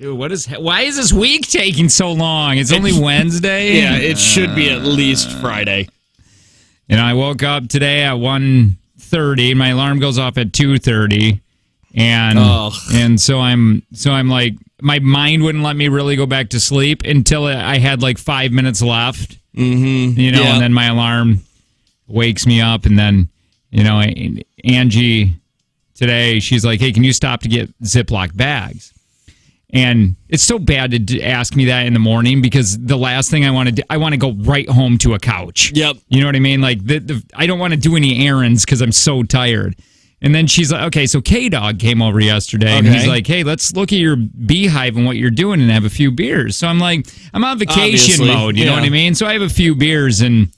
Dude, why is this week taking so long? It's only Wednesday. Yeah, it should be at least Friday. I woke up today at 1:30. My alarm goes off at 2:30, and so I'm like, my mind wouldn't let me really go back to sleep until I had like 5 minutes left. Mm-hmm. And then my alarm wakes me up, and then Angie today, she's like, "Hey, can you stop to get Ziploc bags?" And it's so bad to ask me that in the morning, because the last thing I want to do, I want to go right home to a couch. Yep. You know what I mean? Like, I don't want to do any errands because I'm so tired. And then she's like, okay, so K-Dog came over yesterday, and he's like, hey, let's look at your beehive and what you're doing and have a few beers. So I'm like, I'm on vacation mode, you know what I mean? So I have a few beers, and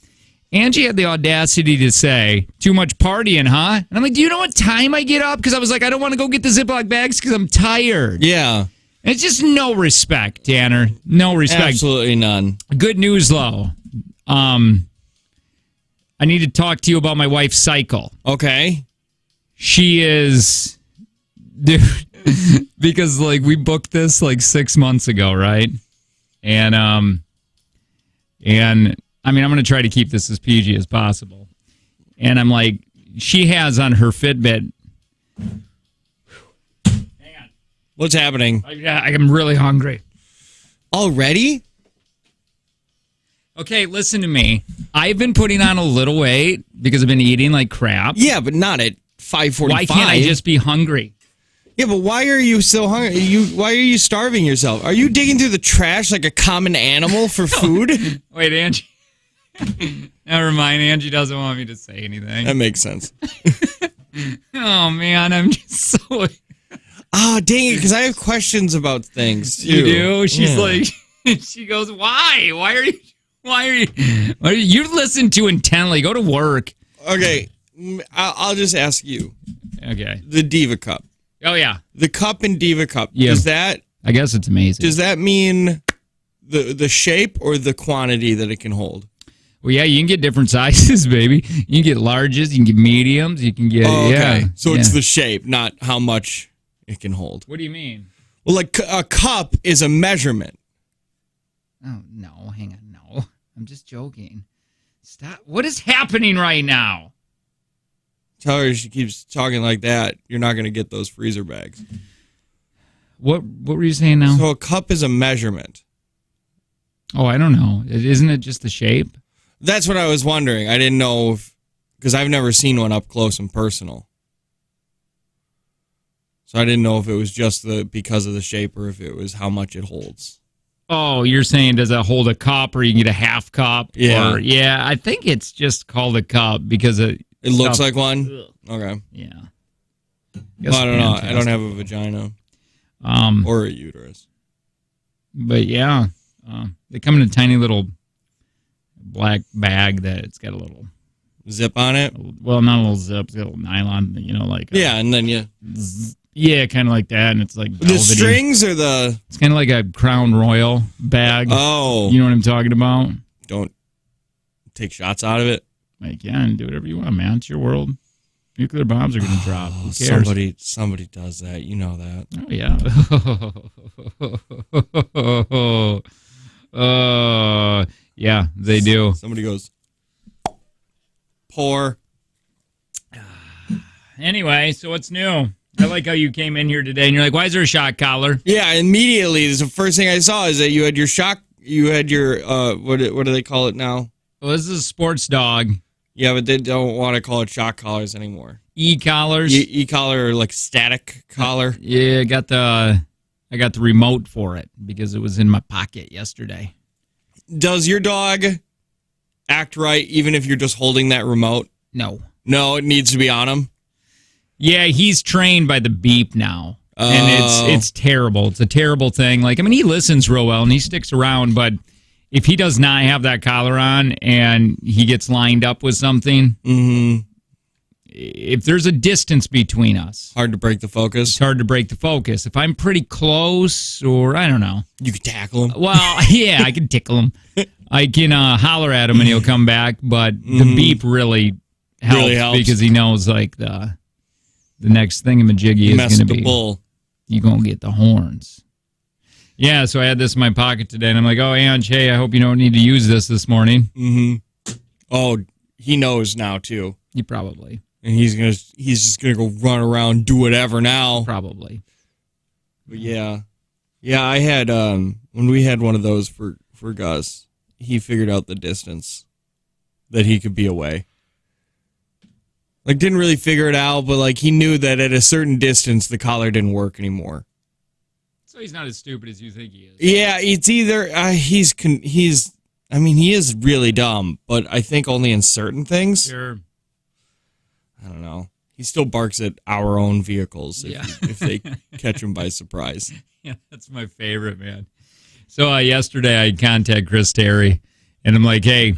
Angie had the audacity to say, too much partying, huh? And I'm like, do you know what time I get up? Because I was like, I don't want to go get the Ziploc bags because I'm tired. Yeah. It's just no respect, Tanner. No respect. Absolutely none. Good news, though. I need to talk to you about my wife's cycle. Okay. She is... Dude, because, like, we booked this, like, 6 months ago, right? And I mean, I'm going to try to keep this as PG as possible. And I'm like, she has on her Fitbit... What's happening? I'm really hungry. Already? Okay, listen to me. I've been putting on a little weight because I've been eating like crap. Yeah, but not at 5:45. Why can't I just be hungry? Yeah, but why are you so hungry? Why are you starving yourself? Are you digging through the trash like a common animal for food? Wait, Angie. Never mind. Angie doesn't want me to say anything. That makes sense. Oh, man. I'm just so... Oh, dang it, because I have questions about things, too. You do? She's like... She goes, why? Why are you listen too intently? Go to work. Okay. I'll just ask you. Okay. The Diva Cup. Oh, yeah. The cup in Diva Cup. Yeah. Does that... I guess it's amazing. Does that mean the shape or the quantity that it can hold? Well, yeah, you can get different sizes, baby. You can get larges, you can get mediums, you can get... Oh, okay. Yeah. So it's the shape, not how much it can hold. What do you mean? Well, like a cup is a measurement. Oh, no. Hang on. No. I'm just joking. Stop. What is happening right now? Tell her she keeps talking like that, you're not going to get those freezer bags. What were you saying now? So a cup is a measurement. Oh, I don't know. Isn't it just the shape? That's what I was wondering. I didn't know because I've never seen one up close and personal. So I didn't know if it was just because of the shape or if it was how much it holds. Oh, you're saying does it hold a cup or you can get a half cup? Yeah. Yeah, I think it's just called a cup because it looks like one? Okay. Yeah. Well, I don't know. I don't have a vagina or a uterus. But yeah, they come in a tiny little black bag that it's got a little zip on it. Well, not a little zip, it's got a little nylon, like and then yeah, kind of like that, and it's like velvety. The strings or the. It's kind of like a Crown Royal bag. Oh, you know what I'm talking about? Don't take shots out of it. You can do whatever you want, man. It's your world. Nuclear bombs are going to drop. Who cares? Somebody does that. You know that. Oh yeah. Yeah, they do. Somebody goes, pour. Anyway, so what's new? I like how you came in here today and you're like, why is there a shock collar? Yeah, immediately. The first thing I saw is that you had your what do they call it now? Well, this is a sports dog. Yeah, but they don't want to call it shock collars anymore. E-collars? E-collar or like static collar. Yeah, I got the remote for it because it was in my pocket yesterday. Does your dog act right even if you're just holding that remote? No. No, it needs to be on him? Yeah, he's trained by the beep now. And it's terrible. It's a terrible thing. Like, I mean, he listens real well and he sticks around, but if he does not have that collar on and he gets lined up with something, if there's a distance between us, hard to break the focus. It's hard to break the focus. If I'm pretty close, or I don't know, you could tackle him. Well, yeah, I can tickle him. I can holler at him and he'll come back. But the beep really helps because he knows like the next thingamajiggy is going to be bull. You're going to get the horns. Yeah, so I had this in my pocket today, and I'm like, oh, Aunt, hey, I hope you don't need to use this morning. Mm-hmm. Oh, he knows now, too. You probably. And he's just gonna go run around, do whatever now. Probably. But yeah. Yeah, I had, when we had one of those for Gus, he figured out the distance that he could be away. Like, didn't really figure it out, but, like, he knew that at a certain distance, the collar didn't work anymore. So he's not as stupid as you think he is. Yeah, it's either, he is really dumb, but I think only in certain things. Sure. I don't know. He still barks at our own vehicles Yeah. if they catch him by surprise. Yeah, that's my favorite, man. So yesterday I contacted Chris Terry, and I'm like, hey.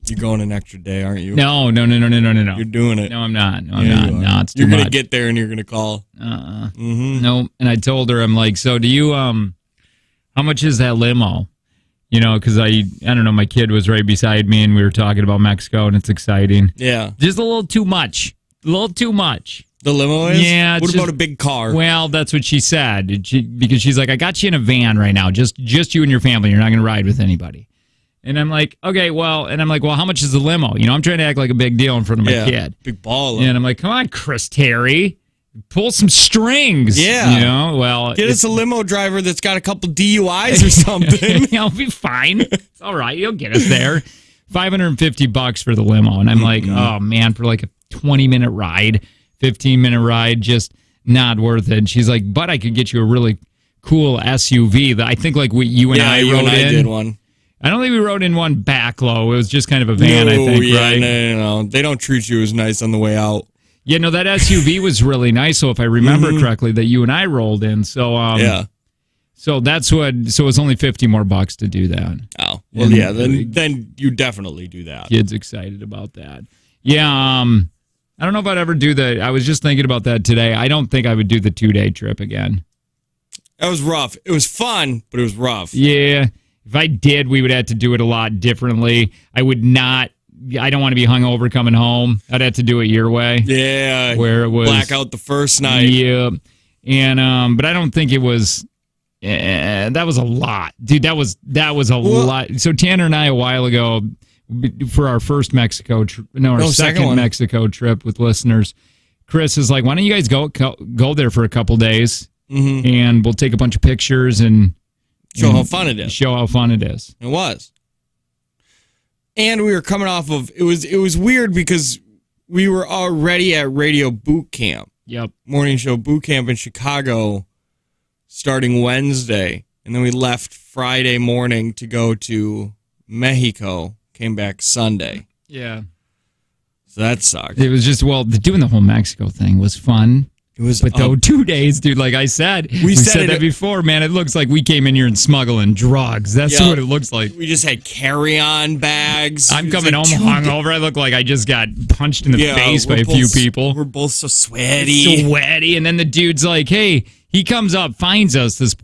You're going an extra day, aren't you? No. You're doing it. No, I'm not. No, I'm not. No, it's too You're much. going to get there and you're going to call. Mm-hmm. No, and I told her, I'm like, so do you, how much is that limo? You know, because I don't know, my kid was right beside me, and we were talking about Mexico, and it's exciting. Yeah. Just a little too much. The limo is? Yeah. What about a big car? Well, that's what she said. Because she's like, I got you in a van right now. Just you and your family. You're not going to ride with anybody. And I'm like, okay, well, how much is the limo? You know, I'm trying to act like a big deal in front of my kid. Big baller. And I'm like, come on, Chris Terry. Pull some strings. Yeah. You know, well. Get us a limo driver that's got a couple DUIs or something. He'll be fine. It's all right. He'll get us there. $550 for the limo. And I'm like, oh, man, for like a 20-minute ride, 15-minute ride, just not worth it. And she's like, but I could get you a really cool SUV that I think like you and I rode in. Did one. I don't think we rode in one back low. It was just kind of a van, I think, right? No. They don't treat you as nice on the way out. Yeah, no, that SUV was really nice. So if I remember correctly, that you and I rolled in. So yeah. So that's what. So it's only $50 more to do that. Oh, well, yeah. Then you definitely do that. Kid's excited about that. Yeah. I don't know if I'd ever do I was just thinking about that today. I don't think I would do the 2-day trip again. That was rough. It was fun, but it was rough. Yeah. If I did, we would have to do it a lot differently. I don't want to be hungover coming home. I'd have to do it your way. Yeah. Where it was black out the first night. Yeah. And but I don't think it was that was a lot. Dude, that was a lot. So Tanner and I a while ago for our first Mexico second Mexico trip with listeners, Chris is like, why don't you guys go there for a couple days and we'll take a bunch of pictures and show how fun it is. It was. And we were coming off of it was weird because we were already at radio boot camp. Yep. Morning show boot camp in Chicago starting Wednesday. And then we left Friday morning to go to Mexico, came back Sunday. Yeah. So that sucked. It was just doing the whole Mexico thing was fun. It was, but though 2 days, dude, like I said, we said that before, man. It looks like we came in here and smuggling drugs. That's what it looks like. We just had carry-on bags. I'm coming home hungover. I look like I just got punched in the face by a few people. We're both so sweaty. And then the dude's like, hey, he comes up, finds us, this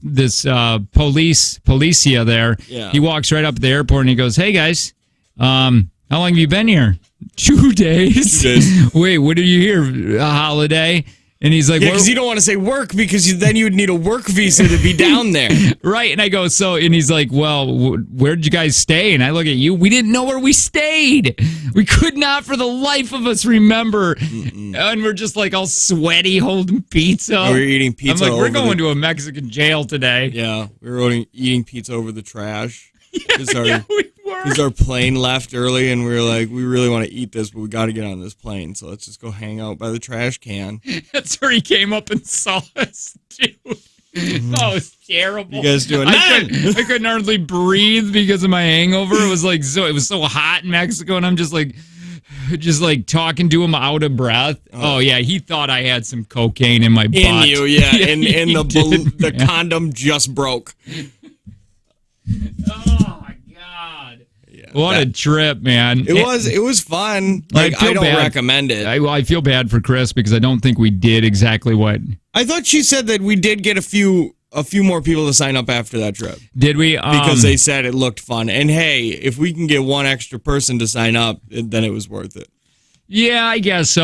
policia there. Yeah. He walks right up at the airport and he goes, hey, guys, how long have you been here? 2 days. 2 days. Wait, what are you here? A holiday? And he's like, because you don't want to say work because then you would need a work visa to be down there. Right. And I go, and he's like, well, where'd you guys stay? And I look at you. We didn't know where we stayed. We could not for the life of us remember. And we're just like all sweaty holding pizza. We were eating pizza. I'm like, we're going to a Mexican jail today. Yeah. We were eating pizza over the trash. Yeah, we were. Because our plane left early and we were like, we really want to eat this, but we got to get on this plane. So let's just go hang out by the trash can. That's where he came up and saw us, too. Oh, it was terrible. You guys doing I couldn't hardly breathe because of my hangover. It was like it was so hot in Mexico, and I'm just like talking to him out of breath. Oh yeah, he thought I had some cocaine in my butt. In you, yeah. and the condom just broke. Oh my God. Yeah, what a trip, man. It was fun. Like I don't recommend it. I feel bad for Chris because I don't think we did exactly what I thought she said that we did get a few more people to sign up after that trip. Did we? Because they said it looked fun. And hey, if we can get one extra person to sign up, then it was worth it. Yeah, I guess so.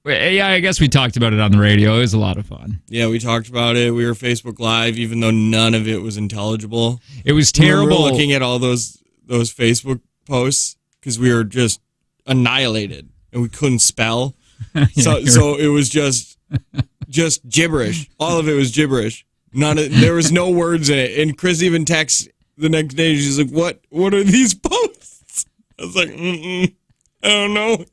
Yeah, I guess we talked about it on the radio. It was a lot of fun. Yeah, we talked about it. We were Facebook Live, even though none of it was intelligible. It was terrible. We were looking at all those Facebook posts because we were just annihilated and we couldn't spell. So it was just gibberish. All of it was gibberish. There was no words in it. And Chris even texted the next day. She's like, "What are these posts?" I was like, I don't know.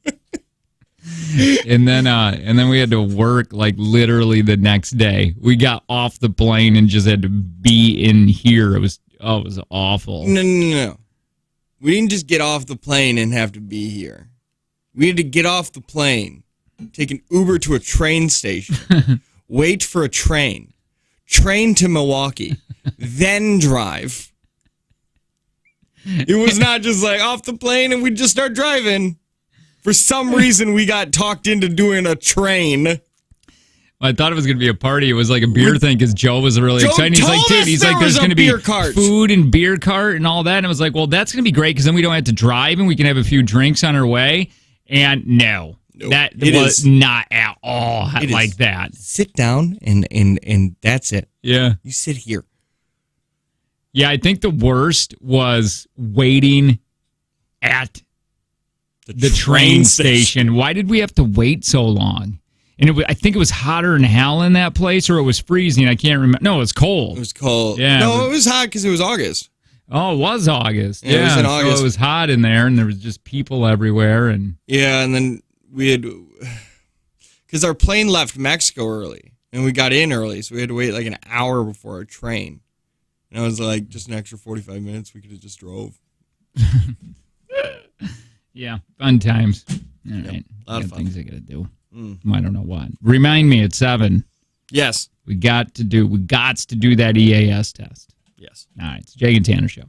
And then we had to work like literally the next day. We got off the plane and just had to be in here. It was awful. No. We didn't just get off the plane and have to be here. We had to get off the plane, take an Uber to a train station, wait for a train to Milwaukee, then drive. It was not just like off the plane and we just start driving. For some reason, we got talked into doing a train. I thought it was going to be a party. It was like a beer thing because Joe was really excited. He's like, dude, there's going to be food and beer cart and all that. And I was like, well, that's going to be great because then we don't have to drive and we can have a few drinks on our way. And no, that was not at all like that. Sit down and that's it. Yeah. You sit here. Yeah, I think the worst was waiting at the train station. Why did we have to wait so long? And I think it was hotter than hell in that place, or it was freezing. I can't remember. No, it was cold. It was cold. Yeah. No, it was hot because it was August. Oh, it was August. Yeah, it was in August. So it was hot in there, and there was just people everywhere. And then we had, because our plane left Mexico early, and we got in early, so we had to wait like an hour before our train. And I was like, just an extra 45 minutes, we could have just drove. Yeah, fun times. All right. A lot of fun. Things I got to do. I don't know what. Remind me at 7. Yes. We got to do that EAS test. Yes. All right. It's Jake and Tanner Show.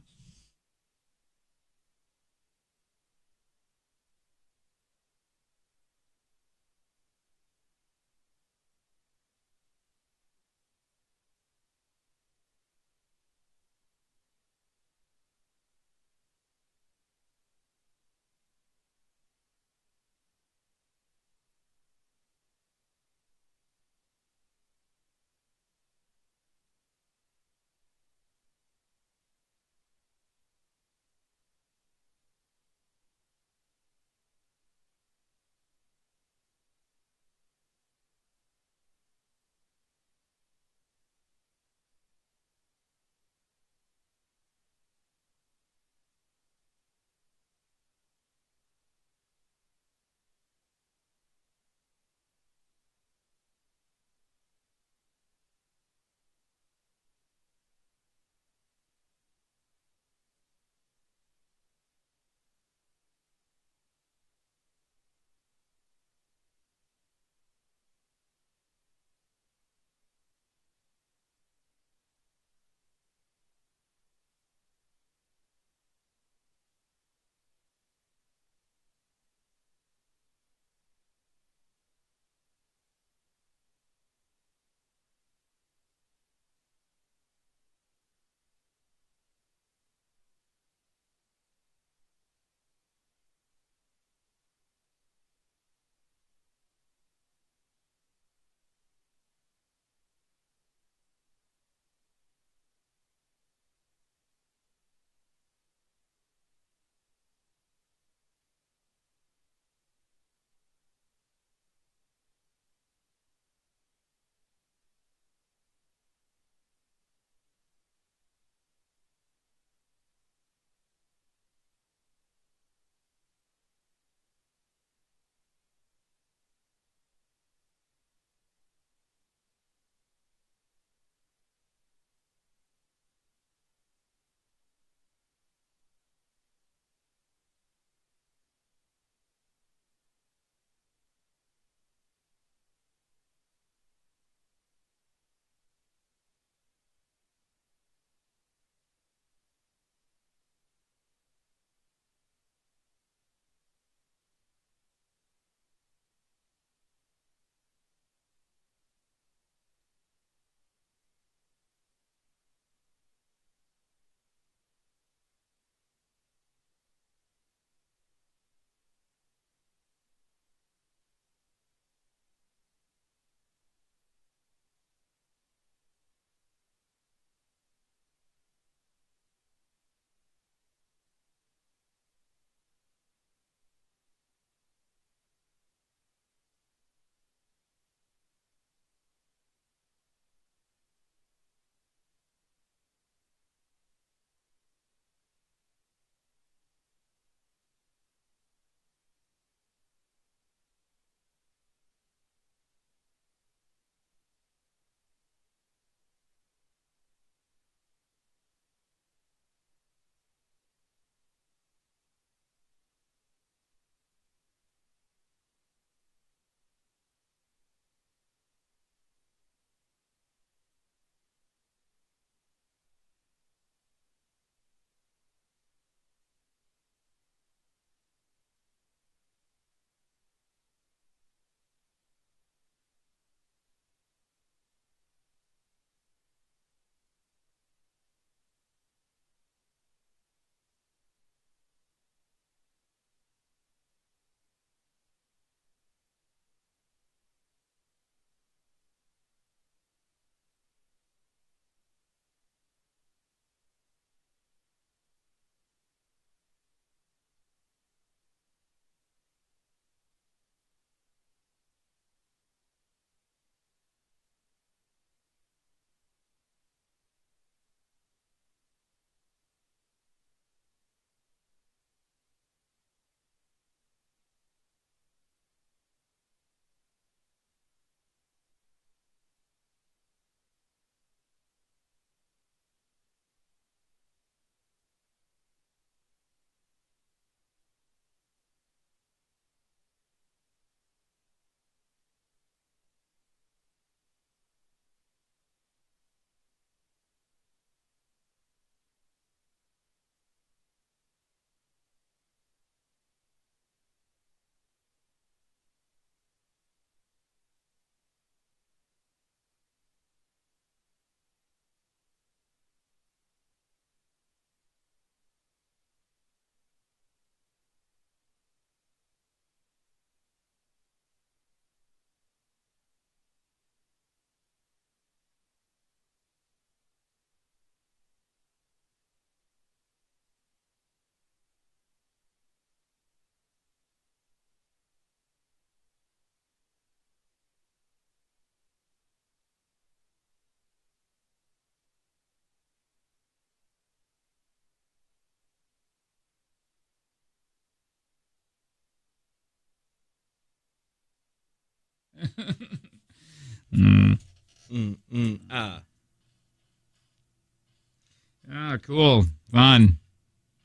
Ah, cool. Fun.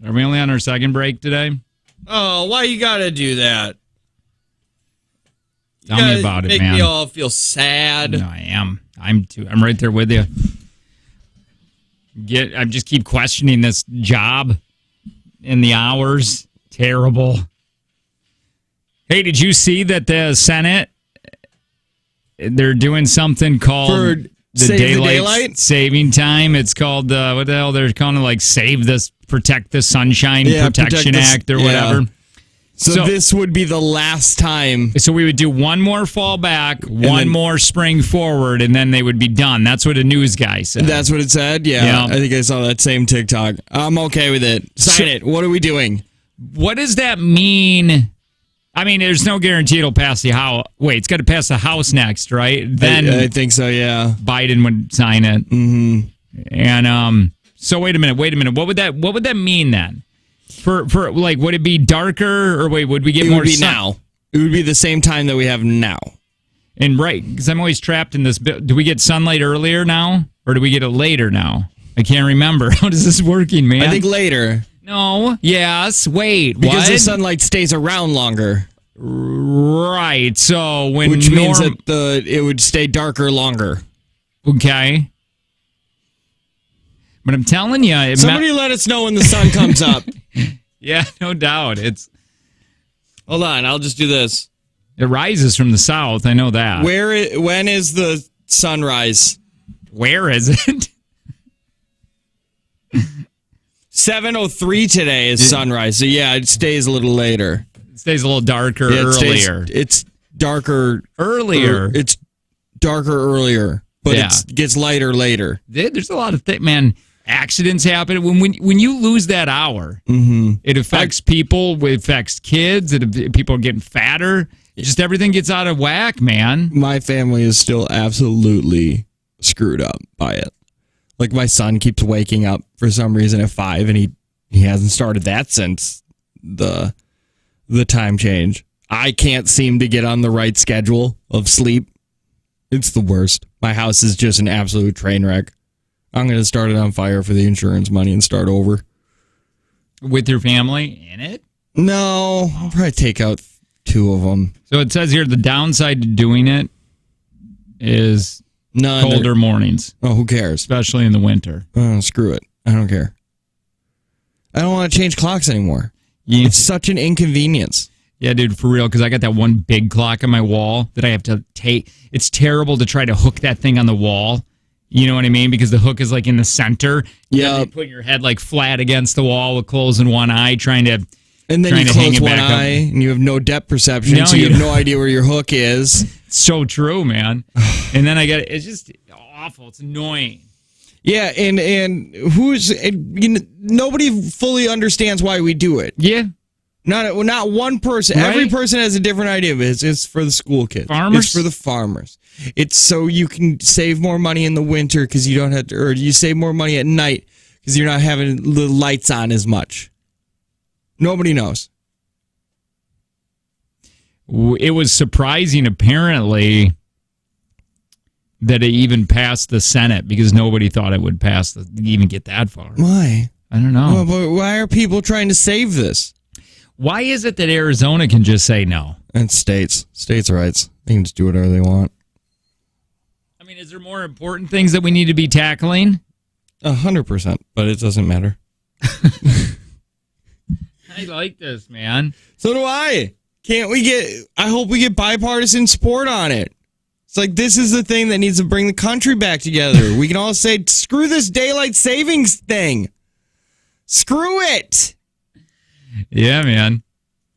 Are we only on our second break today? Oh, why you gotta do that? Tell me about it, man. Make me all feel sad. No, I am. I'm right there with you. I just keep questioning this job and the hours. Terrible. Hey, did you see that the Senate, they're doing something called For the daylight saving time? It's called what the hell? They're calling it like Protect the Sunshine Protection Act or whatever. So this would be the last time. So we would do one more fall back, one more spring forward, and then they would be done. That's what a news guy said. That's what it said? Yeah. I think I saw that same TikTok. I'm okay with it. Sign it. What are we doing? What does that mean? I mean, there's no guarantee it'll pass the House. Wait, it's got to pass the House next, right? Then I think so, yeah. Biden would sign it. Mm-hmm. And so wait a minute. What would that mean then? For like, would it be darker or wait? Would we get more? It would be now. It would be the same time that we have now. And right, because I'm always trapped in this. Do we get sunlight earlier now, or do we get it later now? I can't remember. How does this working, man? I think later. No. Yes. Wait. Because the sunlight stays around longer. Right. So which means that it would stay darker longer. Okay. But I'm telling you, somebody let us know when the sun comes up. Yeah, no doubt. Hold on, I'll just do this. It rises from the south. I know that. When is the sunrise? Where is it? 7:03 today is sunrise. So yeah, it stays a little later. It stays a little darker earlier. It's darker earlier. It's darker earlier, but it gets lighter later. There's a lot of things, man. Accidents happen when you lose that hour. Mm-hmm. It affects people. It affects kids. People are getting fatter. Just everything gets out of whack, man. My family is still absolutely screwed up by it. Like my son keeps waking up for some reason at 5, and he hasn't started that since the time change. I can't seem to get on the right schedule of sleep. It's the worst. My house is just an absolute train wreck. I'm going to start it on fire for the insurance money and start over. With your family in it? No, I'll probably take out 2 of them. So it says here the downside to doing it is colder mornings. Oh, who cares? Especially in the winter. Oh, screw it. I don't care. I don't want to change clocks anymore. Yeah. It's such an inconvenience. Yeah, dude, for real, because I got that one big clock on my wall that I have to take. It's terrible to try to hook that thing on the wall. You know what I mean? Because the hook is like in the center. Yeah. You put your head like flat against the wall with closing one eye, trying to and then you close one eye and you have no depth perception, so you have no idea where your hook is. It's so true, man. And then it's just awful. It's annoying. Yeah, and nobody fully understands why we do it. Yeah. Not one person. Right? Every person has a different idea of it. It's for the school kids. Farmers? It's for the farmers. It's so you can save more money in the winter because you don't have to, or you save more money at night because you're not having the lights on as much. Nobody knows. It was surprising, apparently, that it even passed the Senate because nobody thought it would even get that far. Why? I don't know. Well, why are people trying to save this? Why is it that Arizona can just say no? And states' rights. They can just do whatever they want. I mean, is there more important things that we need to be tackling? 100%, but it doesn't matter. I like this, man. So do I. I hope we get bipartisan support on it. It's like, this is the thing that needs to bring the country back together. We can all say, screw this daylight savings thing. Screw it. Yeah, man.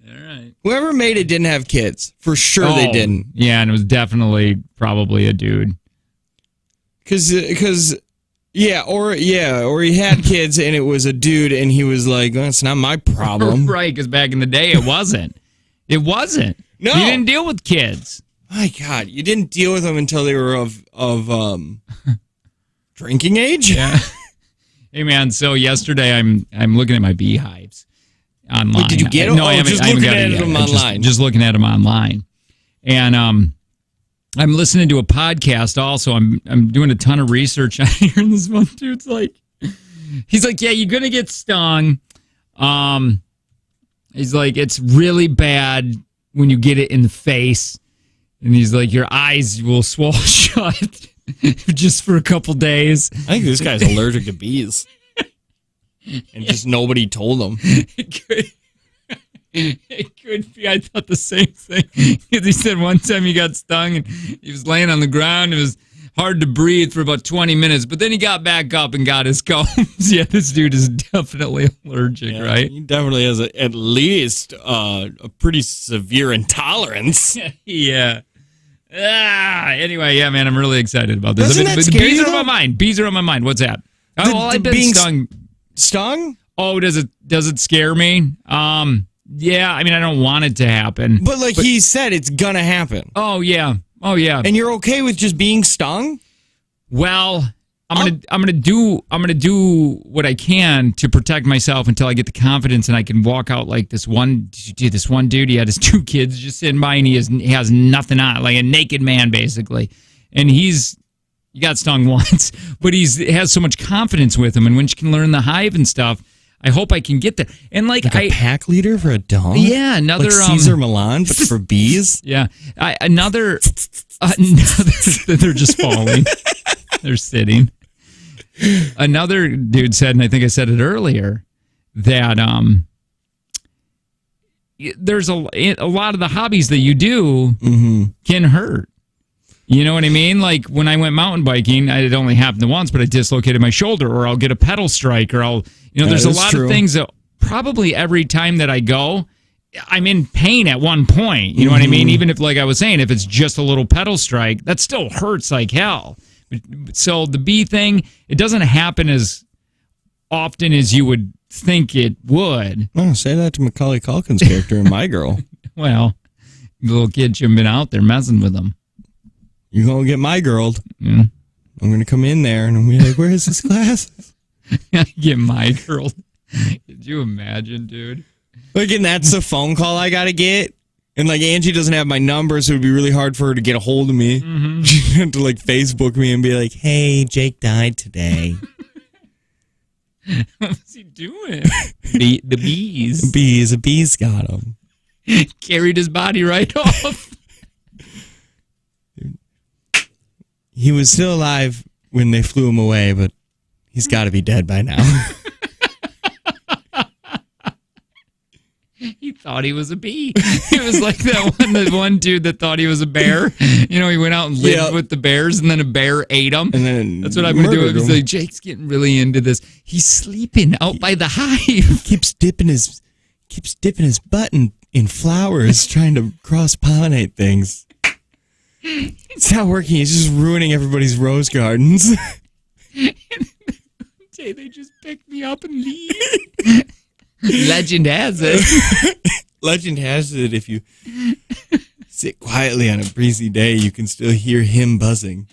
All right. Whoever made it didn't have kids. For sure they didn't. Yeah, and it was definitely probably a dude. Or he had kids and it was a dude and he was like, oh, it's not my problem. Right, because back in the day it wasn't. It wasn't. No. You didn't deal with kids. My God, you didn't deal with them until they were of drinking age? Yeah. Hey, man, so yesterday I'm looking at my beehives online. Wait, did you get them? No, I haven't. Just looking at them online. Just looking at them online. And I'm listening to a podcast also. I'm doing a ton of research on here, and this one dude's like, he's like, yeah, you're gonna get stung. He's like, it's really bad when you get it in the face, and he's like, your eyes will swell shut just for a couple days. I think this guy's allergic to bees, and just nobody told him. It could be. I thought the same thing. Because he said one time he got stung and he was laying on the ground. It was hard to breathe for about 20 minutes, but then he got back up and got his combs. Yeah, this dude is definitely allergic, right? He definitely has at least a pretty severe intolerance. Yeah. Anyway, yeah, man, I'm really excited about this. Doesn't that scare bees you, are on my mind. Bees are on my mind. What's that? I've been being stung. Stung? Oh, does it scare me? Yeah, I mean, I don't want it to happen. But he said, it's gonna happen. Oh yeah. And you're okay with just being stung? Well, I'm gonna do what I can to protect myself until I get the confidence and I can walk out like this one dude. He had his 2 kids just sitting by and he has nothing on, like a naked man basically, and he got stung once, but he has so much confidence with him, and when you can learn the hive and stuff. I hope I can get there. And like a pack leader for a dog? Yeah, another like Caesar Milan, but for bees? Yeah. Another they're just falling. They're sitting. Another dude said, and I think I said it earlier, that there's a lot of the hobbies that you do can hurt. You know what I mean? Like when I went mountain biking, it only happened once, but I dislocated my shoulder, or I'll get a pedal strike, or there's a lot of things that probably every time that I go, I'm in pain at one point. You know what I mean? Even if, like I was saying, if it's just a little pedal strike, that still hurts like hell. So the bee thing, it doesn't happen as often as you would think it would. Oh, say that to Macaulay Culkin's character in My Girl. Well, the little kid shouldn't have been out there messing with them. You're going to get my girl. Yeah. I'm going to come in there and I'm going to be like, where is this glass? Get my girl. Could you imagine, dude? Like, and that's the phone call I got to get. And, like, Angie doesn't have my number, so it would be really hard for her to get a hold of me. She'd have to, like, Facebook me and be like, hey, Jake died today. What's he doing? The bees. The bees got him. Carried his body right off. He was still alive when they flew him away, but he's got to be dead by now. He thought he was a bee. It was like the one dude that thought he was a bear. You know, he went out and lived with the bears, and then a bear ate him. And then that's what I'm going to do. He's like, Jake's getting really into this. He's sleeping out by the hive. Keeps dipping his butt in flowers, trying to cross-pollinate things. It's not working. He's just ruining everybody's rose gardens. They just pick me up and leave. Legend has it. Legend has it if you sit quietly on a breezy day, you can still hear him buzzing.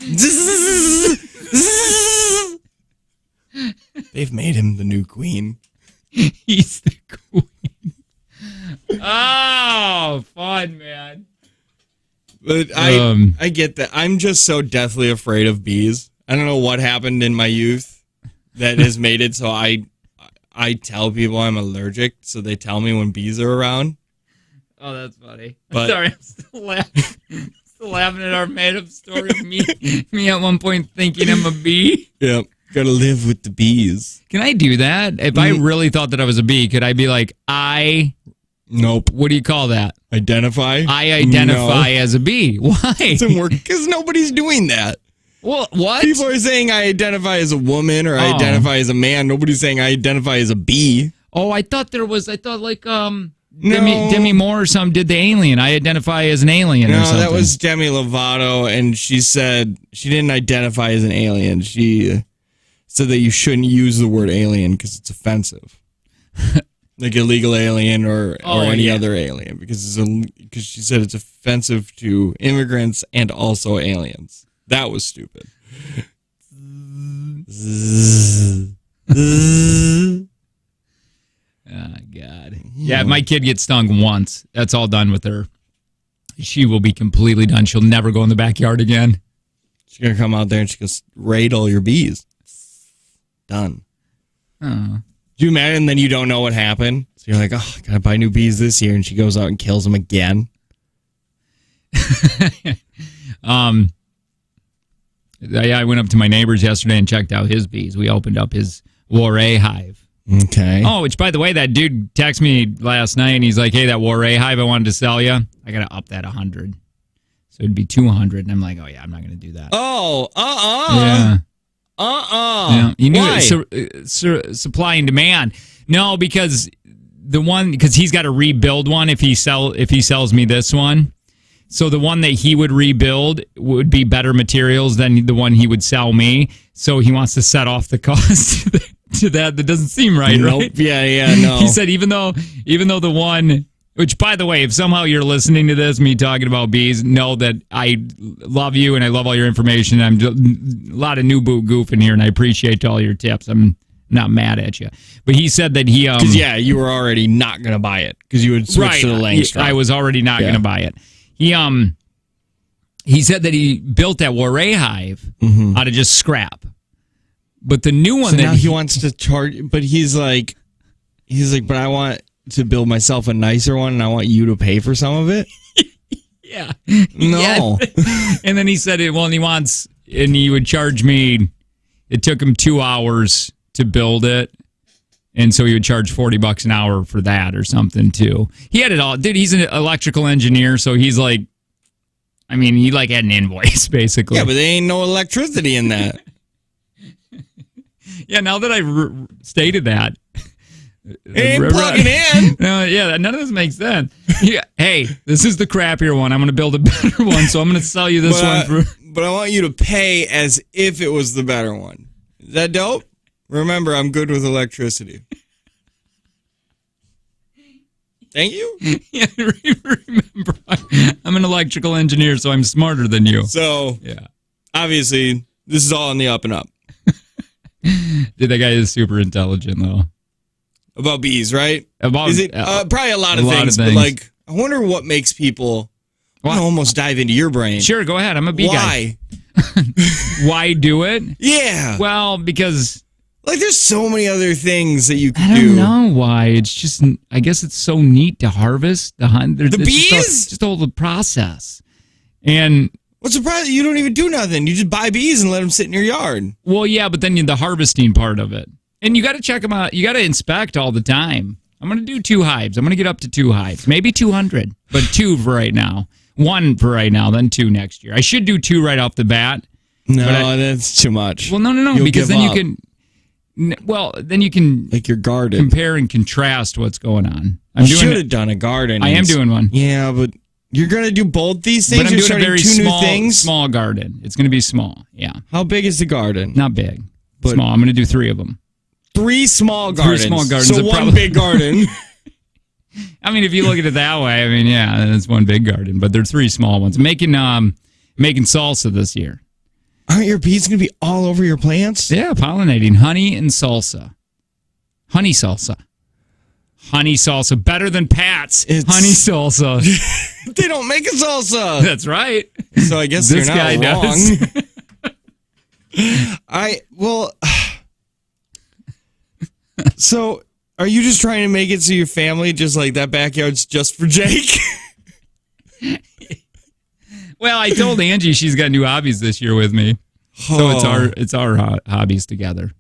They've made him the new queen. He's the queen. Oh, fun, man. But I get that. I'm just so deathly afraid of bees. I don't know what happened in my youth that has made it so I tell people I'm allergic, so they tell me when bees are around. Oh, that's funny. But, sorry, I'm still laughing at our made-up story of me at one point thinking I'm a bee. Yeah, gotta live with the bees. Can I do that? If I really thought that I was a bee, could I be like, Nope. What do you call that? Identify? I identify as a bee. Why? It doesn't work because nobody's doing that. Well, what? People are saying I identify as a woman or I identify as a man. Nobody's saying I identify as a bee. Oh, I thought like Demi Moore or something did the alien. I identify as an alien or something. No, that was Demi Lovato, and she said she didn't identify as an alien. She said that you shouldn't use the word alien because it's offensive. Like illegal alien or any other alien, because she said it's offensive to immigrants and also aliens. That was stupid. Oh, God. Yeah, my kid gets stung once. That's all done with her. She will be completely done. She'll never go in the backyard again. She's going to come out there and she's going to raid all your bees. Done. Oh. Do you imagine? And then you don't know what happened. So you're like, oh, I got to buy new bees this year. And she goes out and kills them again. I went up to my neighbor's yesterday and checked out his bees. We opened up his Warray hive. Okay. Oh, which, by the way, that dude texted me last night, and he's like, hey, that Warray hive I wanted to sell you, I got to up that 100. So it'd be 200. And I'm like, oh, yeah, I'm not going to do that. Oh, Yeah. Yeah. You knew Why? Supply and demand. No, because he's got to rebuild one if he sells me this one. So the one that he would rebuild would be better materials than the one he would sell me. So he wants to set off the cost to that. That doesn't seem right, nope. right? Yeah, no. He said even though the one, which by the way, if somehow you're listening to this, me talking about bees, know that I love you and I love all your information. I'm just, a lot of new boot goof in here, and I appreciate all your tips. I'm not mad at you. But he said that he... Because, you were already not going to buy it because you would switch to the Langstroth. I was already not going to buy it. He said that he built that Warray hive out of just scrap. But the new one so now he wants to charge, but he's like, but I want to build myself a nicer one and I want you to pay for some of it. Yeah. No. Yeah. And then he said he wants, and he would charge me, it took him 2 hours to build it. And so he would charge $40 an hour for that or something too. He had it all. Dude, he's an electrical engineer, so he's like, I mean, he like had an invoice basically. Yeah, but there ain't no electricity in that. Yeah, now that I stated that. It ain't plugging in. No, yeah, none of this makes sense. Yeah, hey, this is the crappier one. I'm going to build a better one, so I'm going to sell you this one for... But I want you to pay as if it was the better one. Is that dope? Remember, I'm good with electricity. Thank you. Yeah, remember, I'm an electrical engineer, so I'm smarter than you. So, yeah, obviously, this is all on the up and up. Dude, that guy is super intelligent, though. About bees, right? Is it probably a lot of things, but like, I wonder what makes people... I want to almost dive into your brain. Sure, go ahead. I'm a bee guy. Why do it? Yeah. Well, because... Like, there's so many other things that you could do. I don't know why. It's just, I guess it's so neat to harvest the hunt. The bees? Just all the process. And... What's the problem? You don't even do nothing. You just buy bees and let them sit in your yard. Well, yeah, but then the harvesting part of it. And you got to check them out. You got to inspect all the time. I'm going to do 2 hives. I'm going to get up to 2 hives. Maybe 200, but 2 for right now. 1 for right now, then 2 next year. I should do 2 right off the bat. No, that's too much. Well, no, because then you can... Well, then you can... Like your garden. Compare and contrast what's going on. I should have done a garden. I am doing one. Yeah, but you're going to do both these things? But I'm doing a very new small garden. It's going to be small, yeah. How big is the garden? Not big. But small. I'm going to do 3 of them. 3 small gardens. 3 small gardens. So 1 big garden. I mean, if you look at it that way, I mean, yeah, it's 1 big garden. But there's 3 small ones. Making salsa this year. Aren't your bees going to be all over your plants? Yeah, pollinating. Honey and salsa. Honey salsa. Honey salsa. Better than Pat's. Honey salsa. They don't make a salsa. That's right. So I guess this you're not guy wrong. Does. So are you just trying to make it so your family, just like that backyard's just for Jake? Well, I told Angie she's got new hobbies this year with me. So it's our hobbies together.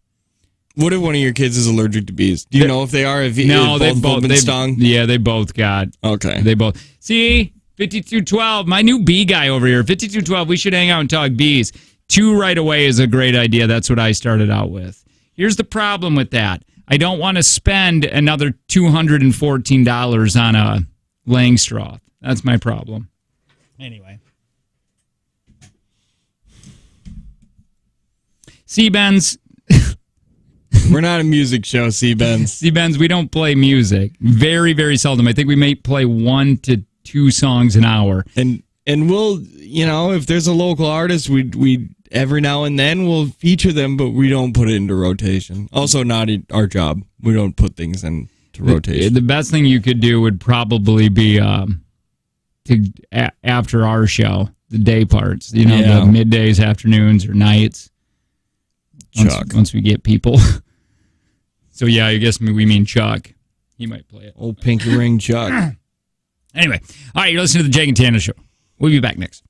What if one of your kids is allergic to bees? Do you know if they are? No, they've both been stung? Yeah, they both got. Okay. They both. See, 5212, my new bee guy over here. 5212, we should hang out and talk bees. 2 right away is a great idea. That's what I started out with. Here's the problem with that. I don't want to spend another $214 on a Langstroth. That's my problem. Anyway. C-Benz. We're not a music show, C-Benz. C-Benz, we don't play music. Very, very seldom. I think we may play 1 to 2 songs an hour. And we'll, if there's a local artist, we every now and then we'll feature them, but we don't put it into rotation. Also not our job. We don't put things into rotation. The best thing you could do would probably be after our show, the day parts, the Yeah. middays, afternoons, or nights. Chuck. Once we get people. So, yeah, I guess we mean Chuck. He might play it. Old pinky ring Chuck. Anyway, all right, you're listening to the Jake and Tana Show. We'll be back next.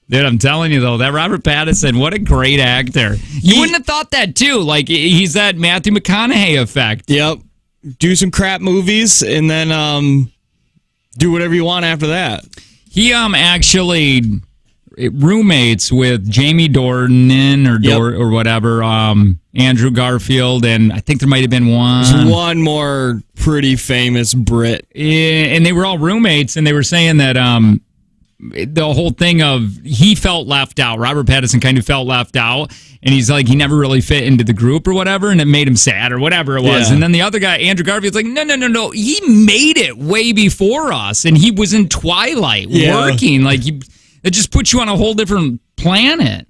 Dude, I'm telling you, though, that Robert Pattinson, what a great actor. You wouldn't have thought that, too. Like, he's that Matthew McConaughey effect. Yep. Do some crap movies and then do whatever you want after that. He actually roommates with Jamie Dornan or whatever, Andrew Garfield, and I think there might have been one. There's one more pretty famous Brit. And they were all roommates, and they were saying that the whole thing of he felt left out. Robert Pattinson kind of felt left out, and he's like, he never really fit into the group or whatever, and it made him sad or whatever it was. Yeah. And then the other guy, Andrew Garfield's like, no, he made it way before us, and he was in Twilight working. Like, it just puts you on a whole different planet.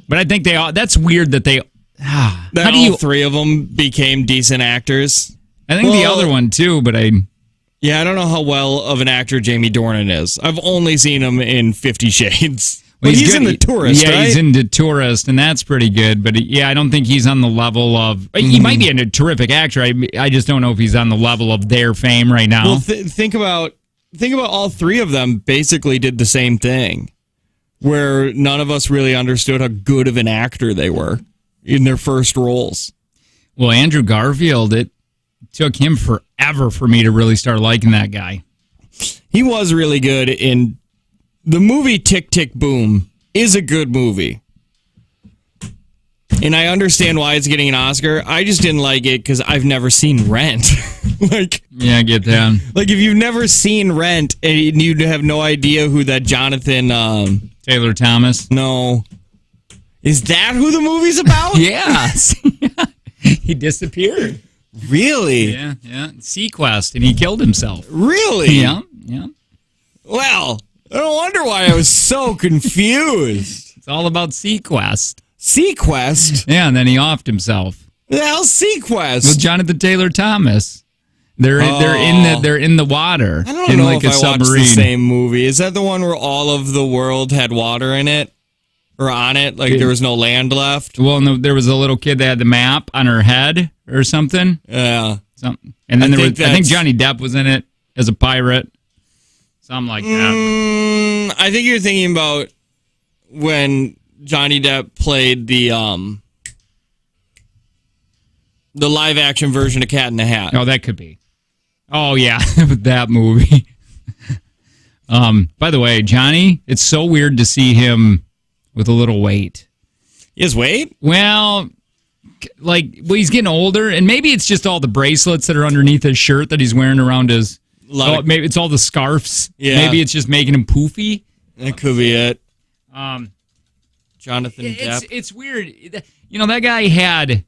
But I think that's weird that they... all three of them became decent actors. I think the other one, too, but Yeah, I don't know how well of an actor Jamie Dornan is. I've only seen him in 50 Shades. Well, he's in The Tourist, right? Yeah, he's in The Tourist, and that's pretty good. But, I don't think he's on the level of... He might be a terrific actor. I just don't know if he's on the level of their fame right now. Well, think about all three of them basically did the same thing, where none of us really understood how good of an actor they were in their first roles. Well, Andrew Garfield, it took him forever for me to really start liking that guy. He was really good in the movie Tick, Tick, Boom is a good movie. And I understand why it's getting an Oscar. I just didn't like it because I've never seen Rent. Yeah, I get that. Like, if you've never seen Rent and you have no idea who that Jonathan... Taylor Thomas? No. Is that who the movie's about? Yes. He disappeared. Really? Yeah. Sequest, and he killed himself. Really? Yeah. Well, no wonder why I was so confused. It's all about Sequest. Sequest? Yeah, and then he offed himself. The hell's Sequest? With Jonathan Taylor Thomas. They're in the water. I don't know if I watched the same movie. Is that the one where all of the world had water in it? Or on it? Like there was no land left? Well, no, there was a little kid that had the map on her head or something. Yeah. Something. And then I think Johnny Depp was in it as a pirate. Something like that. I think you're thinking about when Johnny Depp played the live action version of Cat in the Hat. Oh, that could be. Oh, yeah, that movie. By the way, Johnny, it's so weird to see him with a little weight. He has weight? Well, he's getting older, and maybe it's just all the bracelets that are underneath his shirt that he's wearing around his... maybe it's all the scarves. Yeah. Maybe it's just making him poofy. That could be it. Jonathan Depp. It's weird. That guy had...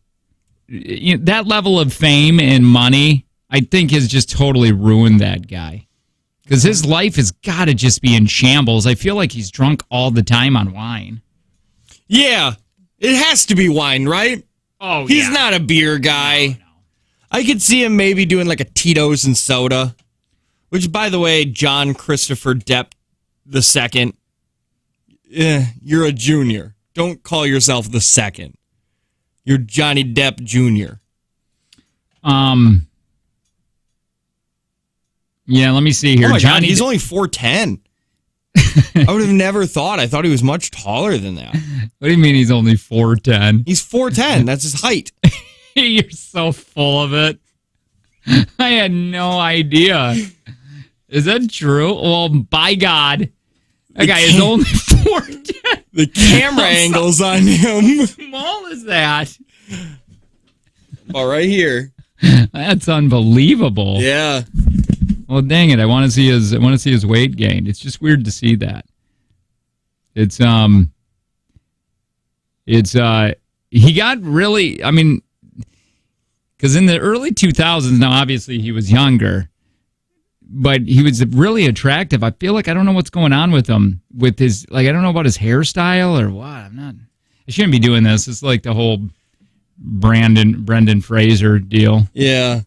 that level of fame and money, I think, has just totally ruined that guy. Because his life has got to just be in shambles. I feel like he's drunk all the time on wine. Yeah. It has to be wine, right? Oh, He's not a beer guy. No. I could see him maybe doing like a Tito's and soda. Which, by the way, John Christopher Depp II, you're a junior. Don't call yourself the second. You're Johnny Depp Jr. Yeah, let me see here. Oh my God, he's only 4'10". I would have never thought. I thought he was much taller than that. What do you mean he's only 4'10"? He's 4'10". That's his height. You're so full of it. I had no idea. Is that true? Well, by God, that guy is only 4'10". The camera angles on him. How small is that? Oh, right here. That's unbelievable. Yeah. Well, dang it! I want to see his weight gain. It's just weird to see that. He got really. I mean, because in the early 2000s, now obviously he was younger, but he was really attractive. I feel like I don't know what's going on with him. With his I don't know about his hairstyle or what. I shouldn't be doing this. It's like the whole Brendan Fraser deal. Yeah.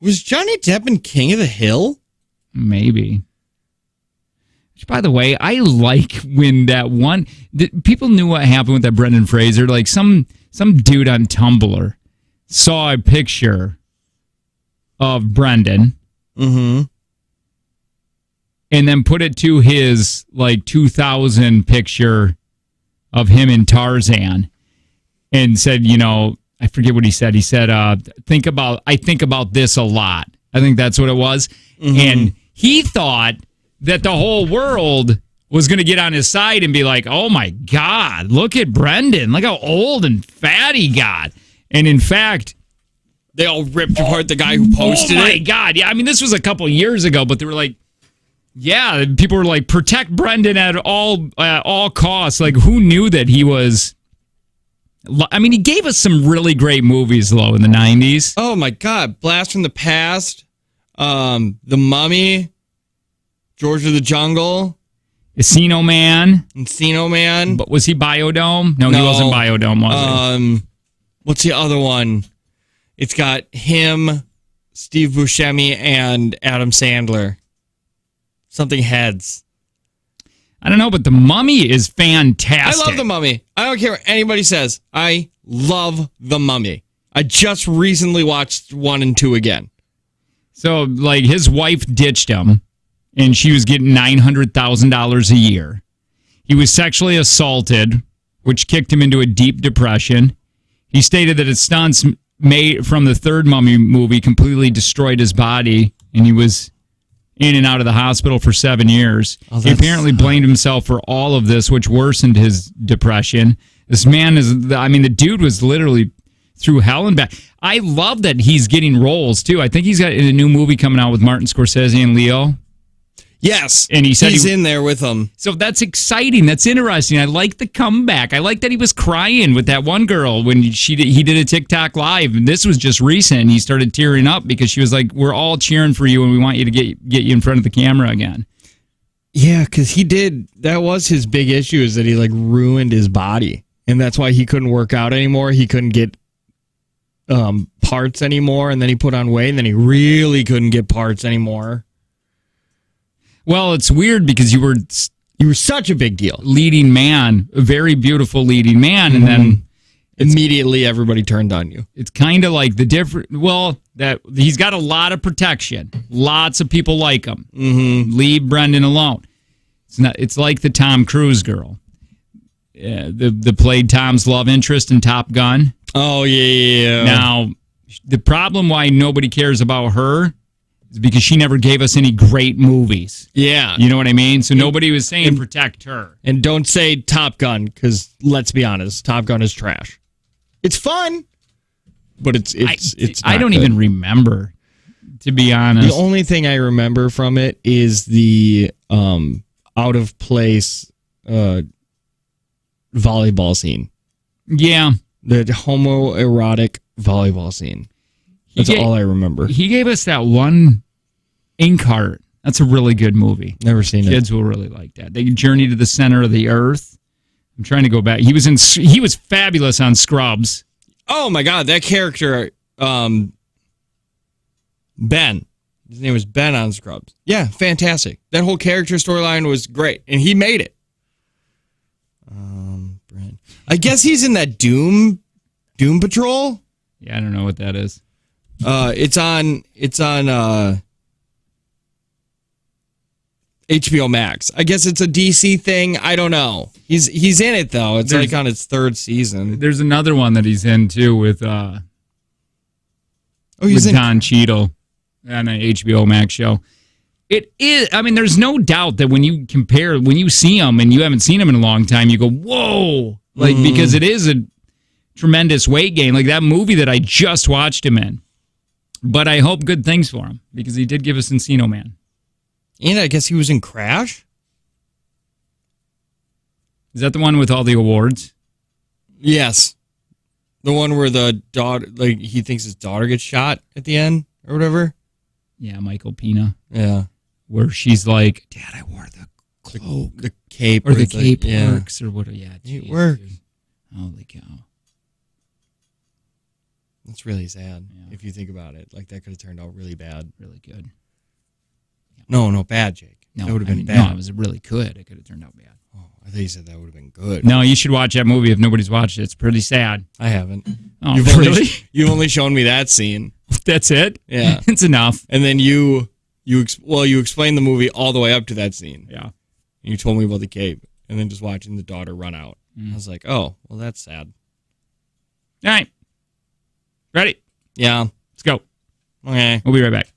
Was Johnny Depp in King of the Hill? Maybe. Which, by the way, I like when that one... people knew what happened with that Brendan Fraser. Like, some dude on Tumblr saw a picture of Brendan. Mm-hmm. and then put it to his like 2000 picture of him in Tarzan and said, I forget what he said. He said, I think about this a lot. I think that's what it was. Mm-hmm. And he thought that the whole world was going to get on his side and be like, oh my God, look at Brendan. Look how old and fat he got. And in fact, they all ripped apart the guy who posted it. Oh my God. Yeah, I mean, this was a couple years ago, but they were like, yeah, people were like, protect Brendan at all costs. Like, who knew that he was... I mean, he gave us some really great movies, though, in the 90s. Oh, my God. Blast from the Past, The Mummy, George of the Jungle. Encino Man. But was he Biodome? No, he wasn't Biodome, was he? What's the other one? It's got him, Steve Buscemi, and Adam Sandler. Something Heads. I don't know, but The Mummy is fantastic. I love The Mummy. I don't care what anybody says. I love The Mummy. I just recently watched 1 and 2 again. So, like, his wife ditched him, and she was getting $900,000 a year. He was sexually assaulted, which kicked him into a deep depression. He stated that his stunts made from the third Mummy movie completely destroyed his body, and he was in and out of the hospital for 7 years. He apparently blamed himself for all of this, which worsened his depression. This man the dude was literally through hell and back. I love that he's getting roles, too. I think he's got a new movie coming out with Martin Scorsese and Leo. Yes, and he said he's in there with them. So that's exciting. That's interesting. I like the comeback. I like that he was crying with that one girl when he did a TikTok live, and this was just recent. And he started tearing up because she was like, "We're all cheering for you, and we want you to get you in front of the camera again." Yeah, because he did. That was his big issue, is that he like ruined his body, and that's why he couldn't work out anymore. He couldn't get parts anymore, and then he put on weight, and then he really couldn't get parts anymore. Well, it's weird because you were such a big deal. Leading man, a very beautiful leading man, and then immediately everybody turned on you. It's kind of like that he's got a lot of protection. Lots of people like him. Mm-hmm. Leave Brendan alone. It's like the Tom Cruise girl. The played Tom's love interest in Top Gun. Oh, yeah. Now, the problem why nobody cares about her is because she never gave us any great movies. Yeah. You know what I mean? So nobody was saying protect her. And don't say Top Gun, because let's be honest, Top Gun is trash. It's fun, but it's I don't even remember, to be honest. The only thing I remember from it is the out of place volleyball scene. Yeah. The homoerotic volleyball scene. That's all I remember. He gave us that one Inkheart. That's a really good movie. Never seen it. Kids will really like that. They Journey to the Center of the Earth. I'm trying to go back. He was fabulous on Scrubs. Oh my God, that character, Ben. His name was Ben on Scrubs. Yeah, fantastic. That whole character storyline was great, and he made it. Brent. I guess he's in that Doom Patrol. Yeah, I don't know what that is. It's on HBO Max. I guess it's a DC thing. I don't know. He's in it though. It's like on its 3rd season. There's another one that he's in too with Don Cheadle on an HBO Max show. It is. I mean, there's no doubt that when you see him and you haven't seen him in a long time, you go, "Whoa!" Because it is a tremendous weight gain. Like that movie that I just watched him in. But I hope good things for him because he did give us Encino Man. And I guess he was in Crash? Is that the one with all the awards? Yes. The one where the daughter, like he thinks his daughter gets shot at the end or whatever? Yeah, Michael Pena. Yeah. Where she's like, Dad, I wore the cloak. The cape. Or the cape works or what. Yeah, it worked. Holy cow. That's really sad if you think about it. Like, that could have turned out really bad. Really good. Yeah. No, bad, Jake. No, that would have been bad. No, it was really good. It could have turned out bad. Oh, I thought you said that would have been good. No, you should watch that movie if nobody's watched it. It's pretty sad. I haven't. Oh, You've only shown me that scene. That's it? Yeah. It's enough. And then you You explained the movie all the way up to that scene. Yeah. You told me about the cape, and then just watching the daughter run out. I was like, oh, well, that's sad. All right. Ready? Yeah. Let's go. Okay. We'll be right back.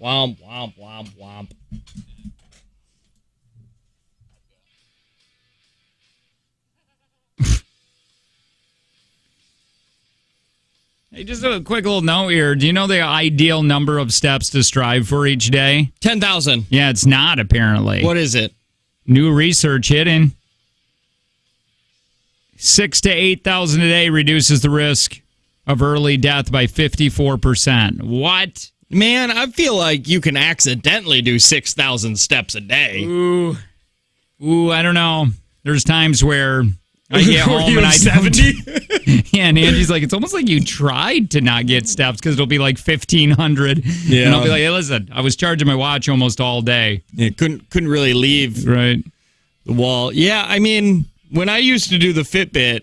Womp, womp, womp, womp. Hey, just a quick little note here. Do you know the ideal number of steps to strive for each day? 10,000. Yeah, it's not, apparently. What is it? New research hidden. 6,000 to 8,000 a day reduces the risk of early death by 54%. What? Man, I feel like you can accidentally do 6,000 steps a day. Ooh, I don't know. There's times where I get home and I 70. Yeah, and Angie's like, it's almost like you tried to not get steps because it'll be like 1,500. Yeah. And I'll be like, hey, listen, I was charging my watch almost all day. Yeah, couldn't really leave Right. the wall. Yeah, I mean, when I used to do the Fitbit,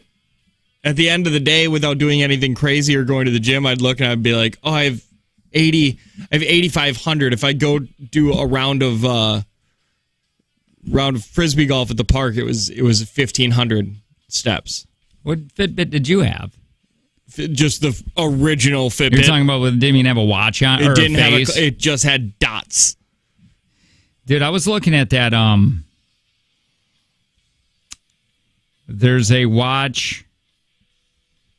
at the end of the day, without doing anything crazy or going to the gym, I'd look and I'd be like, oh, I have 8,500. If I go do a round of frisbee golf at the park, it was 1,500 steps. What Fitbit did you have? Just the original Fitbit. You're talking about didn't even have a watch on? It didn't have face? it just had dots. Dude, I was looking at that. There's a watch.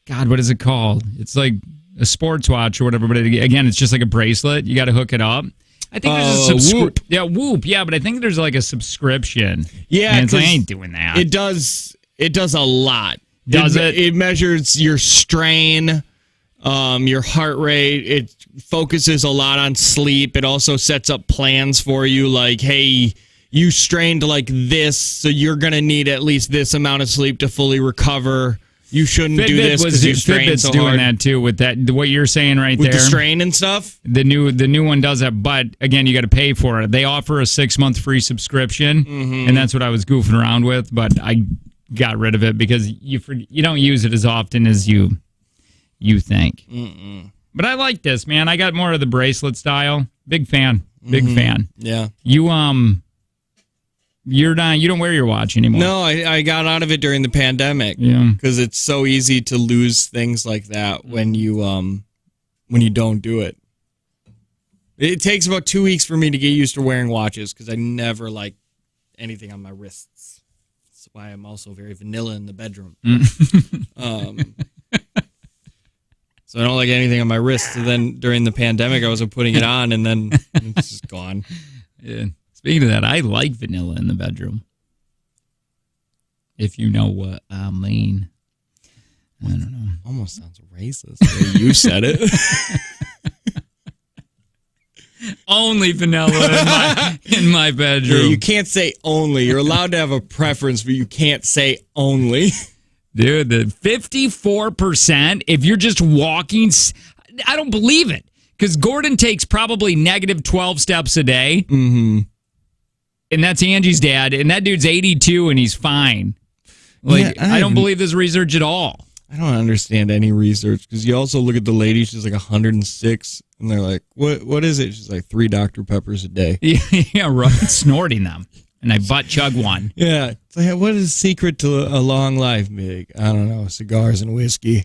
God, what is it called? It's like a sports watch or whatever, but again, it's just like a bracelet. You got to hook it up. I think there's a Whoop. Yeah, Whoop. Yeah, but I think there's like a subscription. Yeah, and it's like, I ain't doing that. It does a lot. Does it? It measures your strain, your heart rate. It focuses a lot on sleep. It also sets up plans for you, like, hey, you strained like this, so you're going to need at least this amount of sleep to fully recover. You shouldn't do this because you strained so hard. Fitbit's doing that too with that. What you're saying right with there. The strain and stuff? The new one does that, but again, you got to pay for it. They offer a 6-month free subscription, and that's what I was goofing around with, but I got rid of it because you don't use it as often as you think. But I like this, man. I got more of the bracelet style. Big fan. Yeah. You don't wear your watch anymore. No, I got out of it during the pandemic. Yeah. Because it's so easy to lose things like that when you don't do it. It takes about 2 weeks for me to get used to wearing watches because I never like anything on my wrists. That's why I'm also very vanilla in the bedroom. So I don't like anything on my wrists. So then during the pandemic, I wasn't putting it on, and then it's just gone. Yeah. Speaking of that, I like vanilla in the bedroom. If you know what I mean. I don't know. Almost sounds racist the way you said it. Only vanilla in my bedroom. Yeah, you can't say only. You're allowed to have a preference, but you can't say only. Dude, the 54%, if you're just walking, I don't believe it. Because Gordon takes probably negative 12 steps a day. Mm-hmm. And that's Angie's dad. And that dude's 82 and he's fine. Like, yeah, I don't believe this research at all. I don't understand any research. Because you also look at the lady, she's like 106. And they're like, what is it? She's like 3 Dr. Peppers a day. Yeah, right. Snorting them. And I butt chug one. Yeah. It's like, what is the secret to a long life, Big? I don't know. Cigars and whiskey.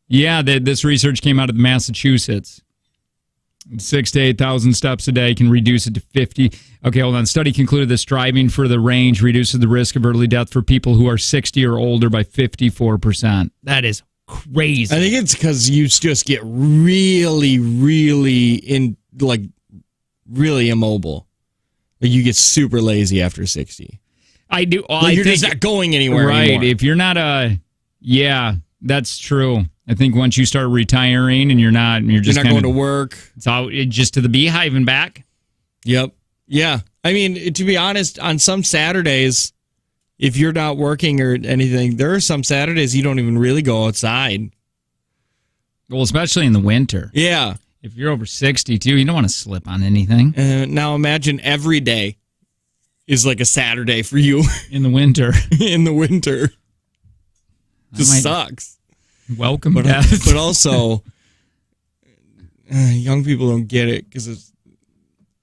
Yeah, this research came out of Massachusetts. 6,000 to 8,000 steps a day can reduce it to 50. Okay, hold on. Study concluded that striving for the range reduces the risk of early death for people who are 60 or older by 54%. That is crazy. I think it's because you just get really, really really immobile. Like you get super lazy after 60. I do. You're just not going anywhere anymore. If you're not yeah, that's true. I think once you start retiring and you're not going to work. It's all just to the beehive and back. Yep. Yeah. I mean, to be honest, on some Saturdays, if you're not working or anything, there are some Saturdays you don't even really go outside. Well, especially in the winter. Yeah. If you're over 62, you don't want to slip on anything. Now imagine every day is like a Saturday for you. In the winter. In the winter. Just sucks. Welcome, death. But also, young people don't get it because it's,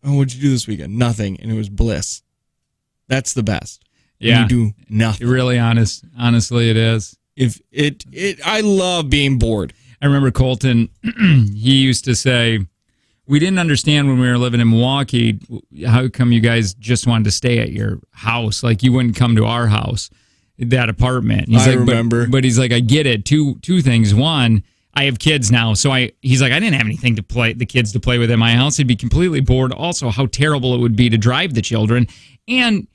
what'd you do this weekend? Nothing. And it was bliss. That's the best. Yeah. You do nothing. Honestly, it is. I love being bored. I remember Colton, he used to say, we didn't understand when we were living in Milwaukee, how come you guys just wanted to stay at your house? Like, you wouldn't come to our house, that apartment. He's I remember. But he's like, I get it. Two things. One, I have kids now, so he's like, I didn't have anything to play the kids to play with in my house. He'd be completely bored. Also, how terrible it would be to drive the children. And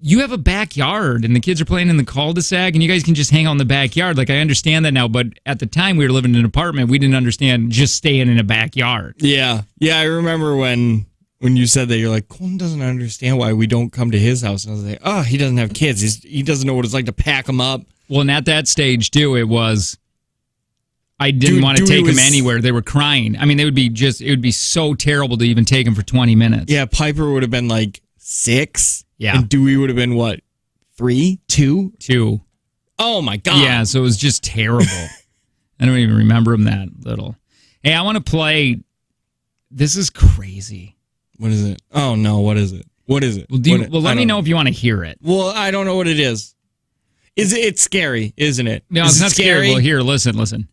you have a backyard, and the kids are playing in the cul-de-sac, and you guys can just hang out in the backyard. Like, I understand that now, but at the time we were living in an apartment, we didn't understand just staying in a backyard. Yeah. Yeah, I remember when you said that, you're like, Colton doesn't understand why we don't come to his house. And I was like, oh, he doesn't have kids. He doesn't know what it's like to pack them up. Well, and at that stage, too, it was, I didn't want to take them anywhere. They were crying. I mean, it would be so terrible to even take them for 20 minutes. Yeah, Piper would have been like 6. Yeah. And Dewey would have been what? 3? 2? 2. Oh my God. Yeah, so it was just terrible. I don't even remember him that little. Hey, I want to play. This is crazy. What is it? Oh no, what is it? What is it? Well, let me know if you want to hear it. Well, I don't know what it is. It's scary, isn't it? No, it's not scary. Well, here, listen.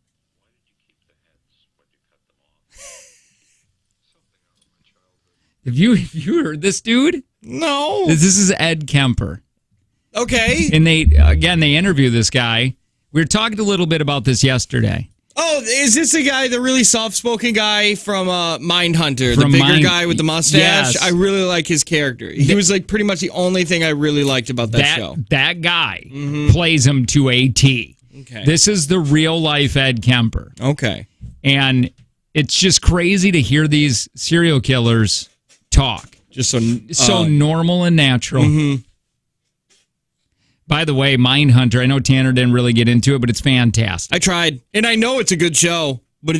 Have you heard this dude? No. This is Ed Kemper. Okay. And they interview this guy. We were talking a little bit about this yesterday. Oh, is this the guy, the really soft-spoken guy from Mindhunter, the bigger guy with the mustache? Yes. I really like his character. He was like pretty much the only thing I really liked about that show. That guy plays him to a T. Okay. This is the real-life Ed Kemper. Okay. And it's just crazy to hear these serial killers talk. Just so normal and natural. Mm-hmm. By the way, Mindhunter, I know Tanner didn't really get into it, but it's fantastic. I tried, and I know it's a good show, but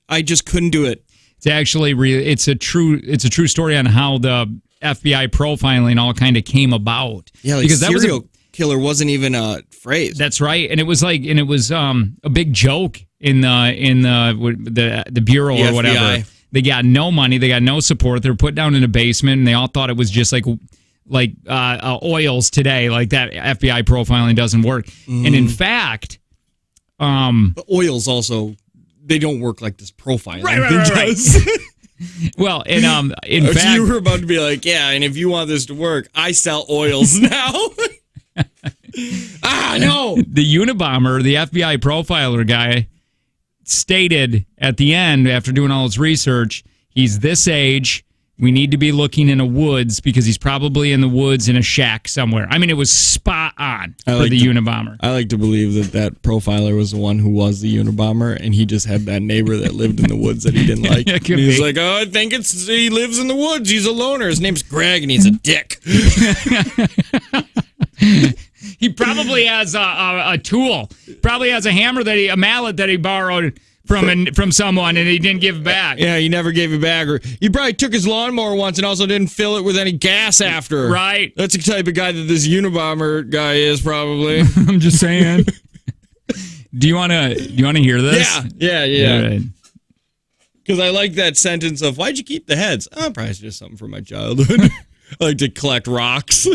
I just couldn't do it. It's actually it's a true story on how the FBI profiling all kind of came about. Yeah, like because serial killer wasn't even a phrase. That's right, and it was a big joke in the bureau or whatever. FBI. They got no money, they got no support. They were put down in a basement, and they all thought it was just like oils today, like that FBI profiling doesn't work. Mm. And in fact, but oils also, they don't work like this profiling. Right. Well, and in fact, you were about to be like, yeah, and if you want this to work, I sell oils now. No. The Unabomber, the FBI profiler guy, stated at the end, after doing all his research, he's this age. We need to be looking in a woods because he's probably in the woods in a shack somewhere. I mean, it was spot on for the Unabomber. I like to believe that profiler was the one who was the Unabomber, and he just had that neighbor that lived in the woods that he didn't like. He's like, oh, I think he lives in the woods. He's a loner. His name's Greg, and he's a dick. He probably has a tool. Probably has a mallet that he borrowed from someone, and he didn't give it back. Yeah, he never gave it back. Or he probably took his lawnmower once and also didn't fill it with any gas after. Right. That's the type of guy that this Unabomber guy is, probably. I'm just saying. Do you want to hear this? Yeah. Because I like that sentence of, why'd you keep the heads? Oh, probably it's just something from my childhood. I like to collect rocks.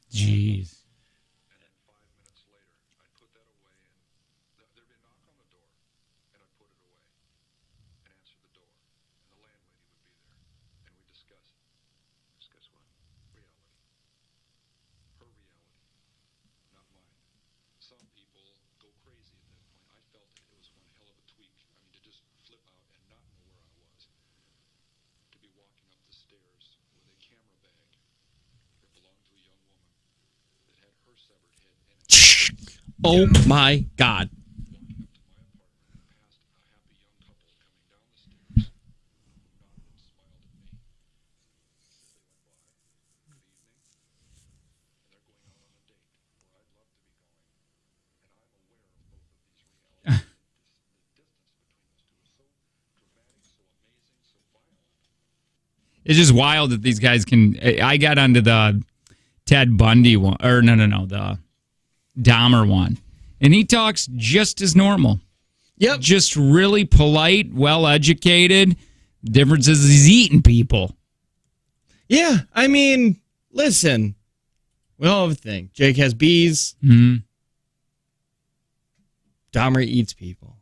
Jeez. And then 5 minutes later, I'd put that away, and there'd be a knock on the door, and I'd put it away and answer the door, and the landlady would be there, and we'd discuss it. Discuss what? Reality. Her reality, not mine. Some people go crazy at that point. I felt it was one hell of a tweak. I mean, to just flip out and not know where I was. To be walking stairs with a camera bag. It belonged to a young woman that had her severed head in it. Oh my God. Walking up to my apartment and passed a happy young couple coming down the stairs who nodded and smiled at me. As they went by, good evening, and they're going out on a date where I'd love to be going. And I'm aware of both of these realities. The distance between those two is so dramatic, so amazing, so violent. It's just wild that these guys can. I got onto the Ted Bundy one, or no, the Dahmer one, and he talks just as normal. Yep. Just really polite, well educated. Difference is he's eating people. Yeah, I mean, listen. We all have a thing. Jake has bees. Mm-hmm. Dahmer eats people.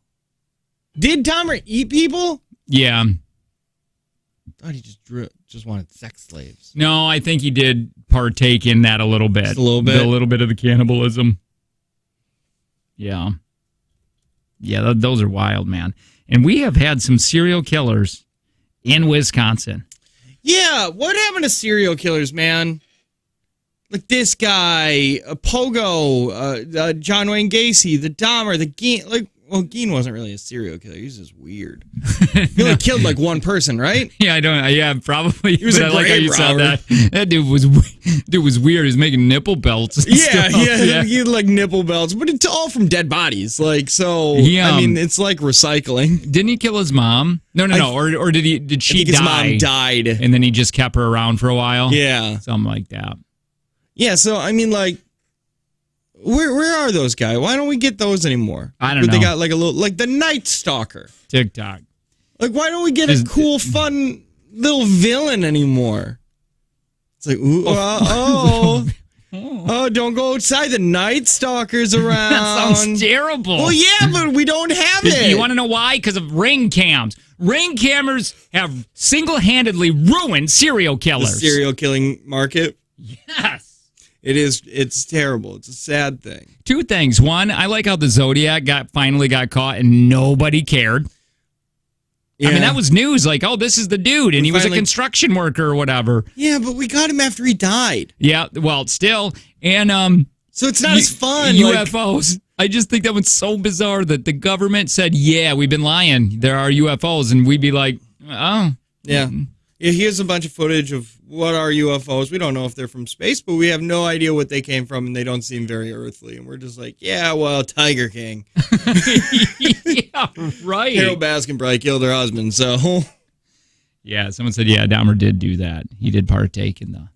Did Dahmer eat people? Yeah. I thought he just wanted sex slaves. No, I think he did partake in that a little bit. Just a little bit? A little bit of the cannibalism. Yeah. Yeah, those are wild, man. And we have had some serial killers in Wisconsin. Yeah, what happened to serial killers, man? Like this guy, Pogo, John Wayne Gacy, the Dahmer, the Geen. Geen wasn't really a serial killer. He was just weird. He only killed like one person, right? Yeah, I don't. Yeah, probably. He was but a I like how grave you said robber. that. That dude was weird. He was making nipple belts. And Yeah, stuff. yeah, he had like nipple belts, but it's all from dead bodies. Like, so, Yeah, I mean, it's like recycling. Didn't he kill his mom? No. Or did he? Did she I think his die? mom died. And then he just kept her around for a while. Yeah. Something like that. Yeah, so, I mean, like, where are those guys? Why don't we get those anymore? I don't Where know. They got like a little, like the Night Stalker. TikTok. Like, why don't we get a cool, fun little villain anymore? It's like, ooh, don't go outside. The Night Stalker's around. That sounds terrible. Well, yeah, but we don't have it. You want to know why? Because of ring cams. Ring cameras have single-handedly ruined serial the killers. serial killing market? Yes. It's terrible. It's a sad thing. Two things. One, I like how the Zodiac finally got caught and nobody cared. Yeah. I mean, that was news. Like, oh, this is the dude, and he was a finally- construction worker or whatever. Yeah, but we got him after he died. Yeah, well, still. And So it's not as fun. like- UFOs. I just think that was so bizarre that the government said, yeah, we've been lying. There are UFOs. And we'd be like, oh. Yeah. Yeah, here's a bunch of footage of what are UFOs. We don't know if they're from space, but we have no idea what they came from, and they don't seem very earthly. And we're just like, yeah, well, Tiger King. Yeah, right. Carol Baskin probably killed her husband, so. Yeah, someone said, yeah, Dahmer did do that. He did partake in the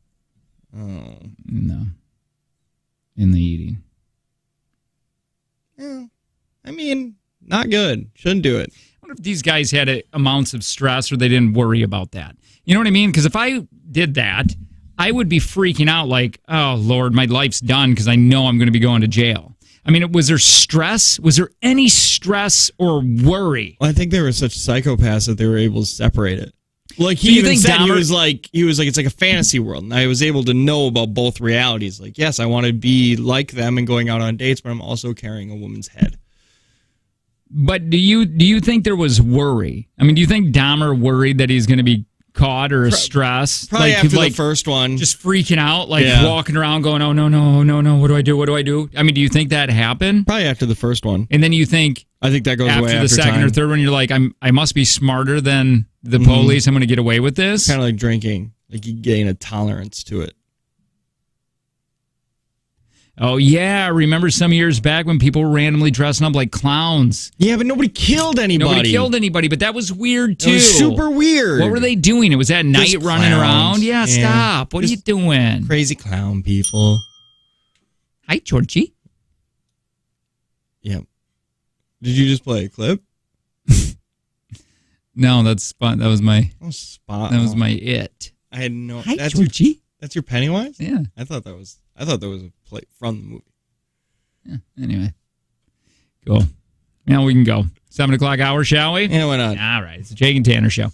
eating. Yeah. I mean, not good. Shouldn't do it. I wonder if these guys had amounts of stress or they didn't worry about that. You know what I mean? Because if I did that, I would be freaking out like, oh, Lord, my life's done because I know I'm going to be going to jail. I mean, was there stress? Was there any stress or worry? Well, I think they were such psychopaths that they were able to separate it. Like So he you even think said, he Dahmer- was like, it's like a fantasy world, and I was able to know about both realities. Like, yes, I want to be like them and going out on dates, but I'm also carrying a woman's head. But do you think there was worry? I mean, do you think Dahmer worried that he's going to be caught or stress? Probably after the first one. Just freaking out, like Yeah. walking around going, oh, no, what do I do? I mean, do you think that happened? Probably after the first one. And then you think I think that goes after away the after second time. or third one, you're like, I must be smarter than the police. I'm going to get away with this. Kind of like drinking. Like you gain a tolerance to it. Oh, yeah. Remember some years back when people were randomly dressing up like clowns? Yeah, but nobody killed anybody. Nobody killed anybody, but that was weird, too. It was super weird. What were they doing? It was at night Just running clowns. around? Yeah, Yeah. stop. What are you Just doing? Crazy clown people. Hi, Georgie. Yeah. Did you just play a clip? No, that's fun. That was my Spot. that was my it. I had no. Hi, That's Georgie. that's your Pennywise. Yeah. I thought that was a play from the movie. Yeah. Anyway, cool. Now we can go. 7 o'clock hour, shall we? Yeah, why not? All right. It's the Jake and Tanner Show.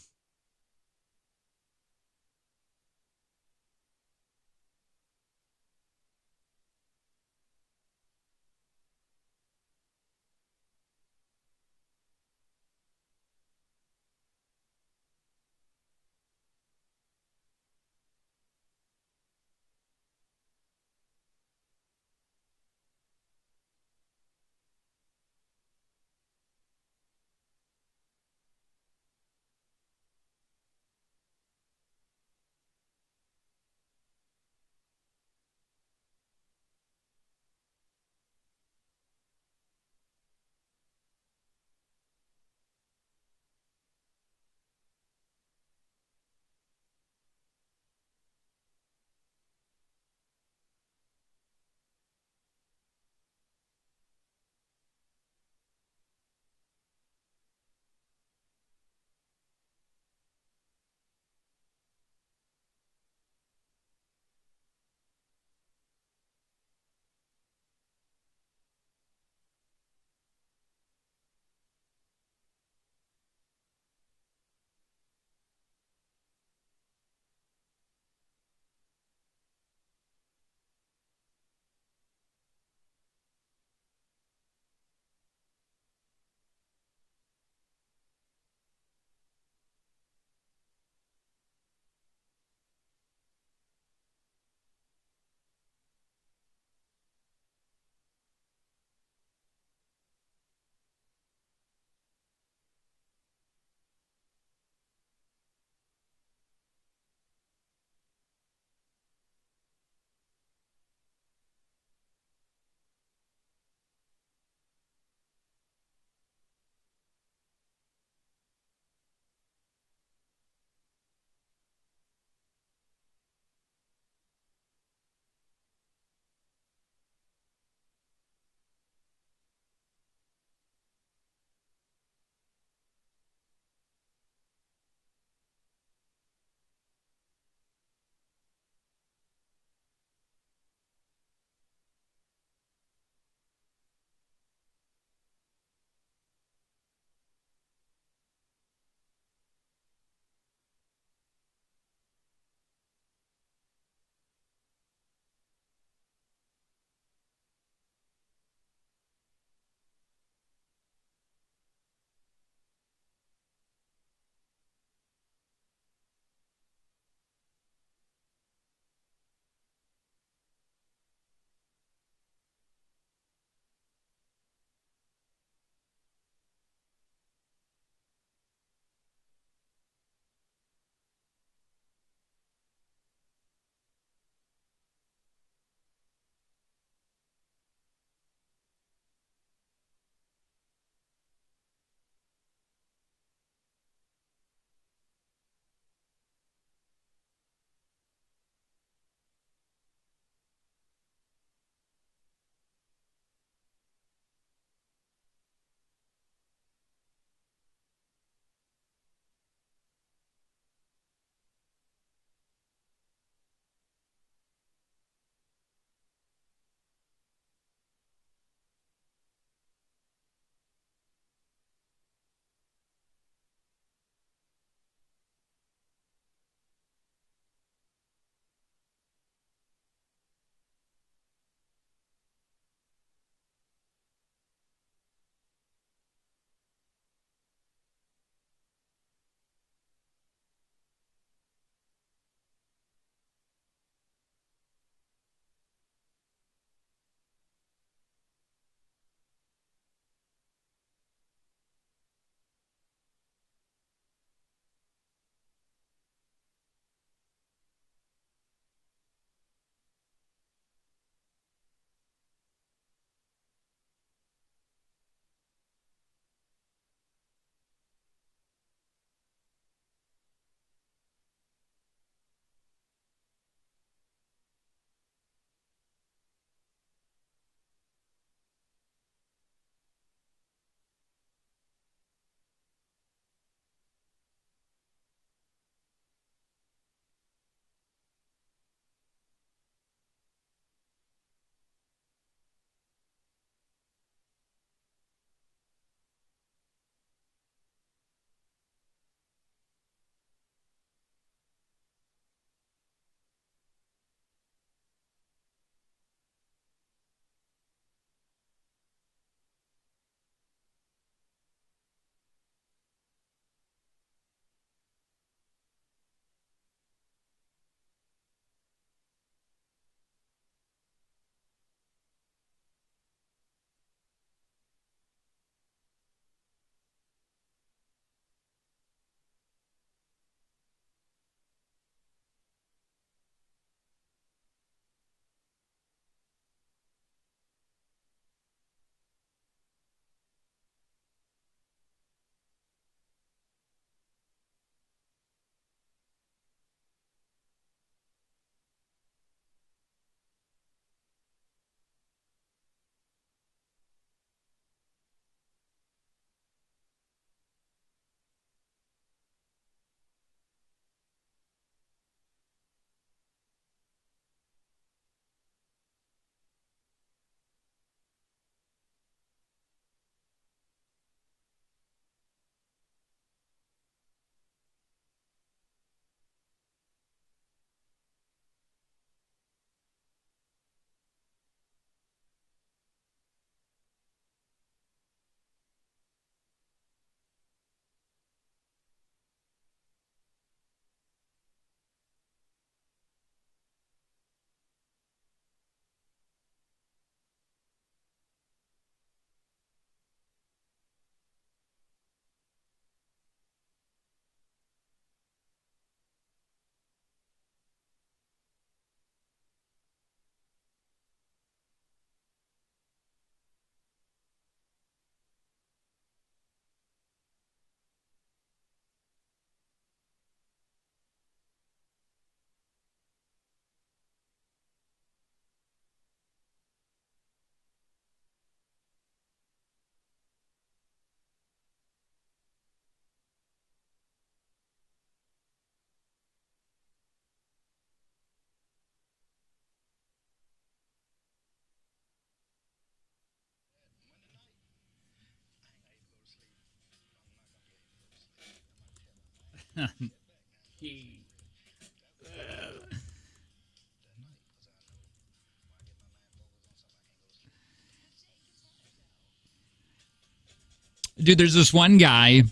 Dude, there's this one guy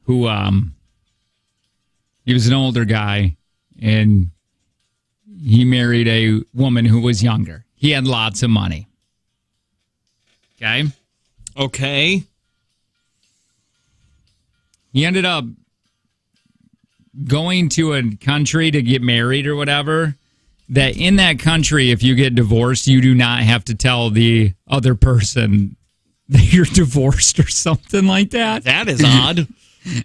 who he was an older guy, and he married a woman who was younger. He had lots of money. Okay? Okay. He ended up going to a country to get married or whatever, that in that country, if you get divorced, you do not have to tell the other person that you're divorced or something like that. That is odd.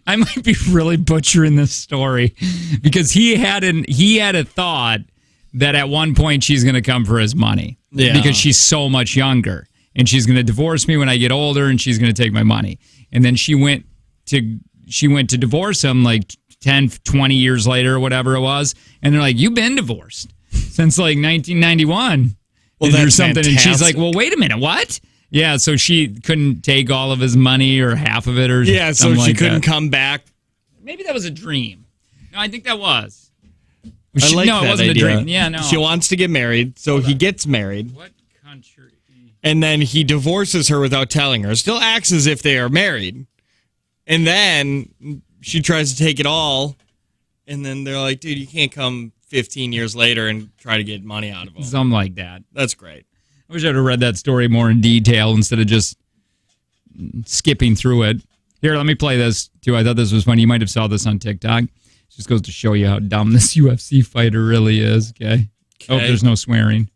I might be really butchering this story because he had a thought that at one point she's going to come for his money because she's so much younger and she's going to divorce me when I get older and she's going to take my money. And then she went to divorce him like 10, 20 years later or whatever it was. And they're like, you've been divorced since like 1991 well, that's or something. Fantastic. And she's like, well, wait a minute. What? Yeah, so she couldn't take all of his money or half of it or yeah, so something she like couldn't that. come back. Maybe that was a dream. No, I think that was. I like no, that it wasn't idea. a dream. Yeah, no. She wants to get married, so he gets married. What country? And then he divorces her without telling her. Still acts as if they are married. And then she tries to take it all. And then they're like, dude, you can't come 15 years later and try to get money out of him. Something like that. That's great. I wish I'd have read that story more in detail instead of just skipping through it. Here, let me play this, too. I thought this was funny. You might have saw this on TikTok. It just goes to show you how dumb this UFC fighter really is, okay? Oh, there's no swearing.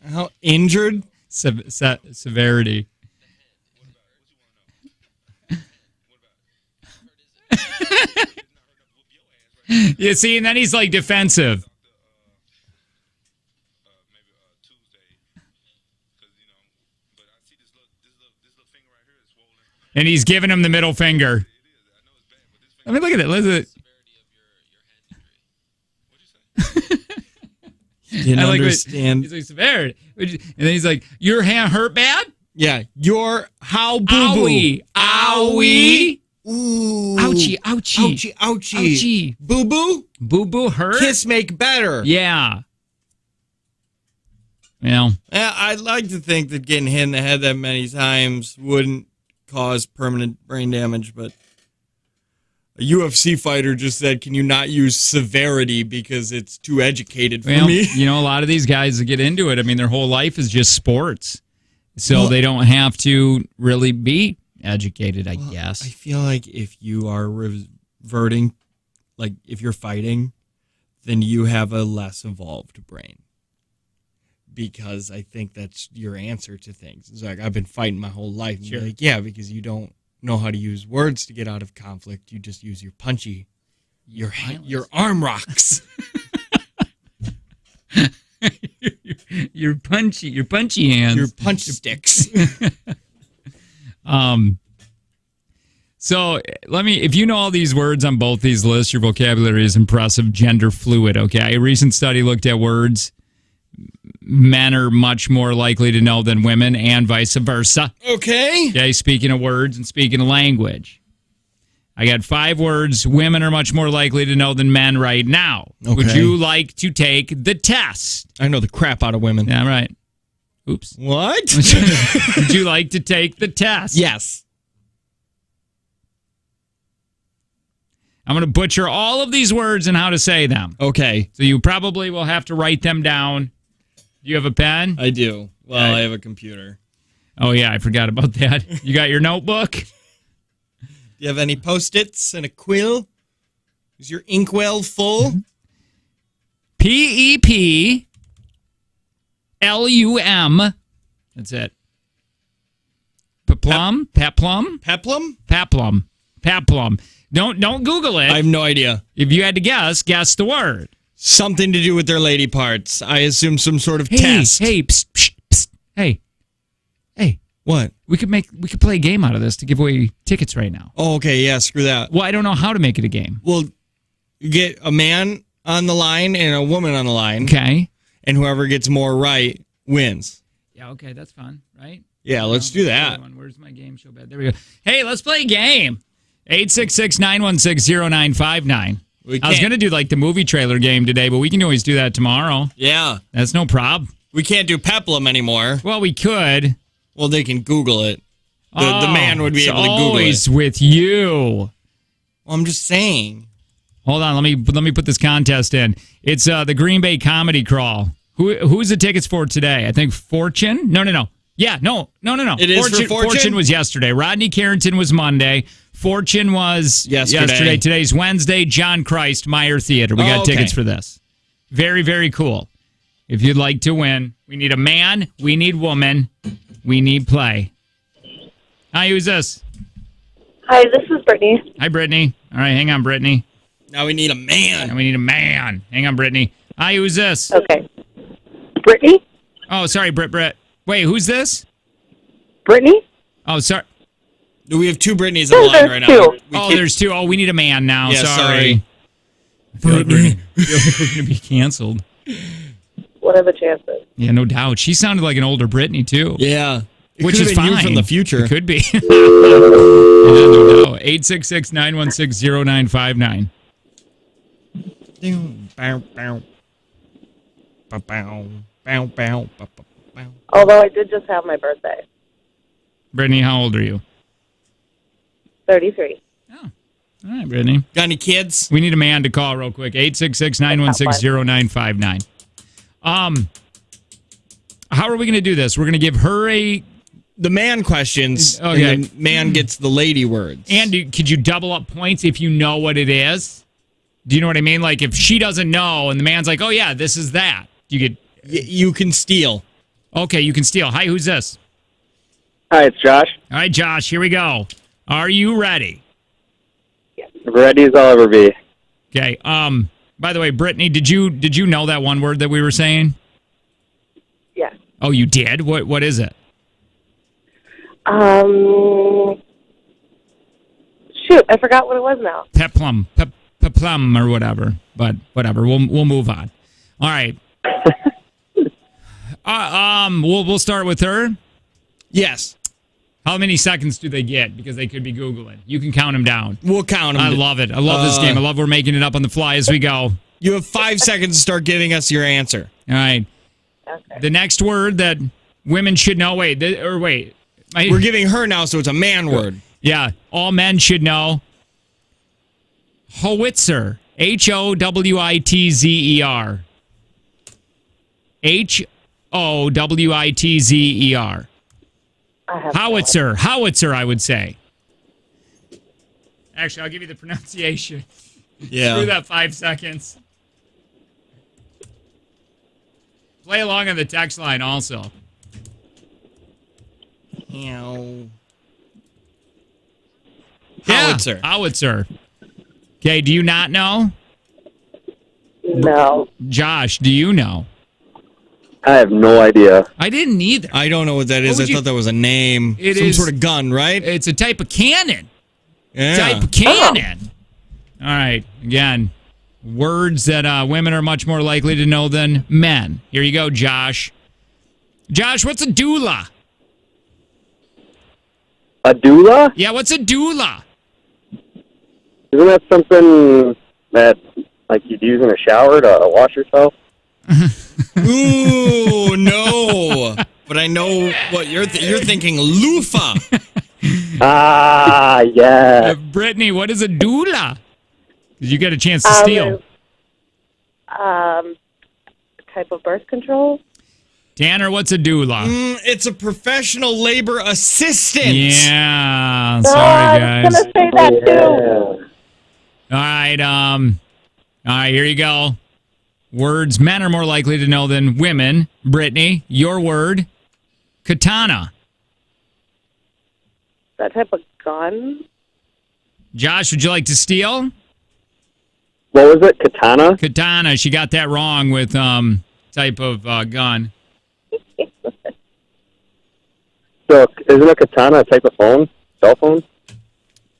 How injured? Severity. You see, and then he's like defensive. And he's giving him the middle finger. I mean, look at it. Look at it. Didn't understand. He's like, severity. And then he's like, your hand hurt bad? Yeah, you're how boo-boo. Owie. Owie. Ooh. Ouchie, ouchie. Ouchie, ouchie. Ouchie. Boo-boo? Boo-boo hurt? Kiss make better. Yeah. Well. I'd like to think that getting hit in the head that many times wouldn't cause permanent brain damage, but a UFC fighter just said, can you not use severity because it's too educated for me? You know, a lot of these guys that get into it, I mean, their whole life is just sports. So they don't have to really be educated, I guess. I feel like if you are reverting, like if you're fighting, then you have a less evolved brain. Because I think that's your answer to things. It's like, I've been fighting my whole life. And you're like, yeah, because you don't know how to use words to get out of conflict. You just use your punchy, your arm rocks. your punchy hands. Your punch sticks. So if you know all these words on both these lists, your vocabulary is impressive. Gender fluid, okay? A recent study looked at words men are much more likely to know than women and vice versa. Okay, speaking of words and speaking of language. I got 5 words women are much more likely to know than men right now. Okay. Would you like to take the test? I know the crap out of women. Yeah, right. Oops. What? Would you like to take the test? Yes. I'm going to butcher all of these words and how to say them. Okay. So you probably will have to write them down. Do you have a pen? I do. Well, I have a computer. Oh, yeah, I forgot about that. You got your notebook? Do you have any Post-its and a quill? Is your inkwell full? Peplum. That's it. Peplum? Peplum? Peplum? Peplum. Peplum. Don't Google it. I have no idea. If you had to guess the word. Something to do with their lady parts. I assume some sort of test. Hey, psst, psst, psst. Hey. What? We could play a game out of this to give away tickets right now. Oh, okay, yeah, screw that. Well, I don't know how to make it a game. Well, you get a man on the line and a woman on the line. Okay. And whoever gets more right wins. Yeah, okay, that's fun, right? Yeah, let's do that. Where's my game show bed? There we go. Hey, let's play a game. 866-916-0959. I was going to do like the movie trailer game today, but we can always do that tomorrow. Yeah. That's no problem. We can't do Peplum anymore. Well, we could. Well, they can Google it. The man would be able to Google it. Always with you. Well, I'm just saying. Hold on, let me put this contest in. It's the Green Bay Comedy Crawl. Who's the tickets for today? I think Fortune? No. Yeah, no. It is for Fortune? Fortune was yesterday. Rodney Carrington was Monday. Fortune was yesterday. Today's Wednesday. John Christ, Meyer Theater. We got tickets for this. Very, very cool. If you'd like to win, we need a man, we need woman, we need play. Hi, who's this? Hi, this is Brittany. Hi, Brittany. All right, hang on, Brittany. Now we need a man. Hang on, Brittany. Hi, who's this? Okay. Brittany? Oh, sorry, Britt. Wait, who's this? Brittany? Oh, sorry. We have two Brittany's on the line right now. There's two. Oh, we need a man now. Yeah, sorry. I feel like we're going to be canceled. What are the chances? Yeah, no doubt. She sounded like an older Brittany, too. Yeah. Which is fine. You from the future. It could be. Yeah, no doubt. 866-916-0959. Although I did just have my birthday. Brittany, how old are you? 33. Oh, all right, Brittany. Got any kids? We need a man to call real quick. 866-916-0959. How are we going to do this? We're going to give her the man questions, okay. And the man gets the lady words. And could you double up points if you know what it is? Do you know what I mean? Like if she doesn't know and the man's like, oh, yeah, this is that. You can steal. Okay, you can steal. Hi, who's this? Hi, it's Josh. All right, Josh, here we go. Are you ready? Ready as I'll ever be. Okay. By the way, Brittany, did you know that one word that we were saying? Yes. Oh, you did? What is it? Shoot, I forgot what it was now. Peplum or whatever. But whatever. We'll move on. All right. We'll start with her. Yes. How many seconds do they get? Because they could be Googling. You can count them down. We'll count them. I love it. I love this game. I love we're making it up on the fly as we go. You have 5 seconds to start giving us your answer. All right. Okay. The next word that women should know. Wait. We're giving her now, so it's a man word. Yeah. All men should know. Howitzer. Howitzer. Howitzer. Howitzer, I would say. Actually, I'll give you the pronunciation. Yeah. Screw that 5 seconds. Play along on the text line also. Howitzer. Yeah, howitzer. Okay, do you not know? No. Josh, do you know? I have no idea. I didn't either. I don't know what that is. I thought that was a name. Some sort of gun, right? It's a type of cannon. Yeah. Type of cannon. All right. Again, words that women are much more likely to know than men. Here you go, Josh. Josh, what's a doula? A doula? Yeah, what's a doula? Isn't that something that like you'd use in a shower to wash yourself? Ooh, no. But I know what you're thinking. Loofah. Ah, yeah. Brittany, what is a doula? You get a chance to steal. Type of birth control. Tanner, what's a doula? It's a professional labor assistant. Yeah. Sorry, guys. I was going to say that too. All right, here you go. Words men are more likely to know than women. Brittany, your word. Katana. That type of gun? Josh, would you like to steal? What was it? Katana? Katana. She got that wrong with type of gun. So isn't a katana a type of phone? Cell phone?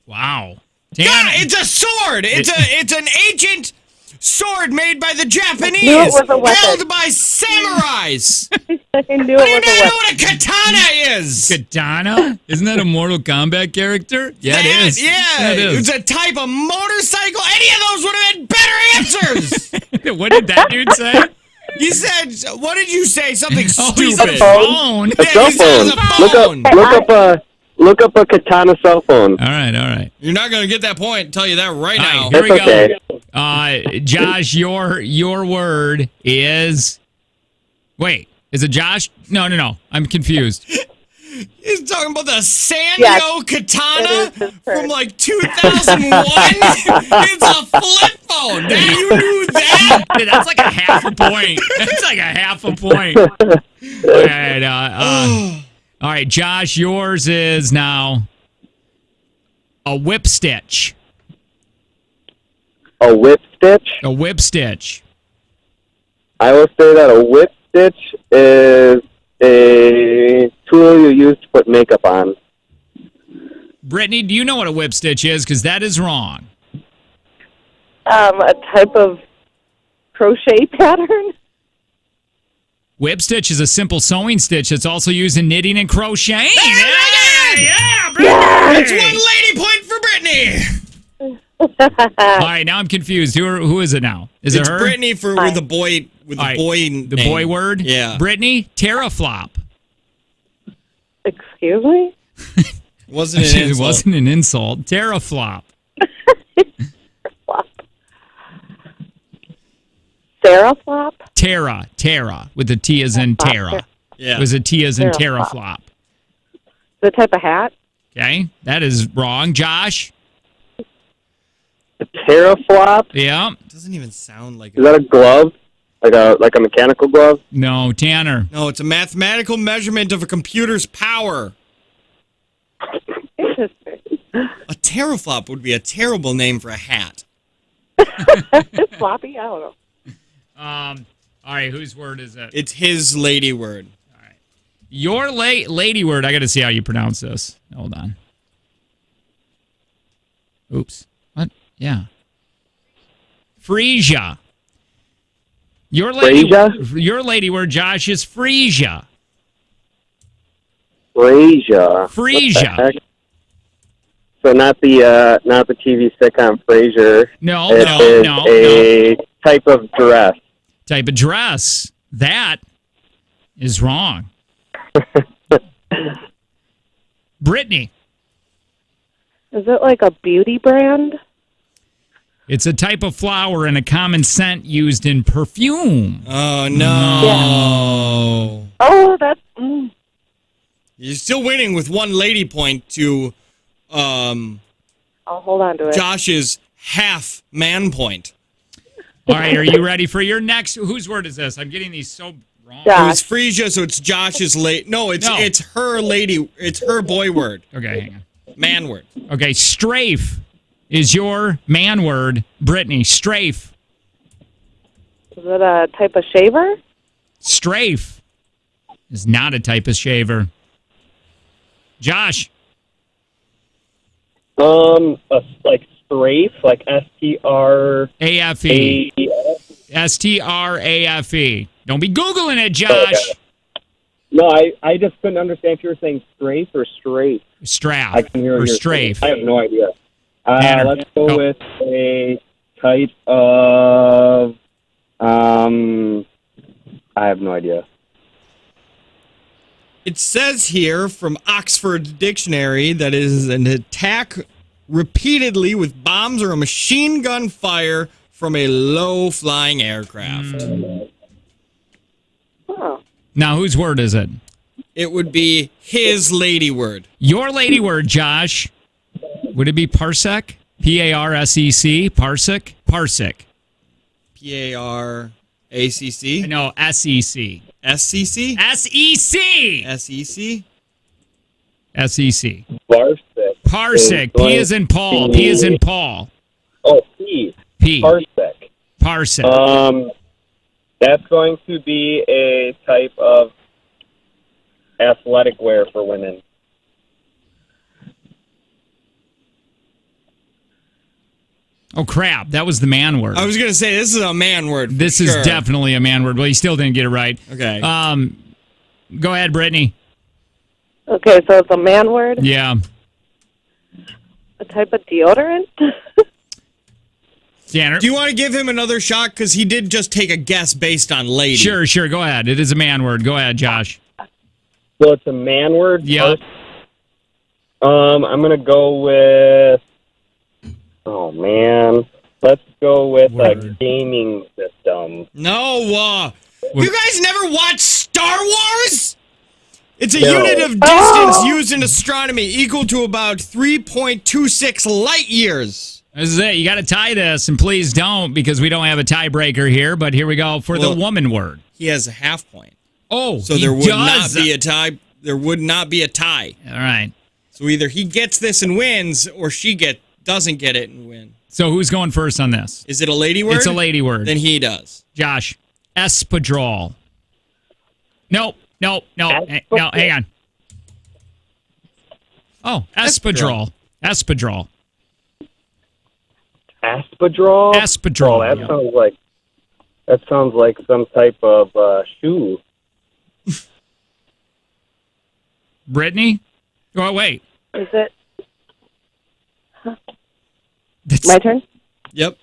Wow. Yeah, it's a sword. It's an ancient sword made by the Japanese, knew it was a weapon. held by samurais. I knew Do it you was not a know weapon. what a katana is? Katana? Isn't that a Mortal Kombat character? Yeah, it is. Yeah, it is. it's a type of motorcycle. Any of those would have been better answers. What did that dude say? You said, what did you say? Something Oh, he stupid. said phone. A Yeah, cell he said it's phone. a phone. Look up a katana cell phone. All right. You're not going to get that point. Tell you that right All now. right, here we That's go. okay. Josh, your word is. Wait, is it Josh? No. I'm confused. He's talking about the Sanyo Yes. katana It is his turn. from like 2001. It's a flip phone. Dad, you knew that? Dude, that's like a half a point. That's like a half a point. All right, Josh, yours is now a whip stitch. A whip stitch. A whip stitch. I will say that a whip stitch is a tool you use to put makeup on. Brittany, do you know what a whip stitch is? Because that is wrong. A type of crochet pattern. Whip stitch is a simple sewing stitch that's also used in knitting and crocheting. Yeah, Brittany. That's one lady point for Brittany. All right, now I'm confused. Who is it now? Is It's it her? Brittany for with the boy with All the right, boy the name. boy word? Yeah. Brittany, teraflop. Excuse me? Wasn't an It insult. wasn't an insult. Teraflop. Flop. Sarah flop? Terra, with the T as in Terra. Yeah. It was a T as in Teraflop. teraflop. The type of hat? Okay, that is wrong. Josh? A teraflop. Yeah. It doesn't even sound like Is that a glove? Like a mechanical glove? No, Tanner. No, it's a mathematical measurement of a computer's power. Interesting. A teraflop would be a terrible name for a hat. Floppy? I don't know. All right, whose word is it? It's his lady word. Your lady word. I got to see how you pronounce this. Hold on. Oops. What? Yeah. Frisia. Your lady word, Josh, is Frisia. Frasier. Frisia. What the heck? So not the TV sitcom Frasier. No, It is no. a type of dress. Type of dress. That is wrong. Brittany. Is it like a beauty brand? It's a type of flower and a common scent used in perfume. Oh no! Oh, that's... You're still winning with one lady point to I'll hold on to it. Josh's half man point. All right, are you ready for your next? Whose word is this? I'm getting these so wrong. Josh. It was Frisia, so it's Josh's lady. No, it's her lady. It's her boy word. Okay, hang on. Man word. Okay, strafe is your man word, Brittany. Strafe. Is it a type of shaver? Strafe is not a type of shaver. Josh. Like strafe, like STR. AFE. STRAFE. Don't be Googling it, Josh. Okay. No, I just couldn't understand if you were saying strafe or strafe. Strafe I can hear or your strafe. I have no idea. Tanner. Let's go Go. with a type of. I have no idea. It says here from Oxford Dictionary that it is an attack repeatedly with bombs or a machine gun fire from a low-flying aircraft. Oh. Now, whose word is it? It would be his lady word. Your lady word, Josh. Would it be parsec? PARSEC? Parsec? Parsec. P-A-R-A-C-C? No, SEC. S-C-C? SEC. S-E-C? SEC. Varsec. Parsec. P is in Paul. P is in Paul. Oh, P. P. Parsec. Parsec. That's going to be a type of athletic wear for women. Oh, crap. That was the man word. I was going to say, this is a man word. This is definitely a man word. Well, you still didn't get it right. Okay. Go ahead, Brittany. Okay, so it's a man word? Yeah. A type of deodorant? Tanner? Do you want to give him another shot? Because he did just take a guess based on lady. Sure. Go ahead. It is a man word. Go ahead, Josh. So it's a man word? Yeah. I'm going to go with... Oh, man. Let's go with a gaming system. No. You guys never watched Star Wars? It's a unit of distance used in astronomy equal to about 3.26 light years. This is it. You got to tie this, and please don't, because we don't have a tiebreaker here. But here we go for the woman word. He has a half point. Oh, so there would not be a tie. There would not be a tie. All right. So either he gets this and wins, or she doesn't get it and win. So who's going first on this? Is it a lady word? It's a lady word. Then he does. Josh, espadrille. No, hang on. Oh, espadrille. Espadrille? Espadrille. Oh, that sounds like some type of shoe. Brittany? Oh, wait. Is it? My turn? Yep.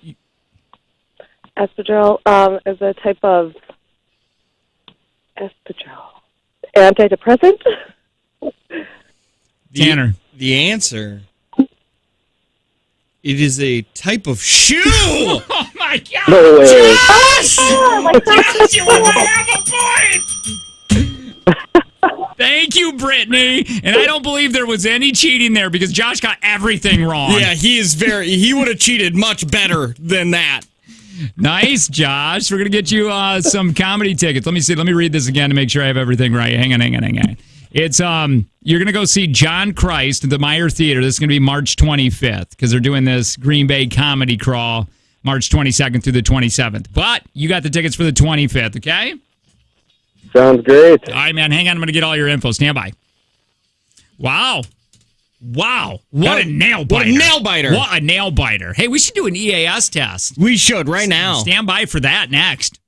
Espadrille is a type of antidepressant? Tanner. The answer. It is a type of shoe. Oh my God! No way. Josh! Josh, you want to have a point. Thank you, Brittany. And I don't believe there was any cheating there because Josh got everything wrong. Yeah, he would have cheated much better than that. Nice, Josh. We're going to get you some comedy tickets. Let me see. Let me read this again to make sure I have everything right. Hang on. It's you're going to go see John Christ at the Meyer Theater. This is going to be March 25th because they're doing this Green Bay comedy crawl March 22nd through the 27th. But you got the tickets for the 25th, okay? Sounds great. All right, man. Hang on. I'm going to get all your info. Stand by. Wow. What a nail biter. What a nail biter. Hey, we should do an EAS test. We should right now. Stand by for that next.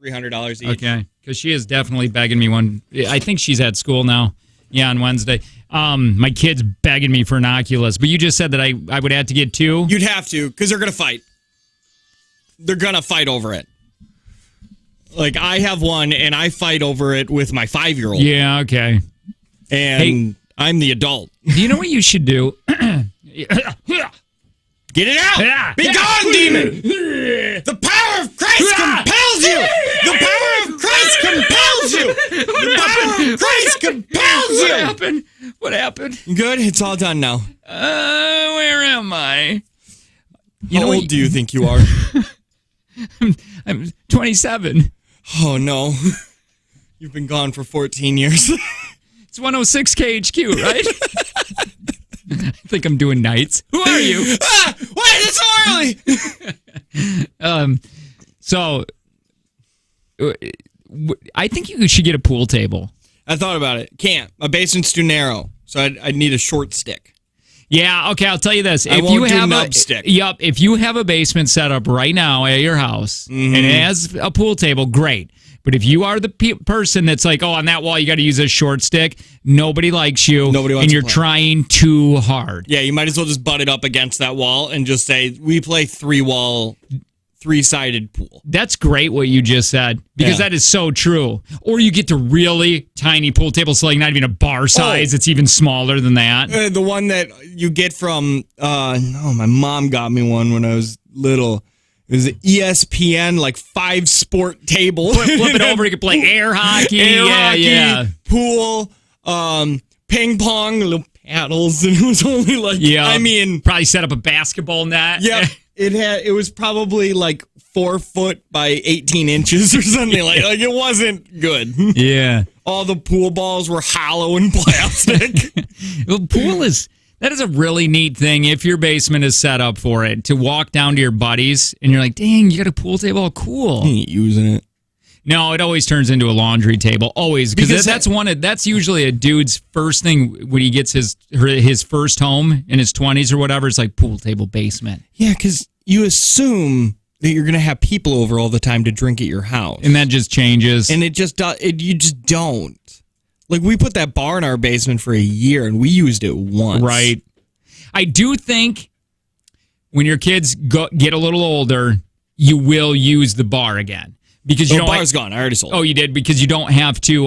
$300 each. Okay, because she is definitely begging me one. I think she's at school now. Yeah, on Wednesday. My kid's begging me for an Oculus, but you just said that I would have to get 2. You'd have to, because they're going to fight. They're going to fight over it. Like, I have one, and I fight over it with my 5-year-old. Yeah, okay. And I'm the adult. Do you know what you should do? Get it out! Be gone, demon! The power of Christ compels you! The power of Christ compels you! The power of Christ compels you! What happened? Good? It's all done now. Where am I? How old do you think you are? I'm 27. Oh, no. You've been gone for 14 years. It's 106 KHQ, right? I think I'm doing nights. Who are you? Why is it so early? So, I think you should get a pool table. I thought about it. Can't. My basement's too narrow, so I'd need a short stick. Yeah, okay, I'll tell you this. If you have a basement set up right now at your house and it has a pool table, great. But if you are the person that's like, oh, on that wall you got to use a short stick, nobody likes you, and you're trying too hard. Yeah, you might as well just butt it up against that wall and just say, we play 3-sided pool. That's great what you just said, because that is so true. Or you get the really tiny pool table, so like not even a bar size, it's even smaller than that. The one that you get from, my mom got me one when I was little. It was an ESPN, like 5-sport table. Flip it over, you can play air hockey. Pool, ping pong, little paddles, and it was only like, probably set up a basketball net. Yeah, it was probably like 4 foot by 18 inches or something like it wasn't good. Yeah. All the pool balls were hollow and plastic. Well, that is a really neat thing if your basement is set up for it, to walk down to your buddies and you're like, dang, you got a pool table? Oh, cool. You ain't using it. No, it always turns into a laundry table. Always. Because that's usually a dude's first thing when he gets his first home in his 20s or whatever. It's like pool table, basement. Yeah, because you assume that you're going to have people over all the time to drink at your house. And that just changes. And you just don't. Like, we put that bar in our basement for a year, and we used it once. Right. I do think when your kids get a little older, you will use the bar again. Because the bar's gone. I already sold it. Oh, you did? Because you don't have to,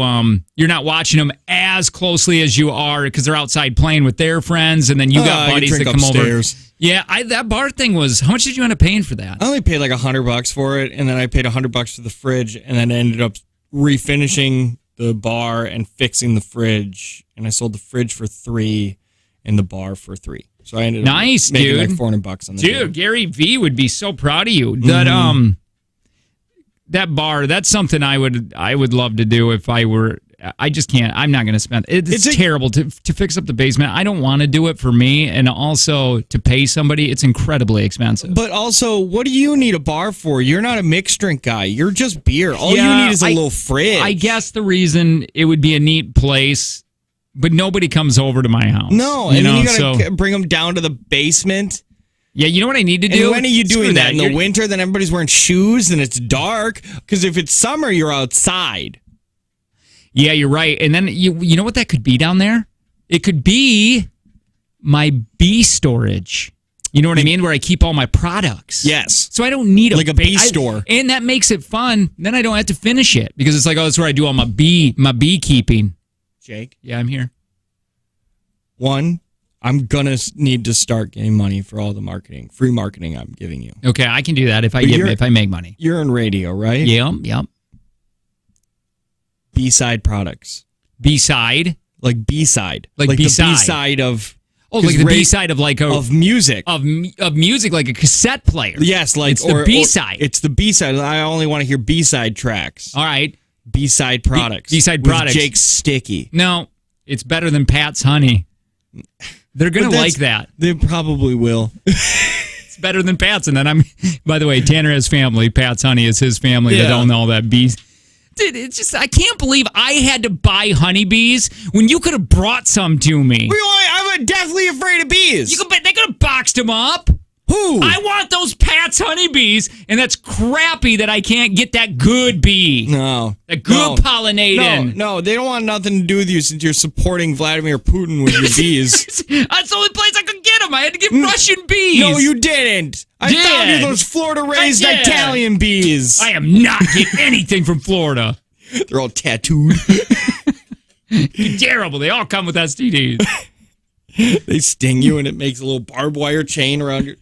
you're not watching them as closely as you are because they're outside playing with their friends, and then you got buddies that come upstairs. Over. Yeah, that bar thing was, how much did you end up paying for that? I only paid like $100 for it, and then I paid $100 for the fridge, and then I ended up refinishing the bar and fixing the fridge, and I sold the fridge for $3 and the bar for $3. So I ended up making like $400 on the deal. Gary V would be so proud of you. That bar, that's something I would love to do if I were. I just can't. I'm not going to spend. It's terrible to fix up the basement. I don't want to do it for me, and also to pay somebody. It's incredibly expensive. But also, what do you need a bar for? You're not a mixed drink guy. You're just beer. All you need is a little fridge. I guess the reason it would be a neat place, but nobody comes over to my house. No, and then you got to bring them down to the basement. Yeah, you know what I need to do? And when are you doing that? In the winter, then everybody's wearing shoes and it's dark? Because if it's summer, you're outside. Yeah, you're right. And then you know what that could be down there? It could be my bee storage. You know what I mean? Where I keep all my products. Yes. So I don't need a bee store. And that makes it fun. Then I don't have to finish it because it's like, oh, that's where I do all my beekeeping. Jake? Yeah, I'm here. One, I'm going to need to start getting money for all the free marketing I'm giving you. Okay, I can do that if I make money. You're in radio, right? Yep. B-side products. B-side? Like B-side. Like B-side. The B-side of... Oh, like the B-side of like a... Of music. Of music, like a cassette player. Yes, like... It's the B-side. It's the B-side. I only want to hear B-side tracks. All right. B-side products. B-side products. Jake Sticky. No, it's better than Pat's Honey. They're going to like that. They probably will. It's better than Pat's. And then by the way, Tanner has family. Pat's Honey is his family that don't know that bees. Dude, it's just, I can't believe I had to buy honeybees when you could have brought some to me. I'm deathly afraid of bees. They could have boxed them up. Who? I want those Pat's honeybees, and that's crappy that I can't get that good bee. No. That good pollinating. No, they don't want nothing to do with you since you're supporting Vladimir Putin with your bees. That's the only place I could get them. I had to get Russian bees. No, you didn't. I found you those Florida-raised Italian bees. I am not getting anything from Florida. They're all tattooed. Terrible. They all come with STDs. They sting you, and it makes a little barbed wire chain around your...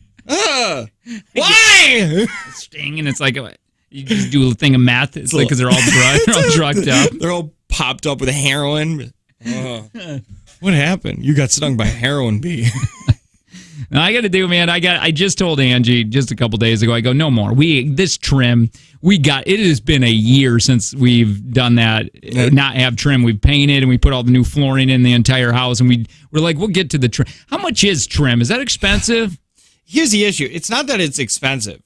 Why? Sting, and it's like you just do a thing of meth. It's like because they're all drugged up. They're all popped up with heroin. What happened? You got stung by a heroin bee. Now, I got to do, man. I just told Angie just a couple days ago. I go, no more. This trim. It has been a year since we've done that. Not have trim. We've painted and we put all the new flooring in the entire house, and we're like, we'll get to the trim. How much is trim? Is that expensive? Here's the issue. It's not that it's expensive,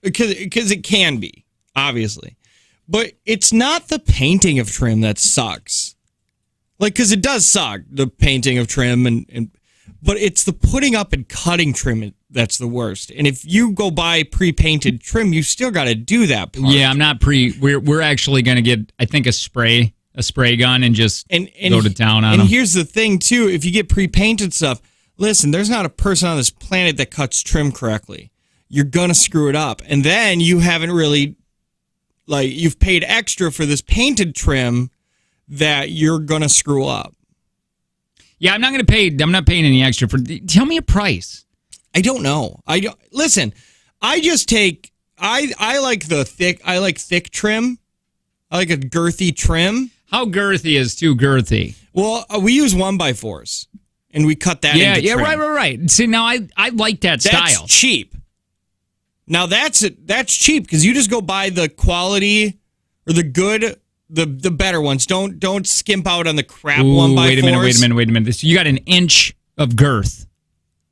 because it can be, obviously. But it's not the painting of trim that sucks. Like, because it does suck, the painting of trim, but it's the putting up and cutting trim that's the worst. And if you go buy pre-painted trim, you still got to do that part. Yeah, I'm not we're actually going to get, I think, a spray gun and just go to town on them. And here's the thing, too. If you get pre-painted stuff, listen, there's not a person on this planet that cuts trim correctly. You're going to screw it up. And then you haven't really, you've paid extra for this painted trim that you're going to screw up. Yeah, I'm not paying any extra for. Tell me a price. I don't know. Listen. I just take. I like thick trim. I like a girthy trim. How girthy is too girthy? Well, we use 1x4s, and we cut that. into trim. Right. See, now I like that style. That's cheap. Now that's cheap because you just go buy the quality or the good. The better ones. Don't skimp out on the crap 1x4s. Wait a minute. So you got an inch of girth.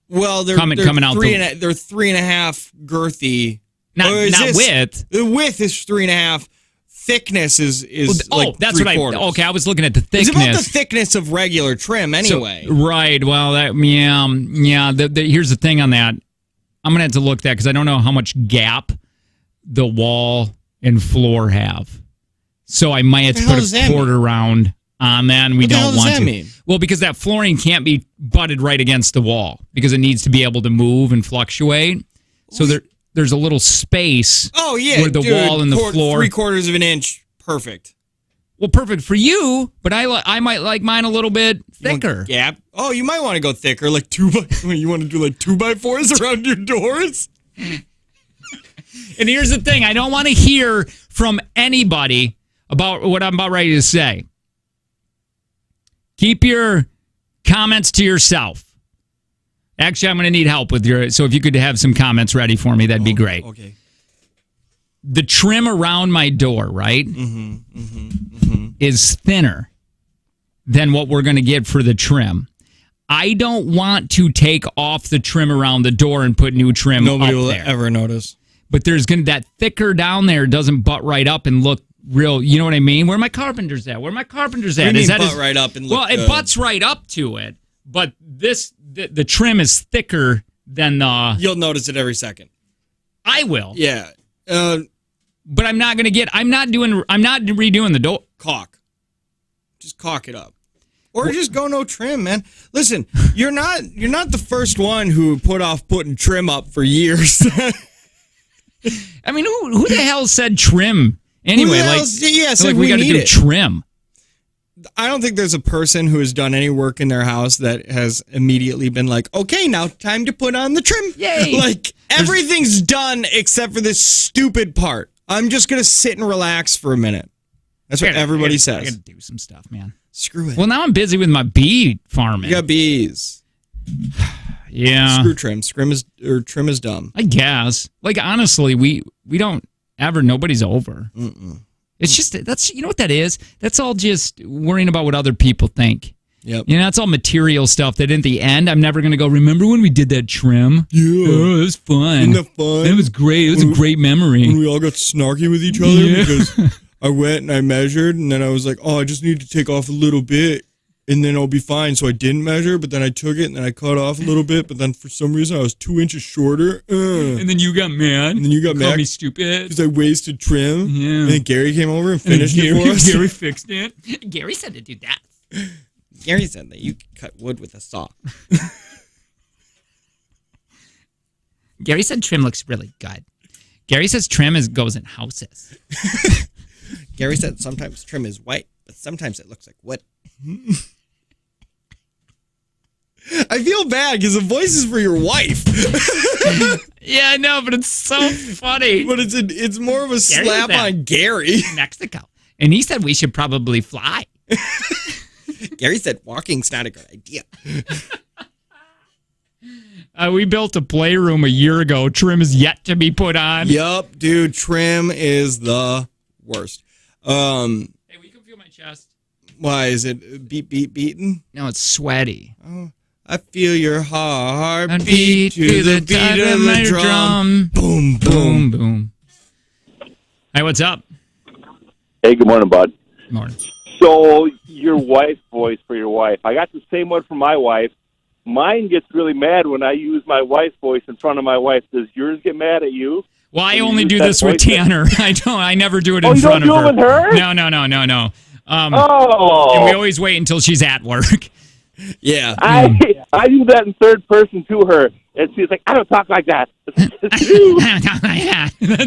Well, they're coming out. They're 3.5 girthy. Not width. The width is 3.5. Thickness is that's 3/4. what I. Okay, I was looking at the thickness. It's about the thickness of regular trim, anyway. So, right. Well, here's the thing on that. I'm gonna have to look at that because I don't know how much gap the wall and floor have. So I might have to put a quarter round on that, and we don't want to. Mean? Well, because that flooring can't be butted right against the wall because it needs to be able to move and fluctuate. So there's a little space. Oh yeah, where the wall and the floor 3/4 of an inch, perfect. Well, perfect for you, but I might like mine a little bit thicker. Yeah. Oh, you might want to go thicker, like 2x. You want to do like 2x4s around your doors. And here's the thing: I don't want to hear from anybody about what I'm about ready to say. Keep your comments to yourself. Actually, I'm going to need help with so if you could have some comments ready for me, that'd be great. Okay. The trim around my door, right, is thinner than what we're going to get for the trim. I don't want to take off the trim around the door and put new trim Nobody up will there. ever notice. But there's going to that thicker down there doesn't butt right up and look real. You know what I mean? Where my carpenter's at? What do you mean butt right up and look well, it butts right up to it, but the trim is thicker than the. You'll notice it every second. I will. Yeah. But I'm not redoing the door. Just caulk it up. Or just go no trim, man. Listen, you're not the first one who put off putting trim up for years. I mean, who the hell said trim? Anyway, we got to do trim. I don't think there's a person who has done any work in their house that has immediately been like, okay, now time to put on the trim. Yay. Like, everything's done except for this stupid part. I'm just going to sit and relax for a minute. That's what everybody says. I got to do some stuff, man. Screw it. Well, now I'm busy with my bee farming. You got bees. Yeah. Screw trim. Trim is dumb. I guess. Like, honestly, we don't ever, nobody's over. It's just, that's, you know what that is? That's all just worrying about what other people think. Yep. You know, that's all material stuff that in the end, I'm never going to go, remember when we did that trim? Yeah. Oh, it was fun. Isn't that fun? It was great. It was a great memory. When we all got snarky with each other because I went and I measured and then I was like, oh, I just need to take off a little bit. and then I'll be fine. So I didn't measure, but then I took it and then I cut off a little bit. But then for some reason I was 2 inches shorter. And then you got mad. And then you got Called mad me stupid because I wasted trim. Yeah. And then Gary came over and finished it for us. Gary fixed it. Gary said to do that. Gary said that you could cut wood with a saw. Gary said trim looks really good. Gary says trim goes in houses. Gary said sometimes trim is white, but sometimes it looks like wood. I feel bad because the voice is for your wife. Yeah, I know, but it's so funny. But it's more of a slap on Gary. Mexico. And he said we should probably fly. Gary said walking's not a good idea. We built a playroom a year ago. Trim is yet to be put on. Yup, dude, trim is the worst. Hey, will you come feel my chest? Why is it beating? No, it's sweaty. Oh, I feel your heart Beat to the beat of the drum. Boom, boom, Boom, boom. Hey, what's up? Hey, good morning, bud. Morning. So, your wife's voice for your wife. I got the same one for my wife. Mine gets really mad when I use my wife's voice in front of my wife. Does yours get mad at you? Well, I only do this with Tanner. I never do it in you front don't of do it her. with her? No. Oh. And we always wait until she's at work. Yeah. I do that in third person to her, and she's like, I don't talk like that. That's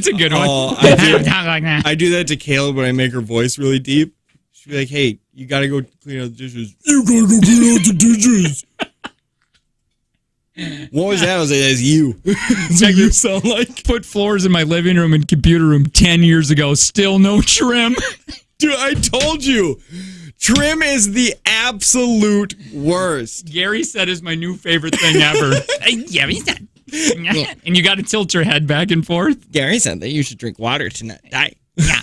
a good one. Oh, I don't talk like that. I do that to Caleb when I make her voice really deep. She'll be like, hey, you got to go clean out the dishes. You got to go clean out the dishes. What was that? I was like, that's you. That's what you sound like. Put floors in my living room and computer room 10 years ago. Still no trim. Dude, I told you. Trim is the absolute worst. Gary said is my new favorite thing ever. Gary said. And you got to tilt your head back and forth. Gary said that you should drink water to not die. Yeah.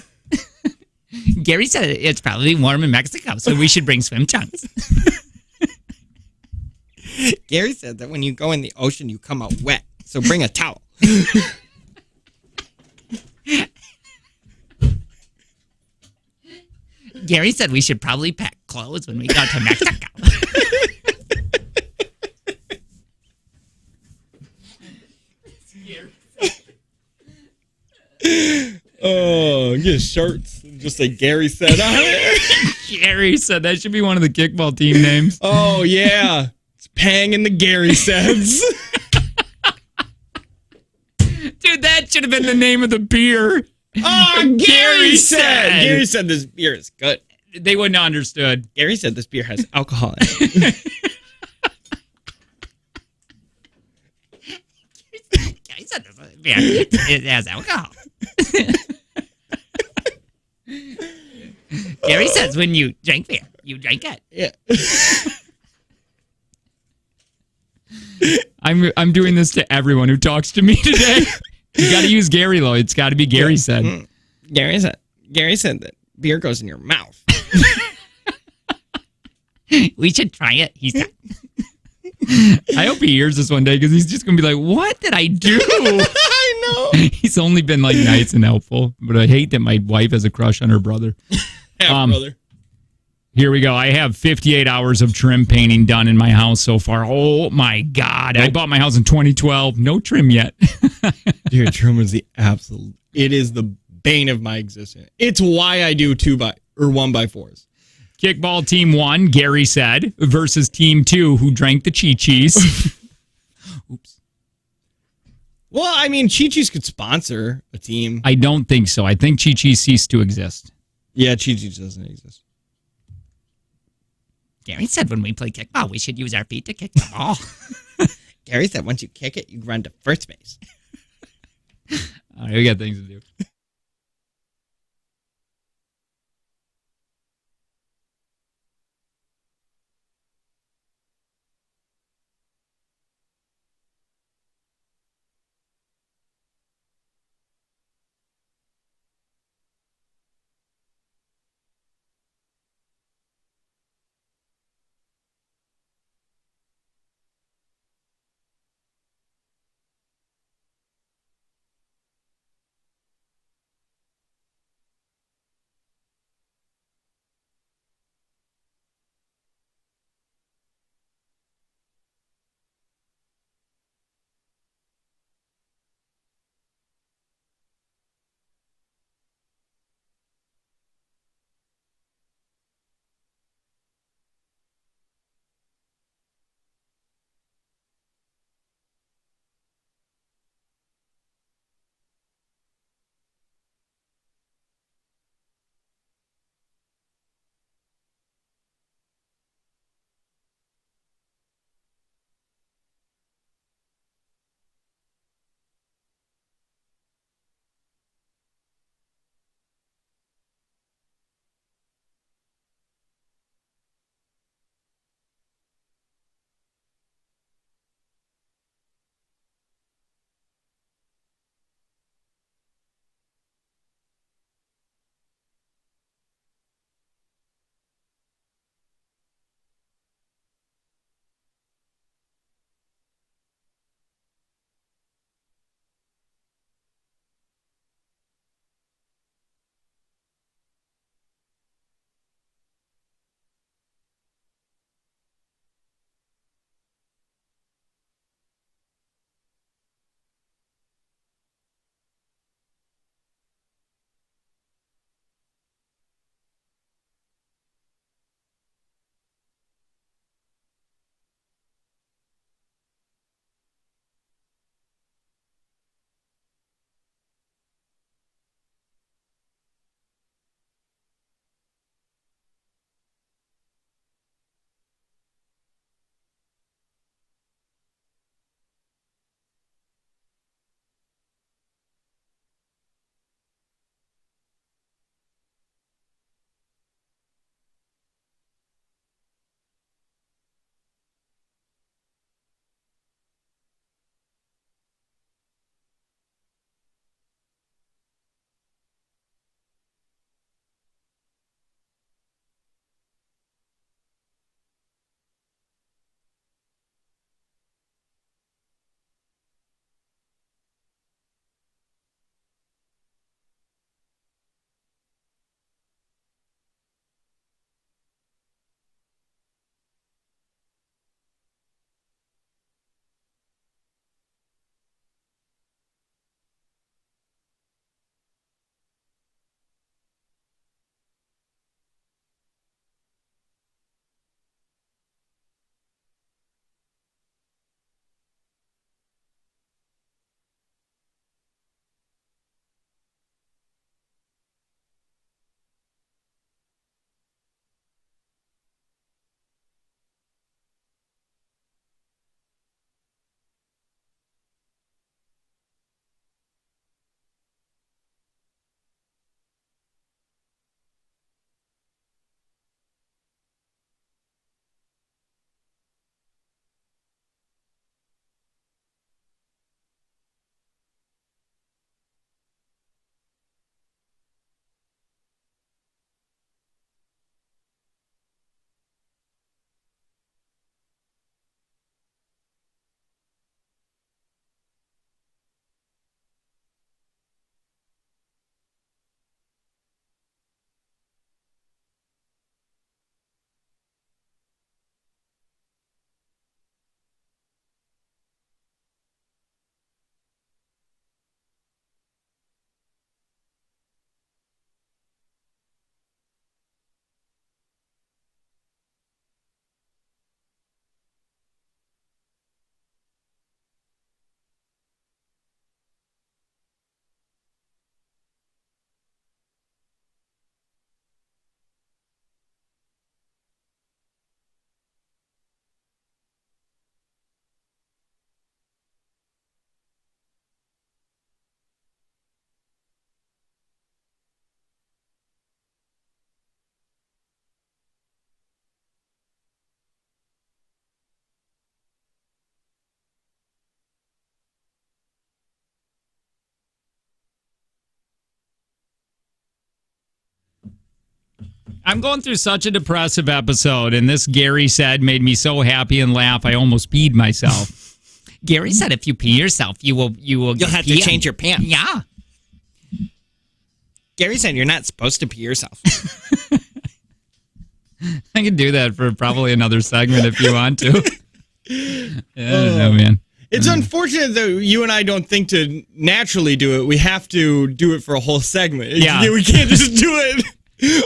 Gary said it's probably warm in Mexico, so we should bring swim trunks. Gary said that when you go in the ocean, you come out wet. So bring a towel. Gary said we should probably pack clothes when we go to Mexico. Oh, get shirts. Just like Gary said on it. Gary said that should be one of the kickball team names. Oh, yeah. It's Pang and the Gary says. Dude, that should have been the name of the beer. Oh, Gary said. Gary said this beer is good. They wouldn't have understood. Gary said this beer has alcohol in it. Gary said it has alcohol. Gary says when you drink beer, you drink it. Yeah. I'm doing this to everyone who talks to me today. You got to use Gary though. It's got to be Gary said. Gary said that beer goes in your mouth. We should try it. He said. I hope he hears this one day because he's just gonna be like, "What did I do?" I know. He's only been like nice and helpful, but I hate that my wife has a crush on her brother. Brother. Here we go. I have 58 hours of trim painting done in my house so far. Oh my God. I bought my house in 2012. No trim yet. Dude, trim is the absolute. It is the bane of my existence. It's why I do 1x4s. Kickball team 1, Gary said, versus team 2, who drank the Chi-Chis. Oops. Well, I mean, Chi-Chi's could sponsor a team. I don't think so. I think Chi-Chis ceased to exist. Yeah, Chi-Chi doesn't exist. Gary said when we play kickball, we should use our feet to kick the ball. Gary said once you kick it, you run to first base. All right, we got things to do. I'm going through such a depressive episode, and this Gary said made me so happy and laugh. I almost peed myself. Gary said, "If you pee yourself, you'll have to change your pants." Yeah. Gary said you're not supposed to pee yourself. I could do that for probably another segment if you want to. Yeah, I don't know, man. It's unfortunate that you and I don't think to naturally do it. We have to do it for a whole segment. Yeah. We can't just do it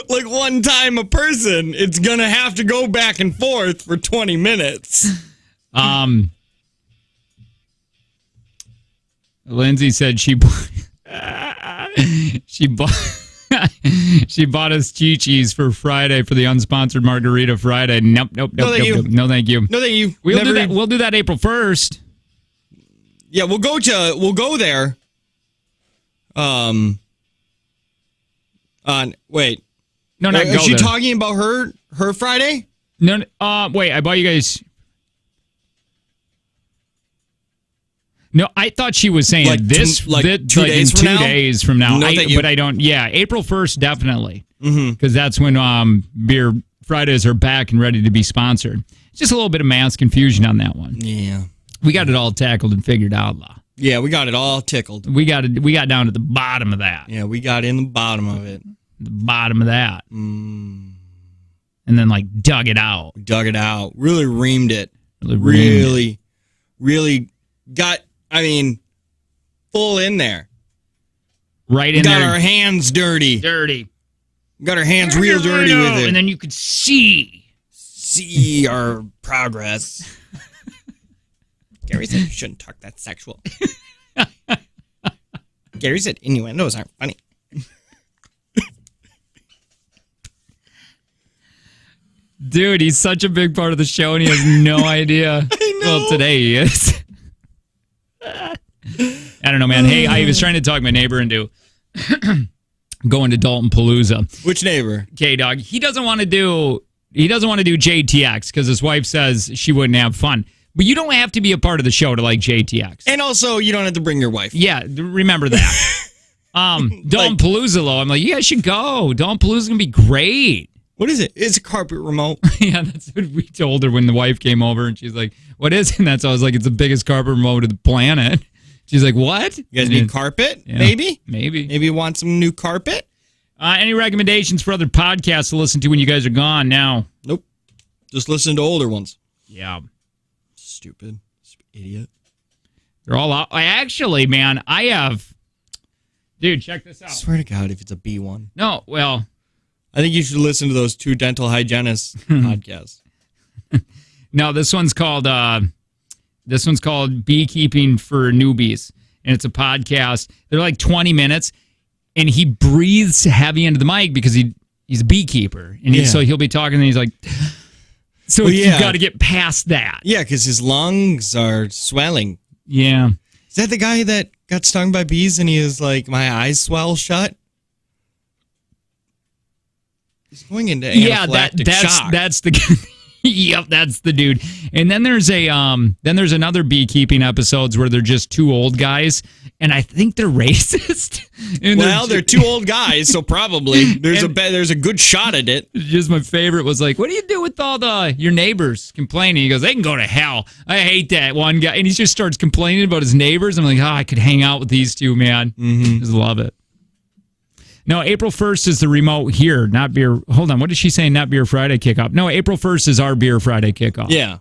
like one time a person. It's going to have to go back and forth for 20 minutes. Lindsay said she bought she bought us Chi-Chi's for Friday for the unsponsored Margarita Friday. Nope. No, thank you. No, thank you. We'll do that. We'll do that April 1st. Yeah, we'll go there. Wait. No, not go Is she there. talking about her Friday? No, wait, I bought you guys. No, I thought she was saying Like 2 days from now? 2 days from now. No, thank you. But I don't. Yeah, April 1st, definitely. Mm-hmm. Because that's when Beer Fridays are back and ready to be sponsored. Just a little bit of mass confusion on that one. Yeah. We got it all tackled and figured out, though. Yeah, we got it all tickled. We got down to the bottom of that. Yeah, we got in the bottom of it. The bottom of that. And then, dug it out. We dug it out. Really reamed it. Really got, full in there. Right in got there. Our hands dirty. Got our hands real dirty with it. And then you could see our progress. Gary said you shouldn't talk that sexual. Gary said innuendos aren't funny. Dude, he's such a big part of the show and he has no idea. I know. Well, today he is. I don't know, man. Hey, I was trying to talk my neighbor into going to Dalton Palooza. Which neighbor? K-Dog. He doesn't want to do JTX because his wife says she wouldn't have fun. But you don't have to be a part of the show to like JTX. And also, you don't have to bring your wife. Yeah, remember that. Dalton Palooza, though. I'm like, you guys should go. Dalton Palooza's going to be great. What is it? It's a carpet remote. Yeah, that's what we told her when the wife came over, and she's like, what is it? And that's why I was like, it's the biggest carpet remote of the planet. She's like, what? You guys need carpet? Yeah, maybe? Maybe you want some new carpet? Any recommendations for other podcasts to listen to when you guys are gone now? Nope. Just listen to older ones. Yeah. Stupid idiot. They're all out. Man, I have... Dude, check this out. I swear to God, if it's a B one. No, well... I think you should listen to those 2 dental hygienists podcasts. No, this one's called Beekeeping for Newbies. And it's a podcast. They're like 20 minutes. And he breathes heavy into the mic because he's a beekeeper. And so he'll be talking and he's like... So you got to get past that. Yeah, because his lungs are swelling. Yeah. Is that the guy that got stung by bees and he is like, my eyes swell shut? He's going into anaphylactic shock. That's the yep, that's the dude. And then there's another beekeeping episodes where they're just 2 old guys, and I think they're racist. And they're 2 old guys, so probably there's a good shot at it. Just my favorite was like, what do you do with all your neighbors complaining? He goes, they can go to hell. I hate that one guy, and he just starts complaining about his neighbors. I'm like, I could hang out with these 2, man. Mm-hmm. Just love it. No, April 1st is the remote here, not beer. Hold on, what did she say? Not Beer Friday kickoff. No, April 1st is our Beer Friday kickoff. Yeah.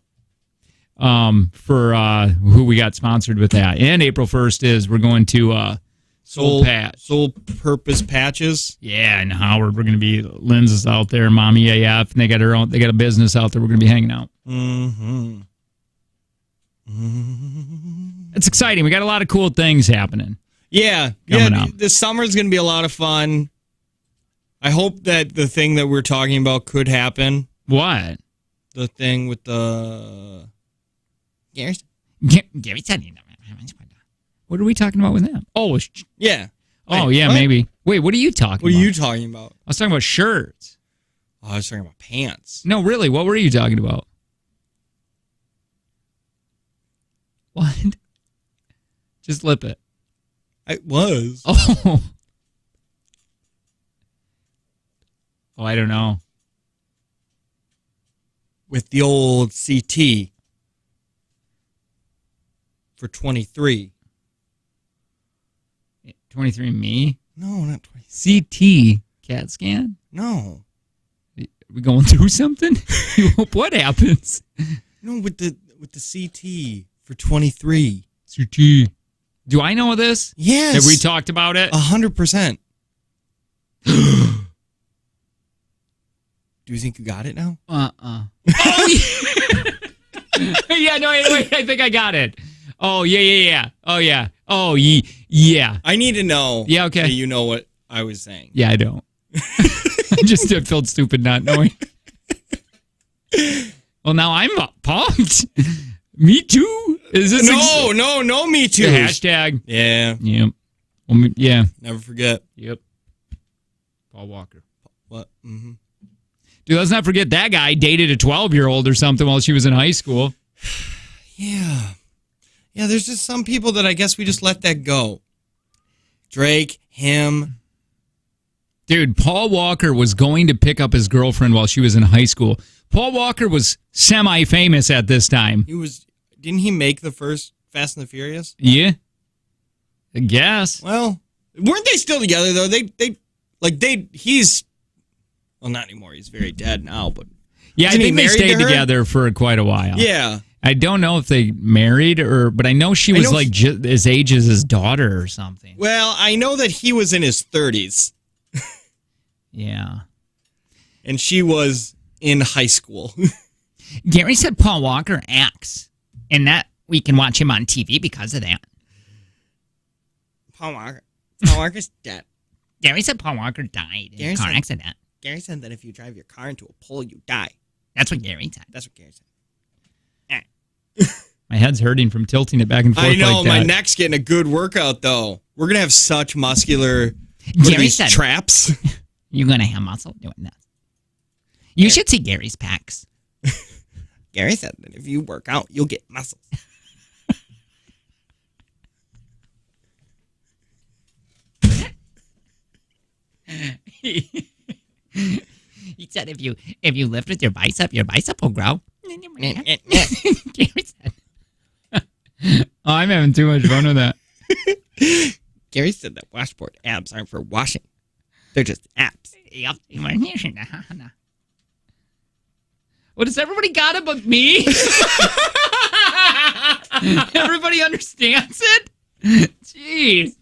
For who we got sponsored with that. And April 1st is we're going to Soul Purpose Patches. Yeah, in Howard. We're going to be, Lynn's is out there, Mommy AF, and they got a business out there. We're going to be hanging out. Mm-hmm. It's exciting. We got a lot of cool things happening. Yeah. Coming up. This summer is going to be a lot of fun. I hope that the thing that we're talking about could happen. What? The thing with the... What are we talking about with them? Oh, yeah. Oh, yeah, what? maybe. Wait, what are you talking about? What are you talking about? I was talking about shirts. Oh, I was talking about pants. No, really, what were you talking about? What? Just lip it. I was. Oh. Oh, I don't know. with the old CT for 23. 23andMe? No, not 20. CT CAT scan? No. We going through something? What happens? No, with the CT for 23. CT. Do I know this? Yes. Have we talked about it? 100%. Do you think you got it now? Oh, yeah, no, wait, I think I got it. Oh, yeah. Oh, yeah. Oh, yeah. I need to know. Yeah, okay. That you know what I was saying. Yeah, I don't. I just felt stupid not knowing. Well, now I'm pumped. Me too. Is this no, me too. the hashtag? Yeah. Yep. Well, yeah. Never forget. Yep. Paul Walker. What? Mm-hmm. Dude, let's not forget that guy dated a 12-year-old or something while she was in high school. Yeah. Yeah, there's just some people that I guess we just let that go. Drake, him. Dude, Paul Walker was going to pick up his girlfriend while she was in high school. Paul Walker was semi-famous at this time. Didn't he make the first Fast and the Furious? Yeah. I guess. Well, weren't they still together though? He's well, not anymore. He's very dead now, but yeah, I think they stayed together for quite a while. Yeah. I don't know if they married but I know she was his age as his daughter or something. Well, I know that he was in his 30s. Yeah. And she was in high school. Gary said Paul Walker acts, and that we can watch him on TV because of that. Paul Walker's dead. Gary said Paul Walker died in a car accident. Gary said that if you drive your car into a pole, you die. That's what Gary said. My head's hurting from tilting it back and forth. I know, like that. my neck's getting a good workout, though. We're going to have such muscular Gary said, traps. You're going to have muscle doing that. You should see Gary's pecs. Gary said that if you work out, you'll get muscles. He said if you lift with your bicep will grow. Gary said. Oh, I'm having too much fun with that. Gary said that washboard abs aren't for washing. They're just abs. Yep. What does everybody got it but me? Everybody understands it? Jeez.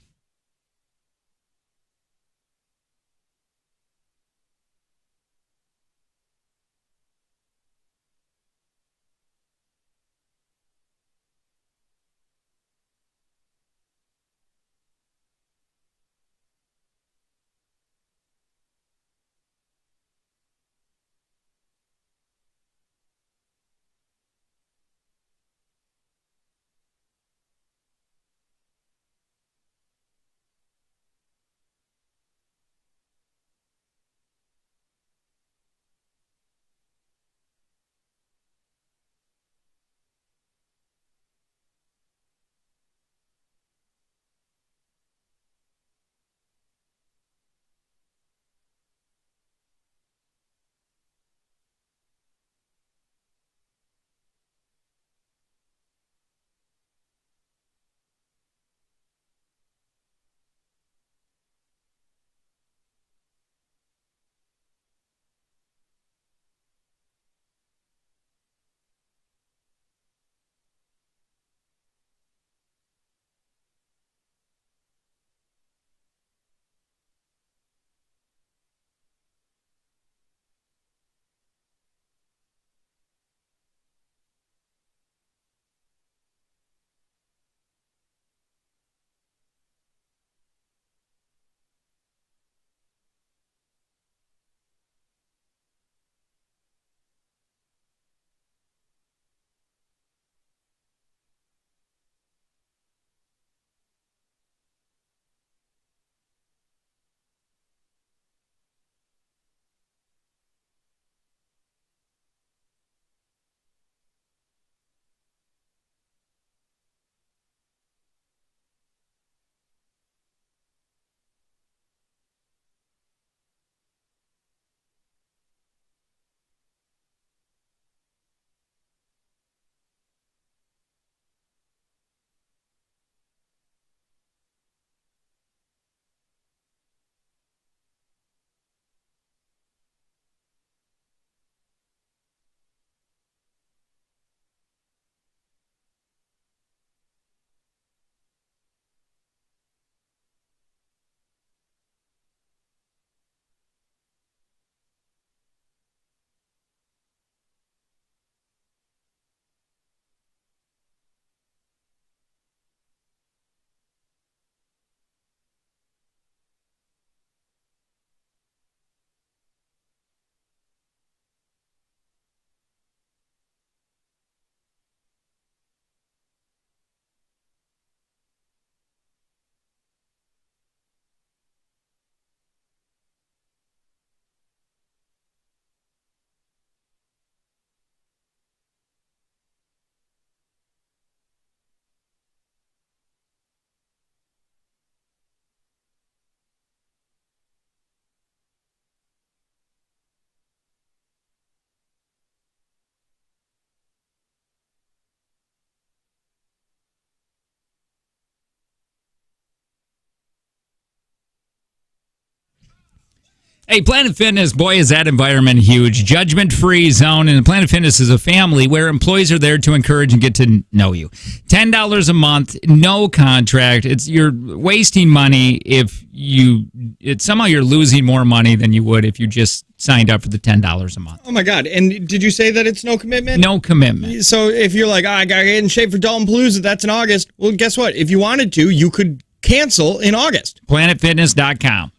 Hey, Planet Fitness, boy, is that environment huge. Judgment-free zone, and Planet Fitness is a family where employees are there to encourage and get to know you. $10 a month, no contract. You're wasting money if somehow you're losing more money than you would if you just signed up for the $10 a month. Oh, my God. And did you say that it's no commitment? No commitment. So if you're like, I got to get in shape for Dalton Palooza, that's in August. Well, guess what? If you wanted to, you could cancel in August. PlanetFitness.com.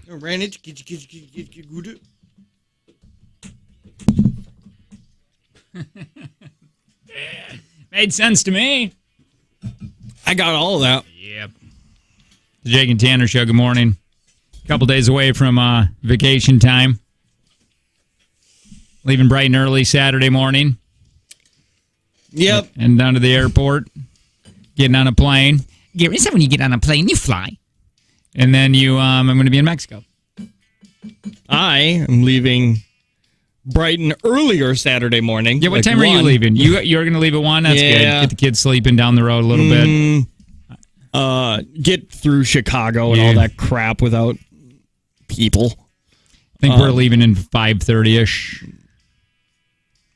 Ran it. Made sense to me. I got all of that. Yep. The Jake and Tanner Show, good morning. A couple days away from vacation time. Leaving bright and early Saturday morning. Yep. And down to the airport, getting on a plane. Gary, is that when you get on a plane, you fly? And then I'm going to be in Mexico. I am leaving bright and earlier Saturday morning. Yeah, what time are you leaving? You're going to leave at 1? That's good. Get the kids sleeping down the road a little bit. Get through Chicago and all that crap without people. I think we're leaving in 5:30ish.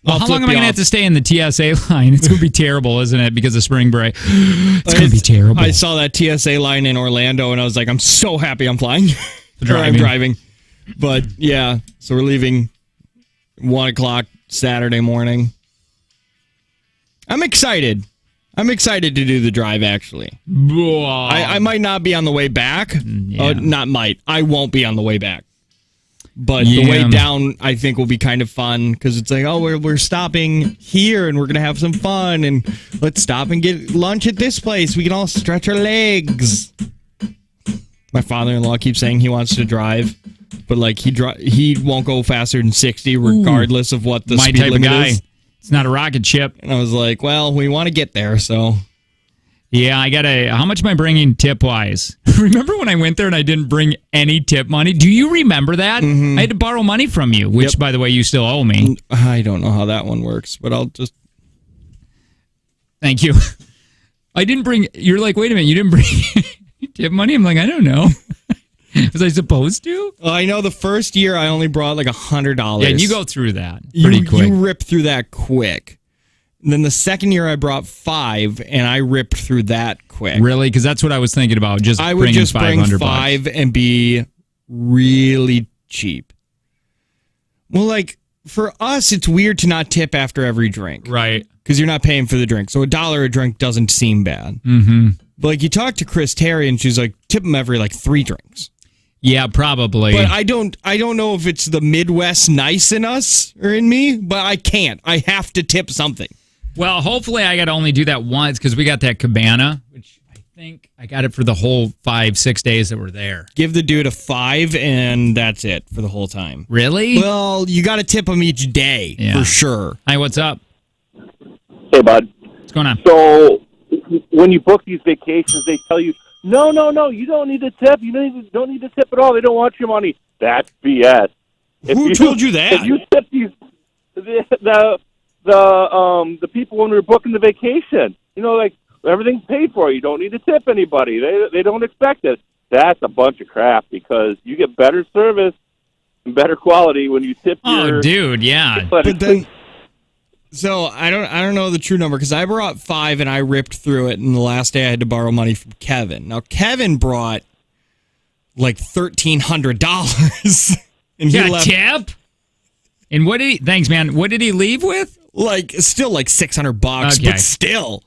Well, how long am I going to have to stay in the TSA line? It's going to be terrible, isn't it? Because of spring break. It's going to be terrible. I saw that TSA line in Orlando, and I was like, I'm so happy I'm flying. I'm driving. But, yeah, so we're leaving 1 o'clock Saturday morning. I'm excited. I'm excited to do the drive, actually. I might not be on the way back. I won't be on the way back. But the way down, I think, will be kind of fun because it's like, oh, we're stopping here and we're going to have some fun and let's stop and get lunch at this place. We can all stretch our legs. My father-in-law keeps saying he wants to drive, but like he won't go faster than 60 regardless of what the speed limit is. It's not a rocket ship. And I was like, well, we want to get there, so... Yeah, how much am I bringing tip-wise? Remember when I went there and I didn't bring any tip money? Do you remember that? I had to borrow money from you, which, by the way, you still owe me. I don't know how that one works, but I'll just... Thank you. I didn't bring... You're like, wait a minute, you didn't bring tip money? I'm like, I don't know. Was I supposed to? I know the first year I only brought like $100. Yeah, and you go through that pretty quick. You rip through that quick. And then the second year I brought $5, and I ripped through that quick. Really? Because that's what I was thinking about. I would just bring $5 and be really cheap. Well, like, for us, it's weird to not tip after every drink. Right. Because you're not paying for the drink. So $1 a drink doesn't seem bad. Mm-hmm. But, like, you talk to Chris Terry, and she's like, tip them every, like, 3 drinks. Yeah, probably. But I don't know if it's the Midwest nice in us or in me, but I can't. I have to tip something. Well, hopefully I got to only do that once because we got that cabana, which I think I got it for the whole 5-6 days that we're there. Give the dude a 5 and that's it for the whole time. Really? Well, you got to tip him each day for sure. Hi, what's up? Hey, bud. What's going on? So when you book these vacations, they tell you, no, you don't need to tip. You don't need to tip at all. They don't want your money. That's BS. Who told you that? If you tip the people when we were booking the vacation, like everything's paid for. You don't need to tip anybody. They don't expect it. That's a bunch of crap because you get better service and better quality when you tip your... Oh, dude, yeah. But then... So I don't know the true number because I brought $5 and I ripped through it, and the last day I had to borrow money from Kevin. Now Kevin brought like $1,300, and he left tip. And what did he? Thanks, man. What did he leave with? Like still like $600, but still.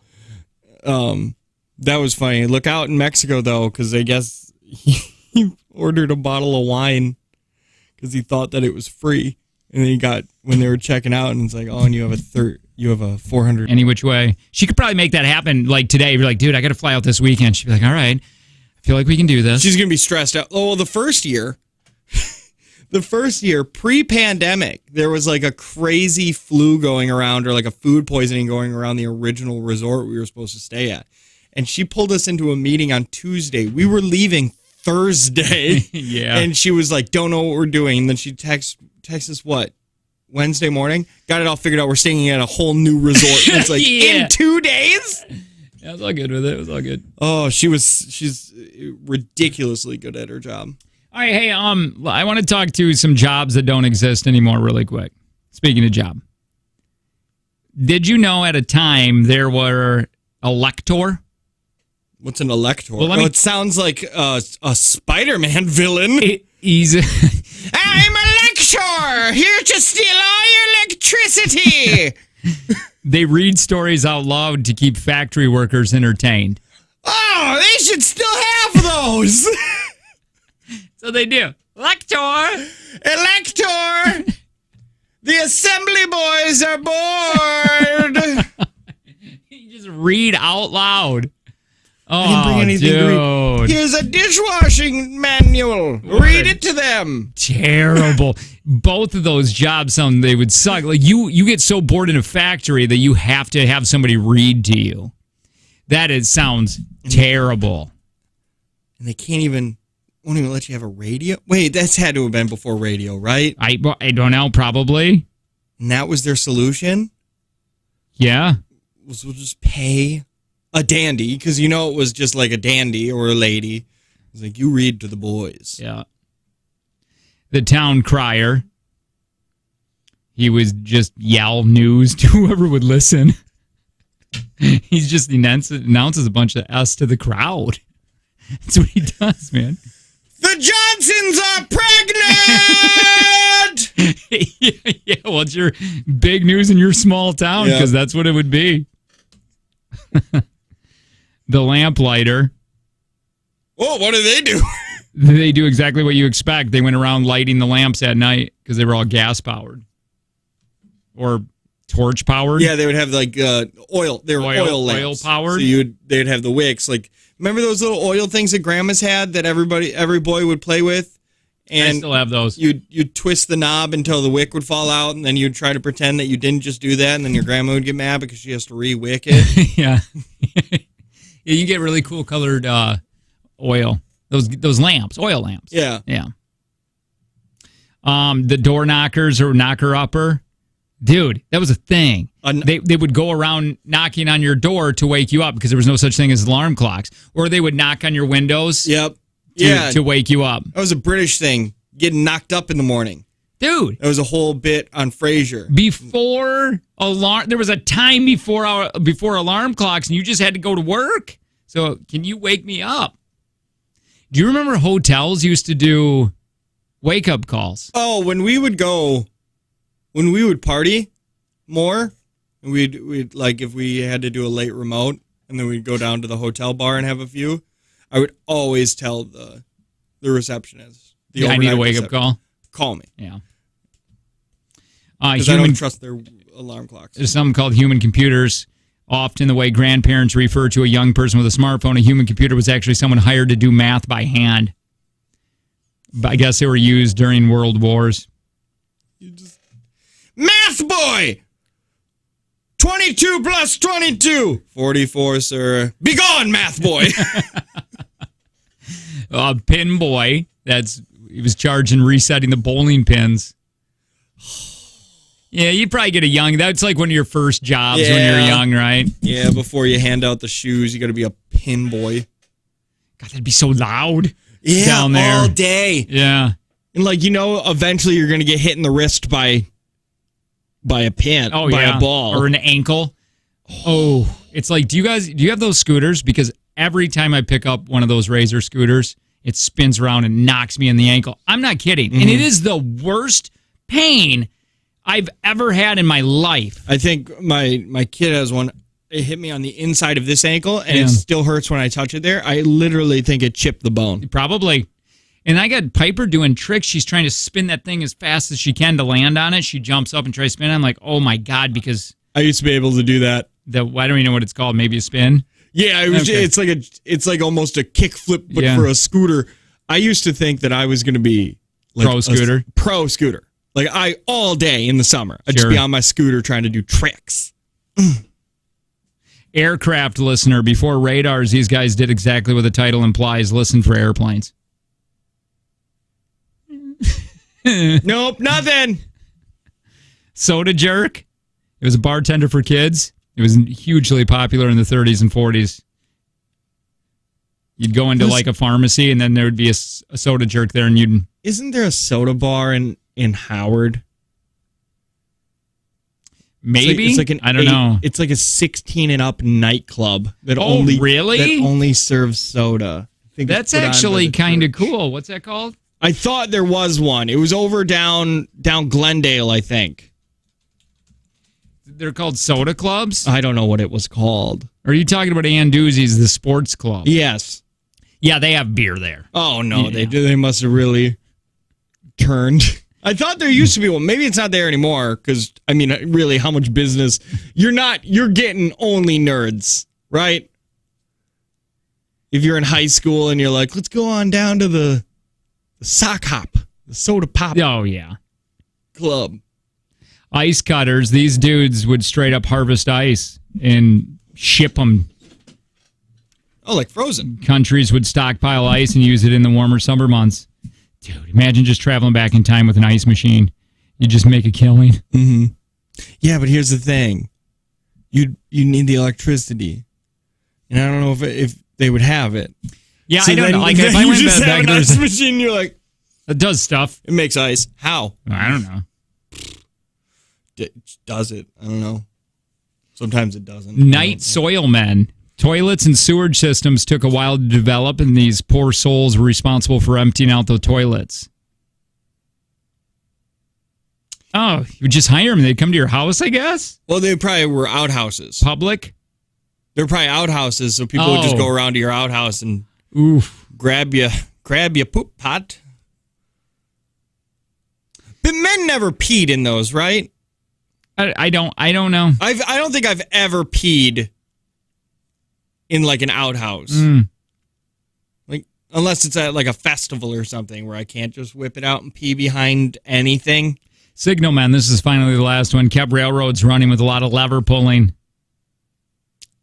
That was funny. Look out in Mexico though, because I guess he ordered a bottle of wine because he thought that it was free. And then he got, when they were checking out, and it's like, oh, and you have a 400. Any which way. She could probably make that happen like today. You're like, dude, I got to fly out this weekend. She'd be like, all right, I feel like we can do this. She's going to be stressed out. Oh, well, the first year, pre-pandemic, there was like a crazy flu going around or like a food poisoning going around the original resort we were supposed to stay at. And she pulled us into a meeting on Tuesday. We were leaving Thursday. Yeah. And she was like, don't know what we're doing. And then she texts us what? Wednesday morning? Got it all figured out. We're staying at a whole new resort. And it's like, in 2 days? Yeah, I was all good with it. It was all good. Oh, she's ridiculously good at her job. All right, hey, I want to talk to some jobs that don't exist anymore really quick. Speaking of job. Did you know at a time there were elector? What's an elector? Well, it sounds like a Spider-Man villain. I'm a lecturer, here to steal all your electricity. They read stories out loud to keep factory workers entertained. Oh, they should still have those. So they do. Elector. The assembly boys are bored. You just read out loud. Oh, I didn't bring anything to read. Here's a dishwashing manual. Read it to them. Terrible. both of those jobs sound they would suck. Like you get so bored in a factory that you have to have somebody read to you. Sounds terrible. And they won't even let you have a radio. Wait, that's had to have been before radio, right? I don't know, probably. And that was their solution? Yeah. We'll just pay a dandy, because it was just like a dandy or a lady. It's like, you read to the boys. Yeah. The town crier. He would just yell news to whoever would listen. He just announces a bunch of S to the crowd. That's what he does, man. The Johnsons are pregnant! Yeah, well, it's your big news in your small town, because that's what it would be. The lamplighter. Oh, what do they do? They do exactly what you expect. They went around lighting the lamps at night because they were all gas powered or torch powered. Yeah, they would have like oil. They were oil lamps. Oil powered. So they'd have the wicks. Like, remember those little oil things that grandmas had that every boy would play with? And I still have those. You'd twist the knob until the wick would fall out, and then you'd try to pretend that you didn't just do that, and then your grandma would get mad because she has to re-wick it. Yeah. Yeah, you get really cool colored oil. Those lamps, oil lamps. Yeah. Yeah. The door knockers or knocker upper. Dude, that was a thing. They would go around knocking on your door to wake you up because there was no such thing as alarm clocks. Or they would knock on your windows. Yep. To wake you up. That was a British thing, getting knocked up in the morning. Dude. That was a whole bit on Frasier. There was a time before alarm clocks and you just had to go to work. So can you wake me up? Do you remember hotels used to do wake-up calls? Oh, when we would party more, and we'd like if we had to do a late remote, and then we'd go down to the hotel bar and have a few, I would always tell the receptionist. I need a wake-up call? Call me. Yeah. Because I don't trust their alarm clocks. There's something called human computers. Often the way grandparents refer to a young person with a smartphone, a human computer was actually someone hired to do math by hand. But I guess they were used during World Wars. Math boy! 22 plus 22. 44, sir. Be gone, math boy. Pin boy. He was charged in resetting the bowling pins. Yeah, you probably get that's like one of your first jobs when you're young, right? Yeah, before you hand out the shoes, you got to be a pin boy. God, that'd be so loud down there. All day. Yeah. And eventually you're going to get hit in the wrist by a pin, by a ball. Or an ankle. Oh, it's like, do you have those scooters? Because every time I pick up one of those Razor scooters, it spins around and knocks me in the ankle. I'm not kidding. Mm-hmm. And it is the worst pain I've ever had in my life. I think my kid has one. It hit me on the inside of this ankle, and it still hurts when I touch it there. I literally think it chipped the bone. Probably. And I got Piper doing tricks. She's trying to spin that thing as fast as she can to land on it. She jumps up and tries to spin. I'm like, oh my God, because I used to be able to do that. I don't even know what it's called. Maybe a spin? Yeah, it's like almost a kick flip, but for a scooter. I used to think that I was going to be like pro scooter. Like all day in the summer, I'd just be on my scooter trying to do tricks. Aircraft listener, before radars, these guys did exactly what the title implies. Listen for airplanes. Nope, nothing. Soda jerk. It was a bartender for kids. It was hugely popular in the 30s and 40s. You'd go into like a pharmacy, and then there would be a soda jerk there, and Isn't there a soda bar in Howard? Maybe it's like I don't know. It's like a 16 and up nightclub that really only serves soda. I think that's actually kind of cool. What's that called? I thought there was one. It was over down Glendale, I think. They're called soda clubs? I don't know what it was called. Or are you talking about Anduzzi's, the sports club? Yes. Yeah, they have beer there. Oh no, they must have really turned. I thought there used to be one. Maybe it's not there anymore because, I mean, really, how much business? You're getting only nerds, right? If you're in high school and you're like, let's go on down to the sock hop, the soda pop. Oh, yeah. club. Ice cutters. These dudes would straight up harvest ice and ship them. Oh, like Frozen. Countries would stockpile ice and use it in the warmer summer months. Dude, imagine just traveling back in time with an ice machine. You just make a killing. Mm-hmm. Yeah, but here's the thing. You need the electricity. And I don't know if they would have it. Yeah, So I don't then- know. Like, then if I you went just back, have an there's ice machine, you're like, it does stuff. it makes ice. How? I don't know. Does it? I don't know. Sometimes it doesn't. Night soil men. Toilets and sewage systems took a while to develop, and these poor souls were responsible for emptying out the toilets. Oh, you would just hire them. They'd come to your house, I guess? Well, they probably were outhouses. Public? They're probably outhouses, so people would just go around to your outhouse and grab you poop pot. But men never peed in those, right? I don't know. I don't think I've ever peed in like an outhouse. Like unless it's at like a festival or something where I can't just whip it out and pee behind anything. Signal men, this is finally the last one. Kept railroads running with a lot of lever pulling.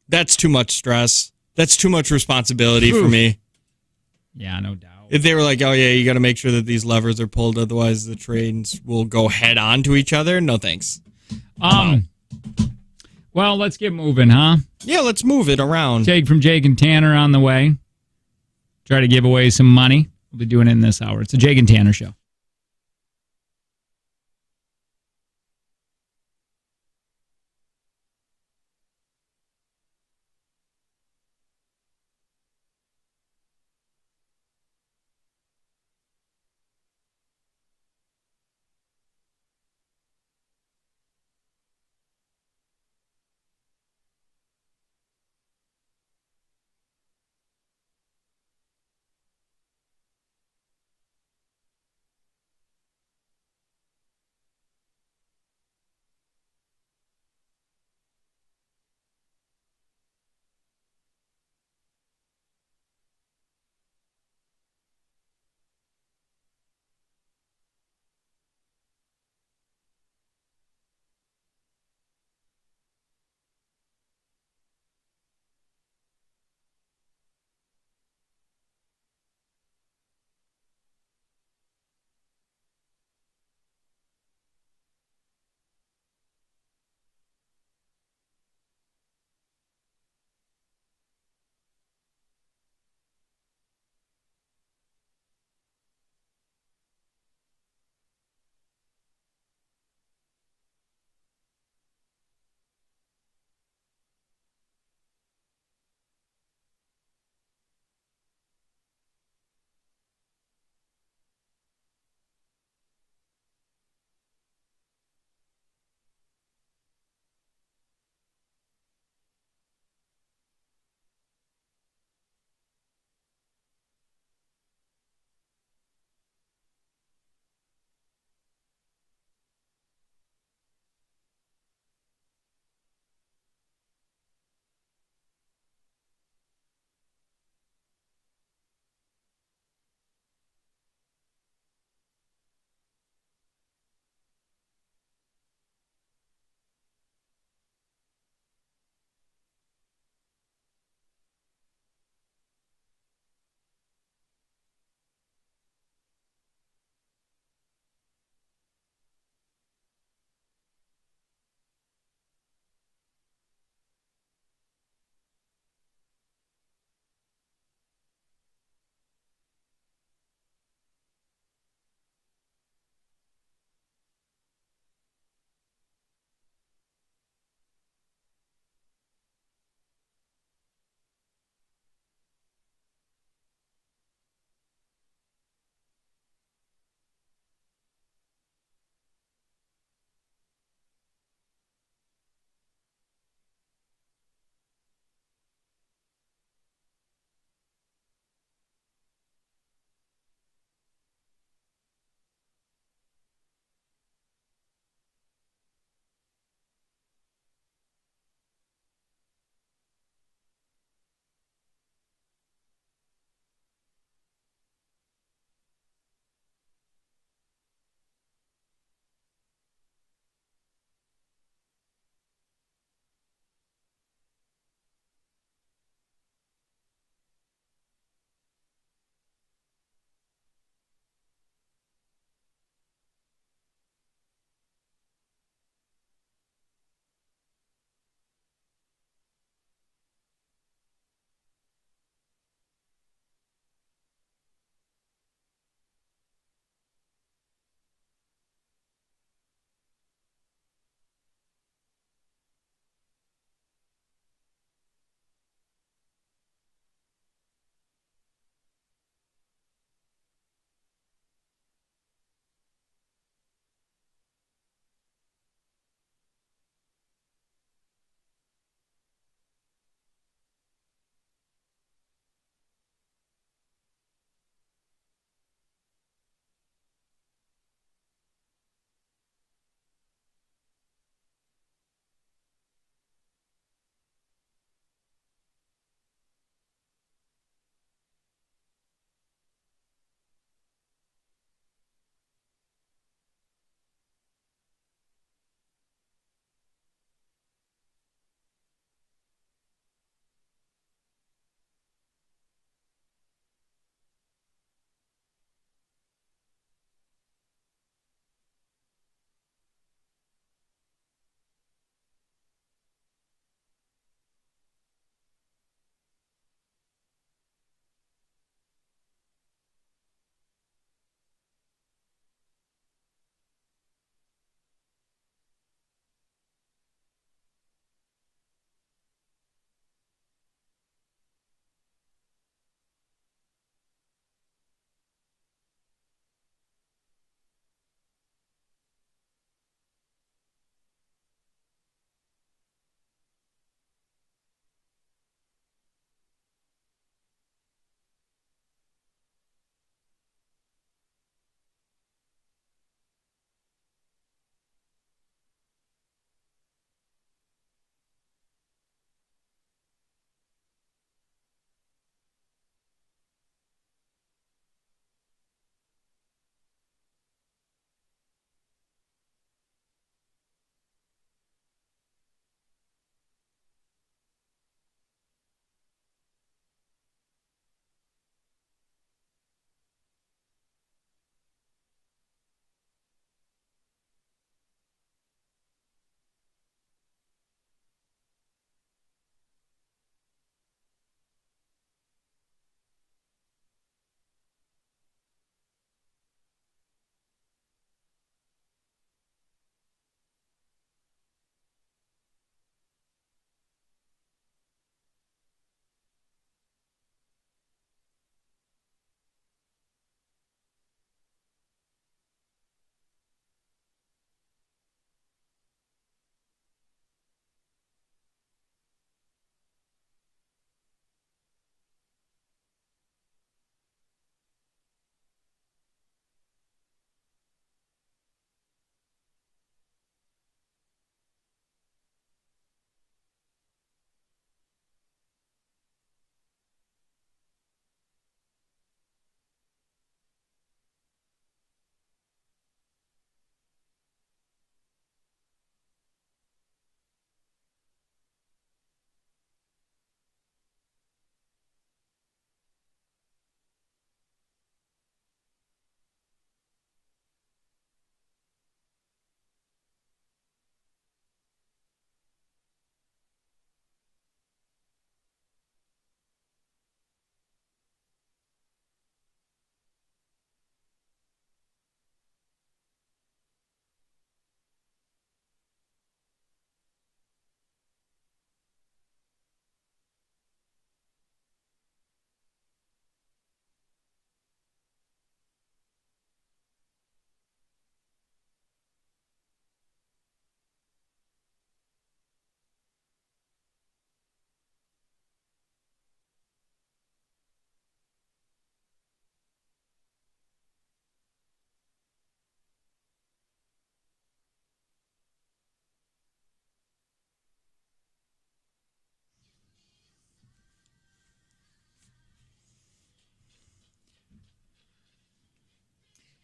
That's too much stress. That's too much responsibility for me. Yeah, no doubt. If they were like, oh yeah, you got to make sure that these levers are pulled, otherwise the trains will go head on to each other. No thanks. Well, let's get moving, huh? Yeah, let's move it around. Jake from Jake and Tanner on the way. Try to give away some money. We'll be doing it in this hour. It's the Jake and Tanner Show.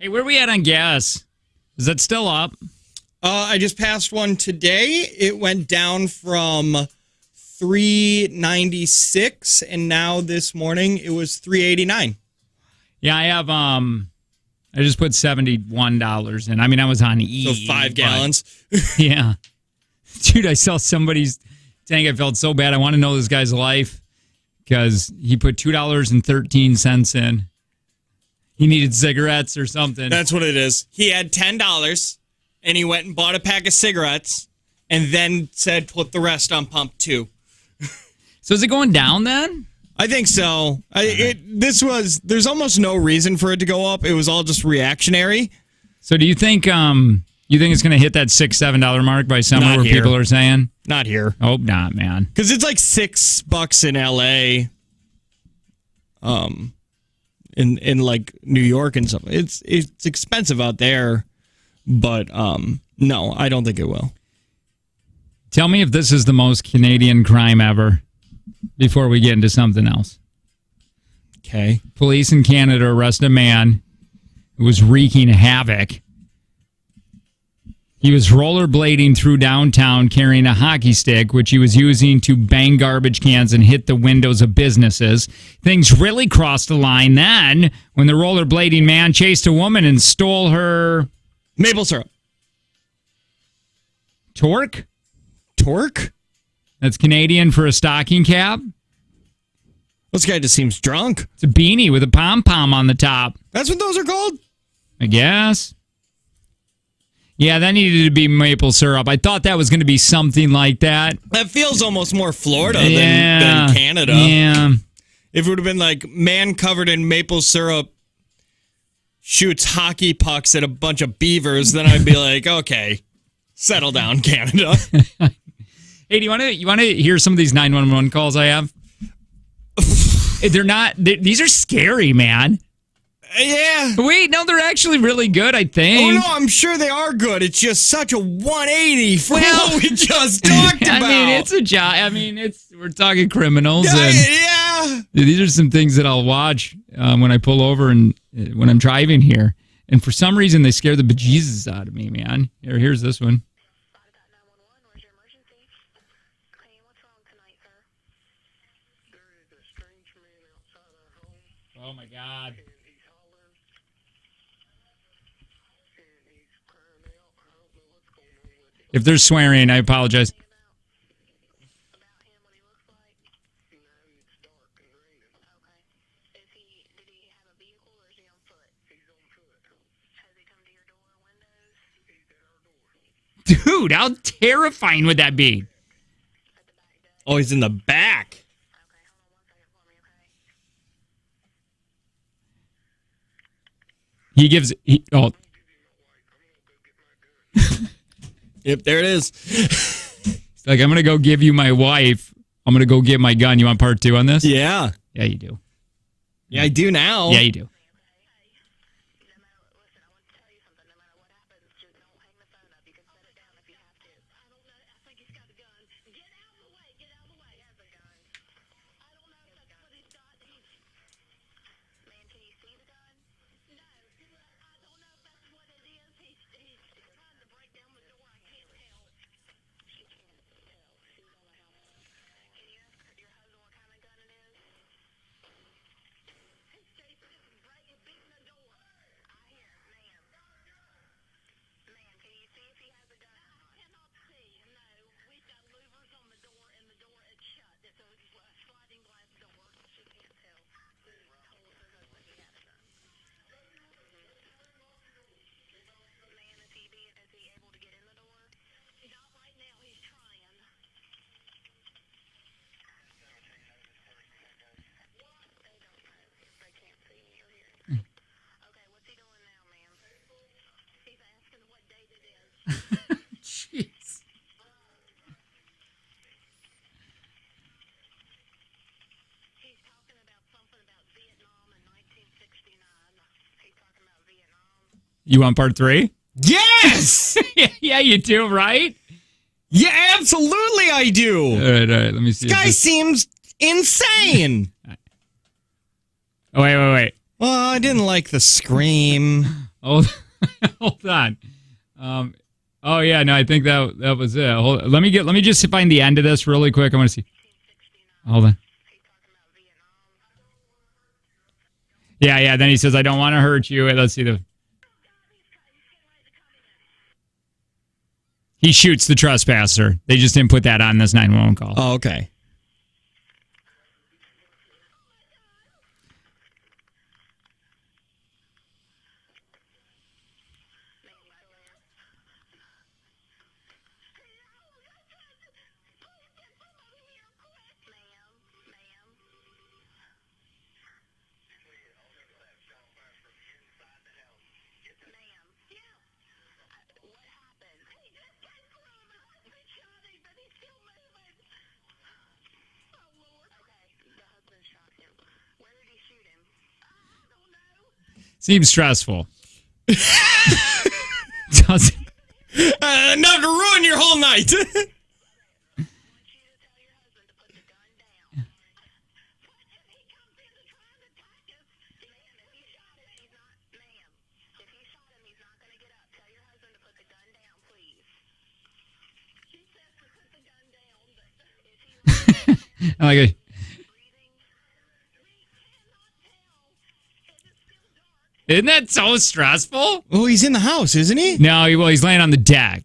Hey, where are we at on gas? Is that still up? I just passed one today. It went down from $3.96, and now this morning it was $3.89. Yeah, I have. I just put $71 in. I mean, I was on E. So 5 gallons. Yeah, dude, I saw somebody's tank. I felt so bad. I want to know this guy's life because he put $2.13 in. He needed cigarettes or something. That's what it is. He had $10, and he went and bought a pack of cigarettes, and then said, "Put the rest on pump 2." So is it going down then? I think so. There's almost no reason for it to go up. It was all just reactionary. So do you think it's going to hit that $6-7 mark by summer Not where here. people are saying? Not here. Hope not, man. Because it's like $6 in LA. In like New York and stuff. It's expensive out there. But no, I don't think it will. Tell me if this is the most Canadian crime ever before we get into something else. Okay. Police in Canada arrest a man who was wreaking havoc. He was rollerblading through downtown carrying a hockey stick, which he was using to bang garbage cans and hit the windows of businesses. Things really crossed the line then when the rollerblading man chased a woman and stole her... Maple syrup. Torque? Torque? That's Canadian for a stocking cap? This guy just seems drunk. It's a beanie with a pom-pom on the top. That's what those are called? I guess. Yeah, that needed to be maple syrup. I thought that was going to be something like that. That feels almost more Florida than Canada. Yeah. If it would have been like man covered in maple syrup shoots hockey pucks at a bunch of beavers, then I'd be like, okay, settle down, Canada. Hey, do you want to hear some of these 911 calls I have? These are scary, man. Yeah. Wait, no, they're actually really good, I think. Oh, no, I'm sure they are good. It's just such a 180 from what we just talked about. I mean, it's a job. I mean, we're talking criminals. Yeah. These are some things that I'll watch when I pull over and when I'm driving here. And for some reason, they scare the bejesus out of me, man. Here's this one. Oh, my God. If there's swearing, I apologize. Dude, how terrifying would that be? Oh, he's in the back. Yep, there it is. It's like, I'm going to go give you my wife. I'm going to go get my gun. You want part 2 on this? Yeah. Yeah, you do. Yeah, I do now. Yeah, you do. Jeez. You want part 3? Yes! Yeah, you do, right? Yeah, absolutely I do. All right. Let me see. This guy seems insane. Oh, wait. Well, I didn't like the scream. Hold, hold on. Oh yeah, no, I think that was it. Let me just find the end of this really quick. I want to see. Hold on. Yeah. Then he says, "I don't want to hurt you." Let's see the. He shoots the trespasser. They just didn't put that on this 911 call. Oh, okay. Seems stressful. Doesn't. Enough to ruin your whole night. I like it. Isn't that so stressful? Oh, he's in the house, isn't he? No, he's laying on the deck.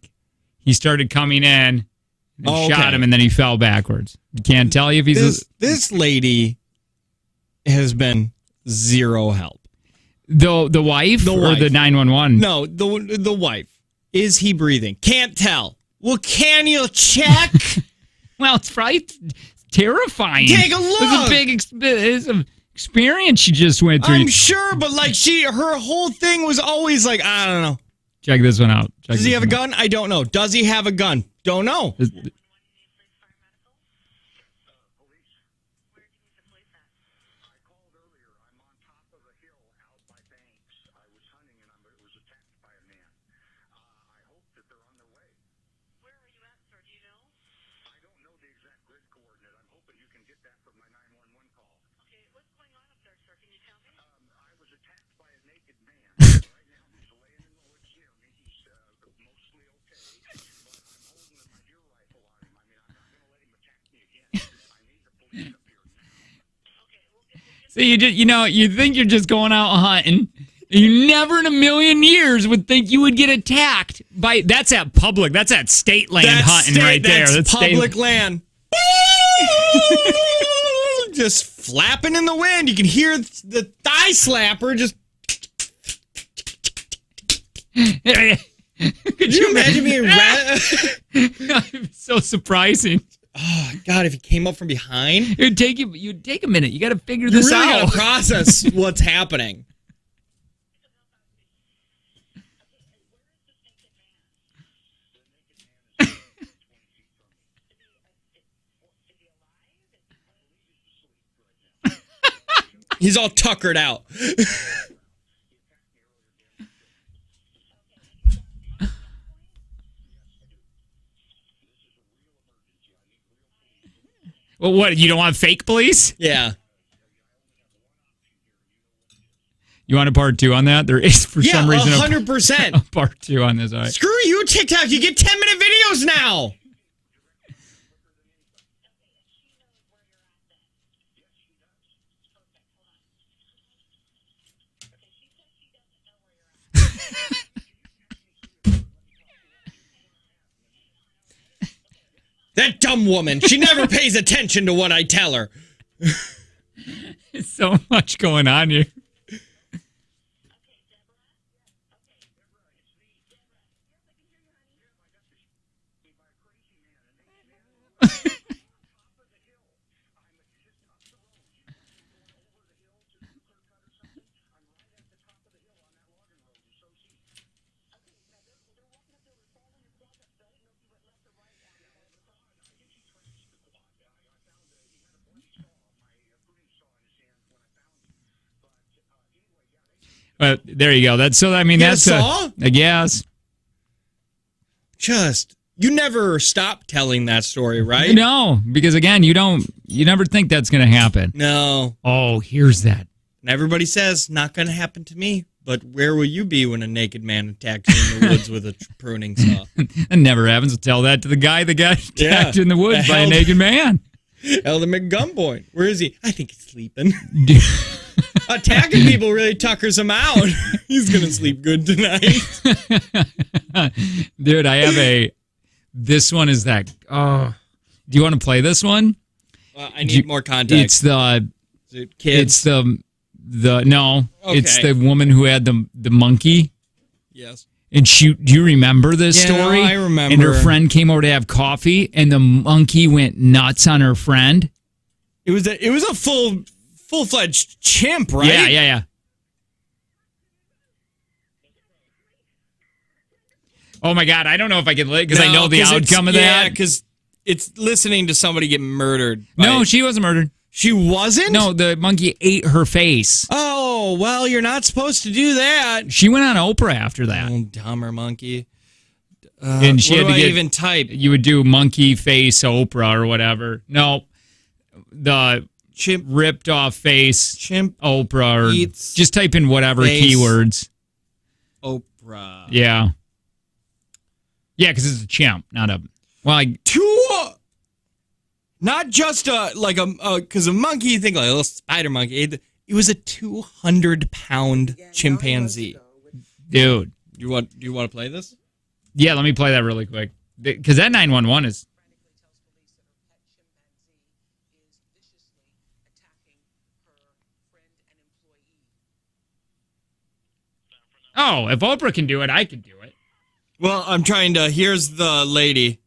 He started coming in and shot him, and then he fell backwards. You can't tell you if he's... This lady has been zero help. The wife or the 911? No, the wife. Is he breathing? Can't tell. Well, can you check? Well, it's probably terrifying. Take a look. It's a big experience she just went through. I'm sure, but like her whole thing was always like, I don't know. Check this one out. Does he have a gun? I don't know. Does he have a gun? Don't know. So you think you're just going out hunting. You never in a million years would think you would get attacked by. That's at state land hunting right there. That's public land. Just flapping in the wind. You can hear the thigh slapper just. Could you imagine being so surprising. Oh God! If he came up from behind, you'd take a minute. You got to figure this out. You really got to process what's happening. He's all tuckered out. Well, what? You don't want fake police? Yeah. You want a part 2 on that? There is, for some reason, 100%. a part 2 on this. All right. Screw you, TikTok. You get 10-minute videos now. That dumb woman. She never pays attention to what I tell her. There's so much going on here. There you go. That's I guess. Just you never stop telling that story, right? No, because again, you never think that's going to happen. No. Oh, here's that. And everybody says not going to happen to me, But where will you be when a naked man attacks you in the woods with a pruning saw? It never happens. Tell that to the guy that got attacked in the woods by a naked man. Held him at gunpoint. Where is he? I think he's sleeping. Attacking people really tuckers him out. He's going to sleep good tonight. Dude, I have this one is that. Oh, do you want to play this one? I need more context. It's no. Okay. It's the woman who had the monkey. Yes. And do you remember this story? I remember. And her friend came over to have coffee, and the monkey went nuts on her friend. It was a full-fledged chimp, right? Yeah. Oh my God, I don't know if I can because I know the outcome of that. Yeah, because it's listening to somebody get murdered. No, she wasn't murdered. She wasn't? No, the monkey ate her face. Oh, well, you're not supposed to do that. She went on Oprah after that. Oh, dumber monkey. And she what had to do I even type? You would do monkey face Oprah or whatever. No, the chimp ripped off face chimp Oprah, or eats just type in whatever face keywords. Oprah. Yeah, because it's a chimp, not a not just because a monkey, you think like a little spider monkey. It was a 200-pound chimpanzee. Dude. Do you want to play this? Yeah, let me play that really quick. Because that 911 is... Oh, if Oprah can do it, I can do it. Well, I'm trying to... Here's the lady.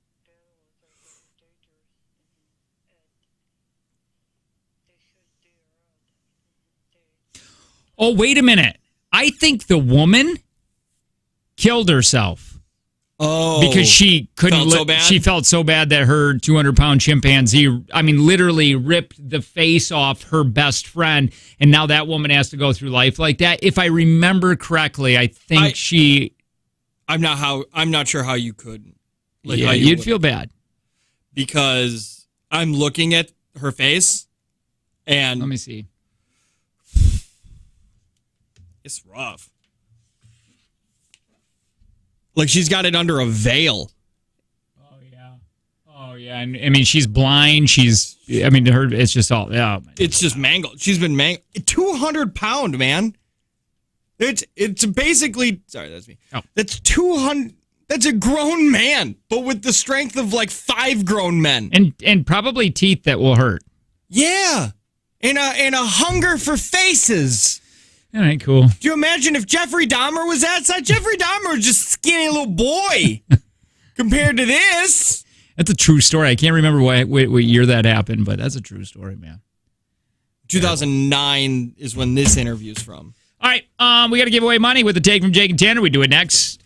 Oh, wait a minute. I think the woman killed herself. Oh. Because she couldn't... so bad? She felt so bad that her 200-pound chimpanzee, literally ripped the face off her best friend, and now that woman has to go through life like that. If I remember correctly, I think she... I'm not sure how you could. You'd feel bad. Because I'm looking at her face, and... Let me see. It's rough. Like she's got it under a veil. Oh yeah. And she's blind. It's just all. Yeah. It's just mangled. She's been 200-pound, man. It's basically. Sorry, that's me. Oh. That's 200. That's a grown man, but with the strength of like 5 grown men. And probably teeth that will hurt. Yeah, and a hunger for faces. All right, cool. Do you imagine if Jeffrey Dahmer was that size? Jeffrey Dahmer was just a skinny little boy compared to this. That's a true story. I can't remember what year that happened, but that's a true story, man. 2009 is when this interview's from. All right, we got to give away money with the take from Jake and Tanner. We do it next.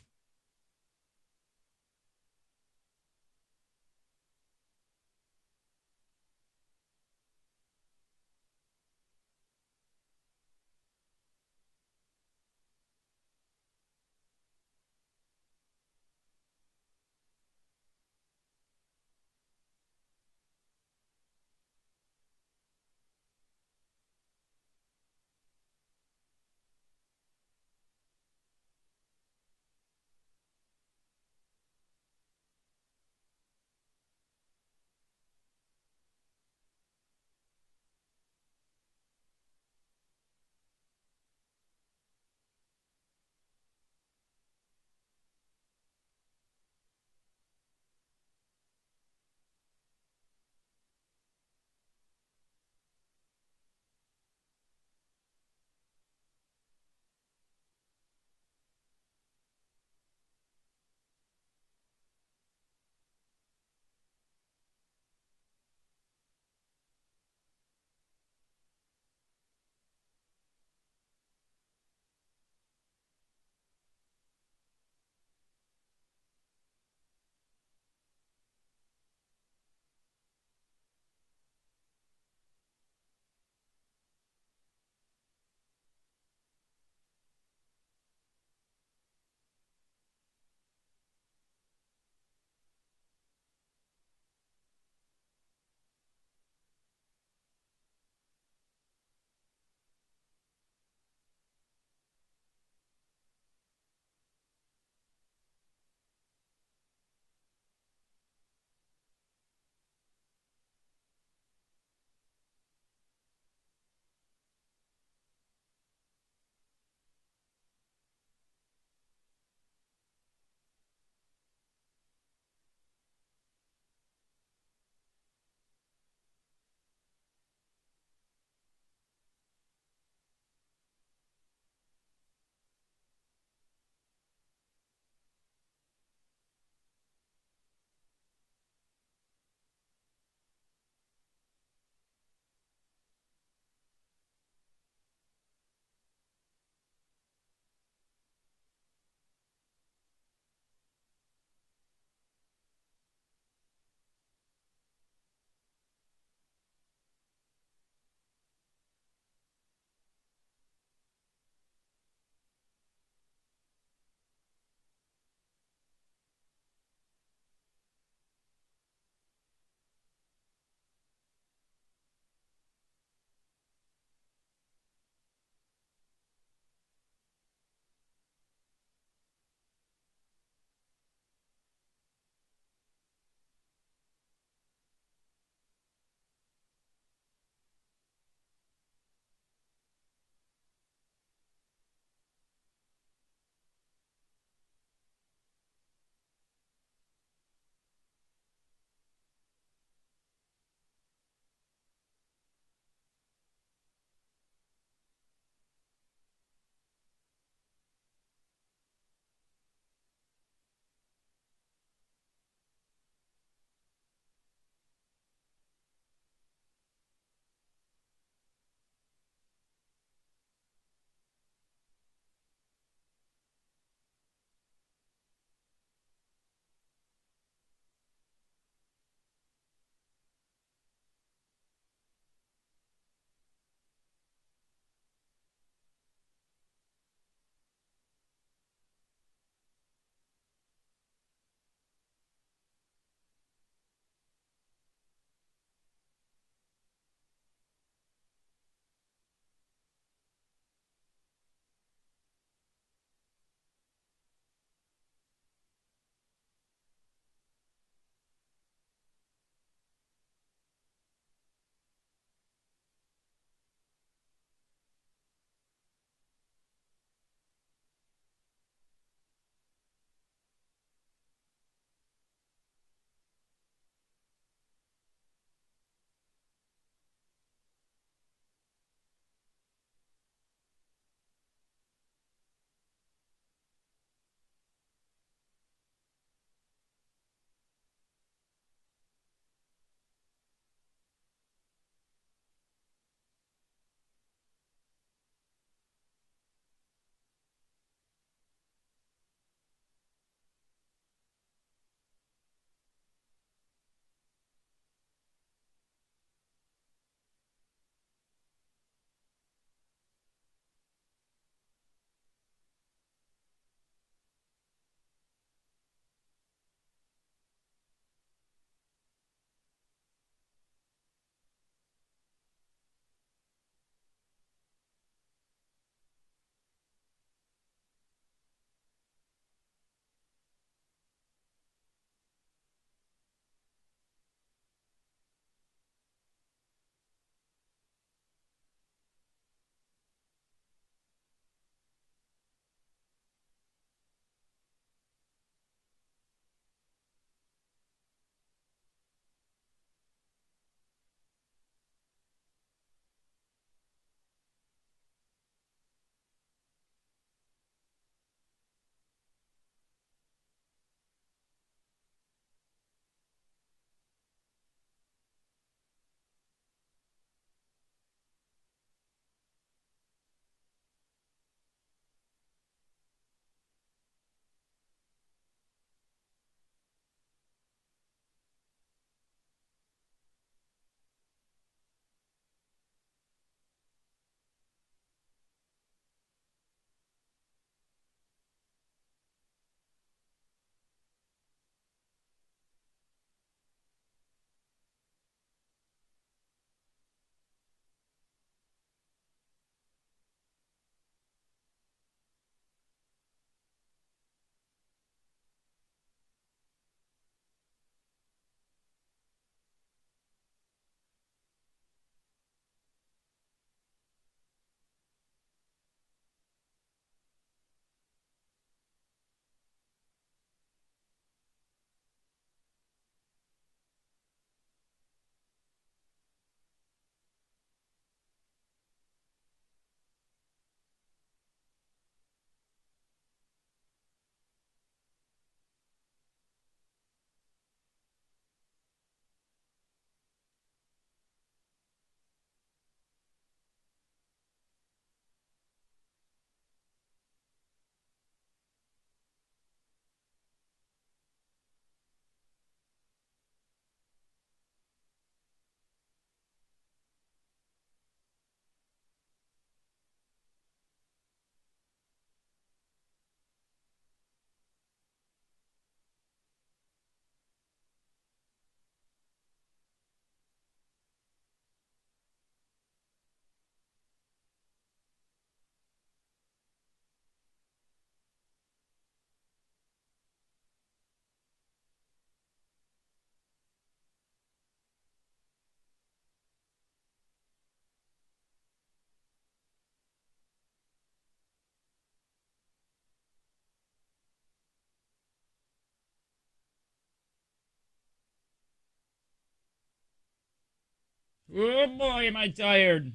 Oh boy, am I tired.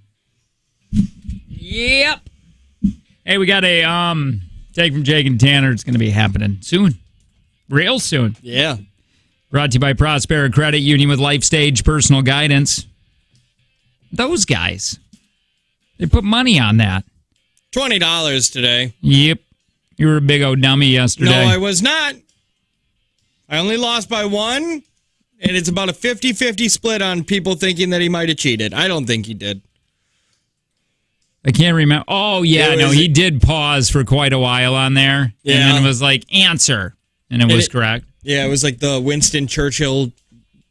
Yep. Hey, we got a take from Jake and Tanner. It's going to be happening soon. Real soon. Yeah. Brought to you by Prospera Credit Union with Life Stage Personal Guidance. Those guys. They put money on that. $20 today. Yep. You were a big old dummy yesterday. No, I was not. I only lost by one, and it's about a 50-50 split on people thinking that he might have cheated. I don't think he did. I can't remember. Oh, yeah, no, he did pause for quite a while on there. Yeah. And then it was like, answer. And it was correct. Yeah, it was like the Winston Churchill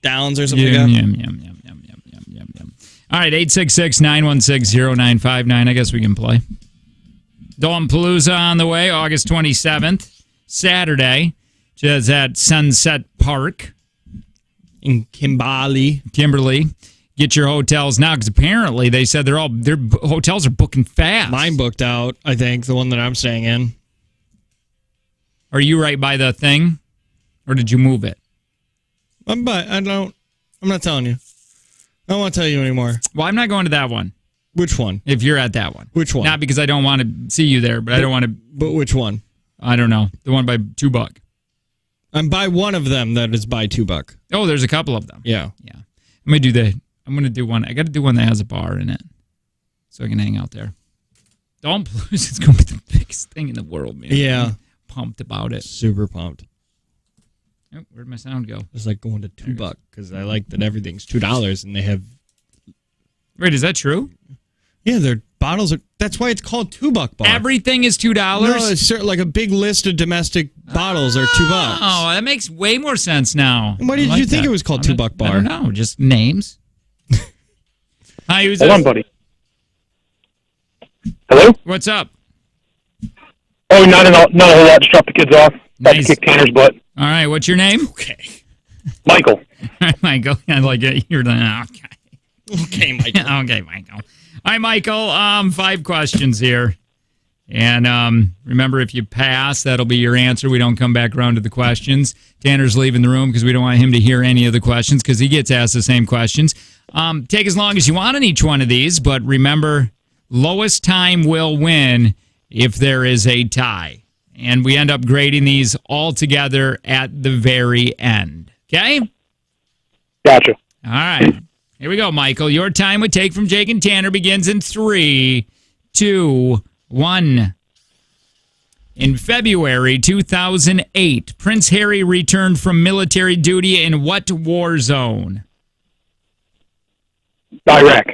Downs or something Yum, like that. yum, yum, yum, yum, yum, yum, yum, yum. All right, 866-916-0959. I guess we can play. Dawnpalooza on the way, August 27th, Saturday. Just at Sunset Park. In Kimberly. Get your hotels now, because apparently they said their hotels are booking fast. Mine booked out, I think, the one that I'm staying in. Are you right by the thing? Or did you move it? I'm not telling you. I don't want to tell you anymore. Well, I'm not going to that one. Which one? If you're at that one. Which one? Not because I don't want to see you there, but I don't want to. But which one? I don't know. The one by $2. I'm by one of them that is by $2. Oh, there's a couple of them. Yeah. Yeah. I'm going to do one. I got to do one that has a bar in it so I can hang out there. Dawnpalooza is going to be the biggest thing in the world, man. Yeah. I'm pumped about it. Super pumped. Oh, where'd my sound go? It's like going to $2 because I like that everything's $2 and they have. Wait, is that true? Yeah, their bottles are. That's why it's called $2 bar. Everything is $2? No, it's certain, like a big list of domestic bottles are $2. Oh, that makes way more sense now. Why did you think it was called $2 bar? I don't know, just names. Hi, who's Hold this? on, buddy. Hello? What's up? Oh, not a whole lot. Just drop the kids off. About Nice. to kick Tanner's butt. All right, what's your name? Okay. Michael. All right, Michael. I like it. You're the okay. Okay, Michael. Okay, Michael. All right, Michael. 5 questions here. And remember, if you pass, that'll be your answer. We don't come back around to the questions. Tanner's leaving the room because we don't want him to hear any of the questions because he gets asked the same questions. Take as long as you want on each one of these, but remember, lowest time will win if there is a tie. And we end up grading these all together at the very end. Okay? Gotcha. All right. Here we go, Michael. Your time with Take from Jake and Tanner begins in 3, 2, 1. In February 2008, Prince Harry returned from military duty in what war zone? Iraq.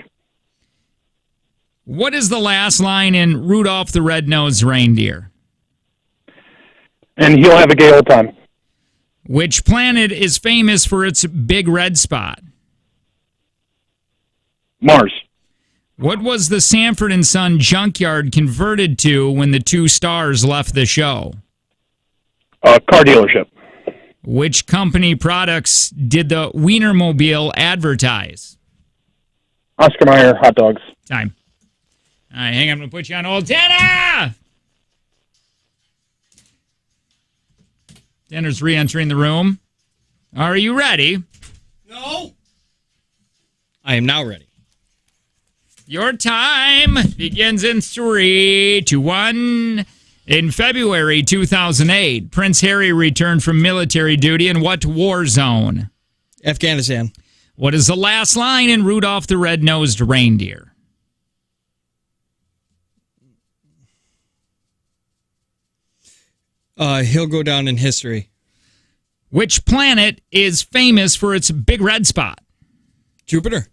What is the last line in Rudolph the Red-Nosed Reindeer? And he'll have a gay old time. Which planet is famous for its big red spot? Mars. What was the Sanford and Son junkyard converted to when the 2 stars left the show? Car dealership. Which company products did the Wienermobile advertise? Oscar Mayer hot dogs. Time. All right, hang on. I'm going to put you on hold. Tanner! Tanner's re-entering the room. Are you ready? No. I am now ready. Your time begins in 3, 2, 1. In February 2008, Prince Harry returned from military duty in what war zone? Afghanistan. What is the last line in Rudolph the Red-Nosed Reindeer? He'll go down in history. Which planet is famous for its big red spot? Jupiter.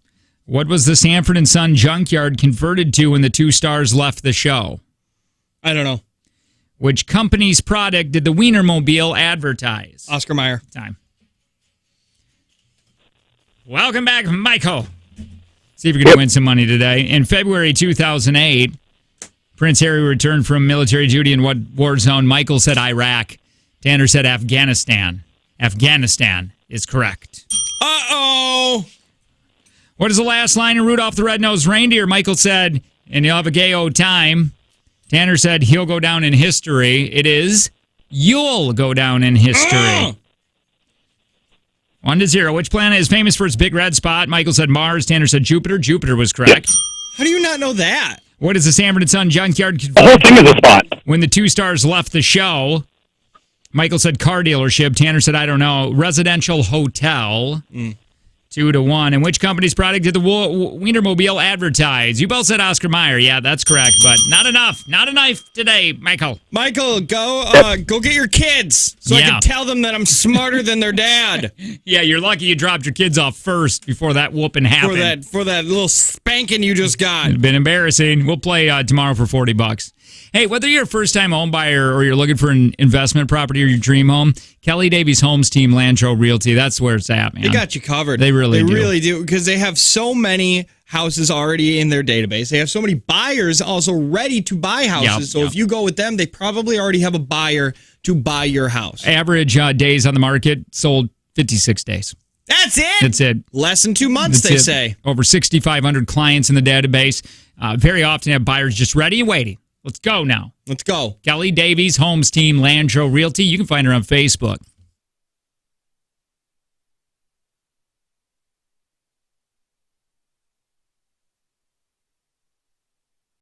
What was the Sanford and Son junkyard converted to when the 2 stars left the show? I don't know. Which company's product did the Wienermobile advertise? Oscar Mayer. Time. Welcome back, Michael. See if you're going to win some money today. In February 2008, Prince Harry returned from military duty in what war zone? Michael said Iraq. Tanner said Afghanistan. Afghanistan is correct. Uh-oh. What is the last line in Rudolph the Red-Nosed Reindeer? Michael said, and you'll have a gay old time. Tanner said, he'll go down in history. It is, you'll go down in history. 1-0. Which planet is famous for its big red spot? Michael said Mars. Tanner said Jupiter. Jupiter was correct. How do you not know that? What is the Sanford & Son junkyard The whole thing is a spot. when the two stars left the show? Michael said car dealership. Tanner said, I don't know. Residential hotel. 2-1. And which company's product did the Wienermobile advertise? You both said Oscar Mayer. Yeah, that's correct, but not enough. Not a knife today, Michael. Michael, go get your kids so I Yeah. can tell them that I'm smarter than their dad. Yeah, you're lucky you dropped your kids off first before that whooping happened. For that little spanking you just got. It's been embarrassing. We'll play tomorrow for $40. Hey, whether you're a first-time home buyer or you're looking for an investment property or your dream home, Kelly Davies Homes Team, Landro Realty, that's where it's at, man. They got you covered. They really do because they have so many houses already in their database. They have so many buyers also ready to buy houses. So if you go with them, they probably already have a buyer to buy your house. Average days on the market sold 56 days. That's it. That's it. Less than 2 months, they say. Over 6,500 clients in the database. Very often have buyers just ready and waiting. Let's go now. Let's go. Kelly Davies Homes Team, Landro Realty. You can find her on Facebook.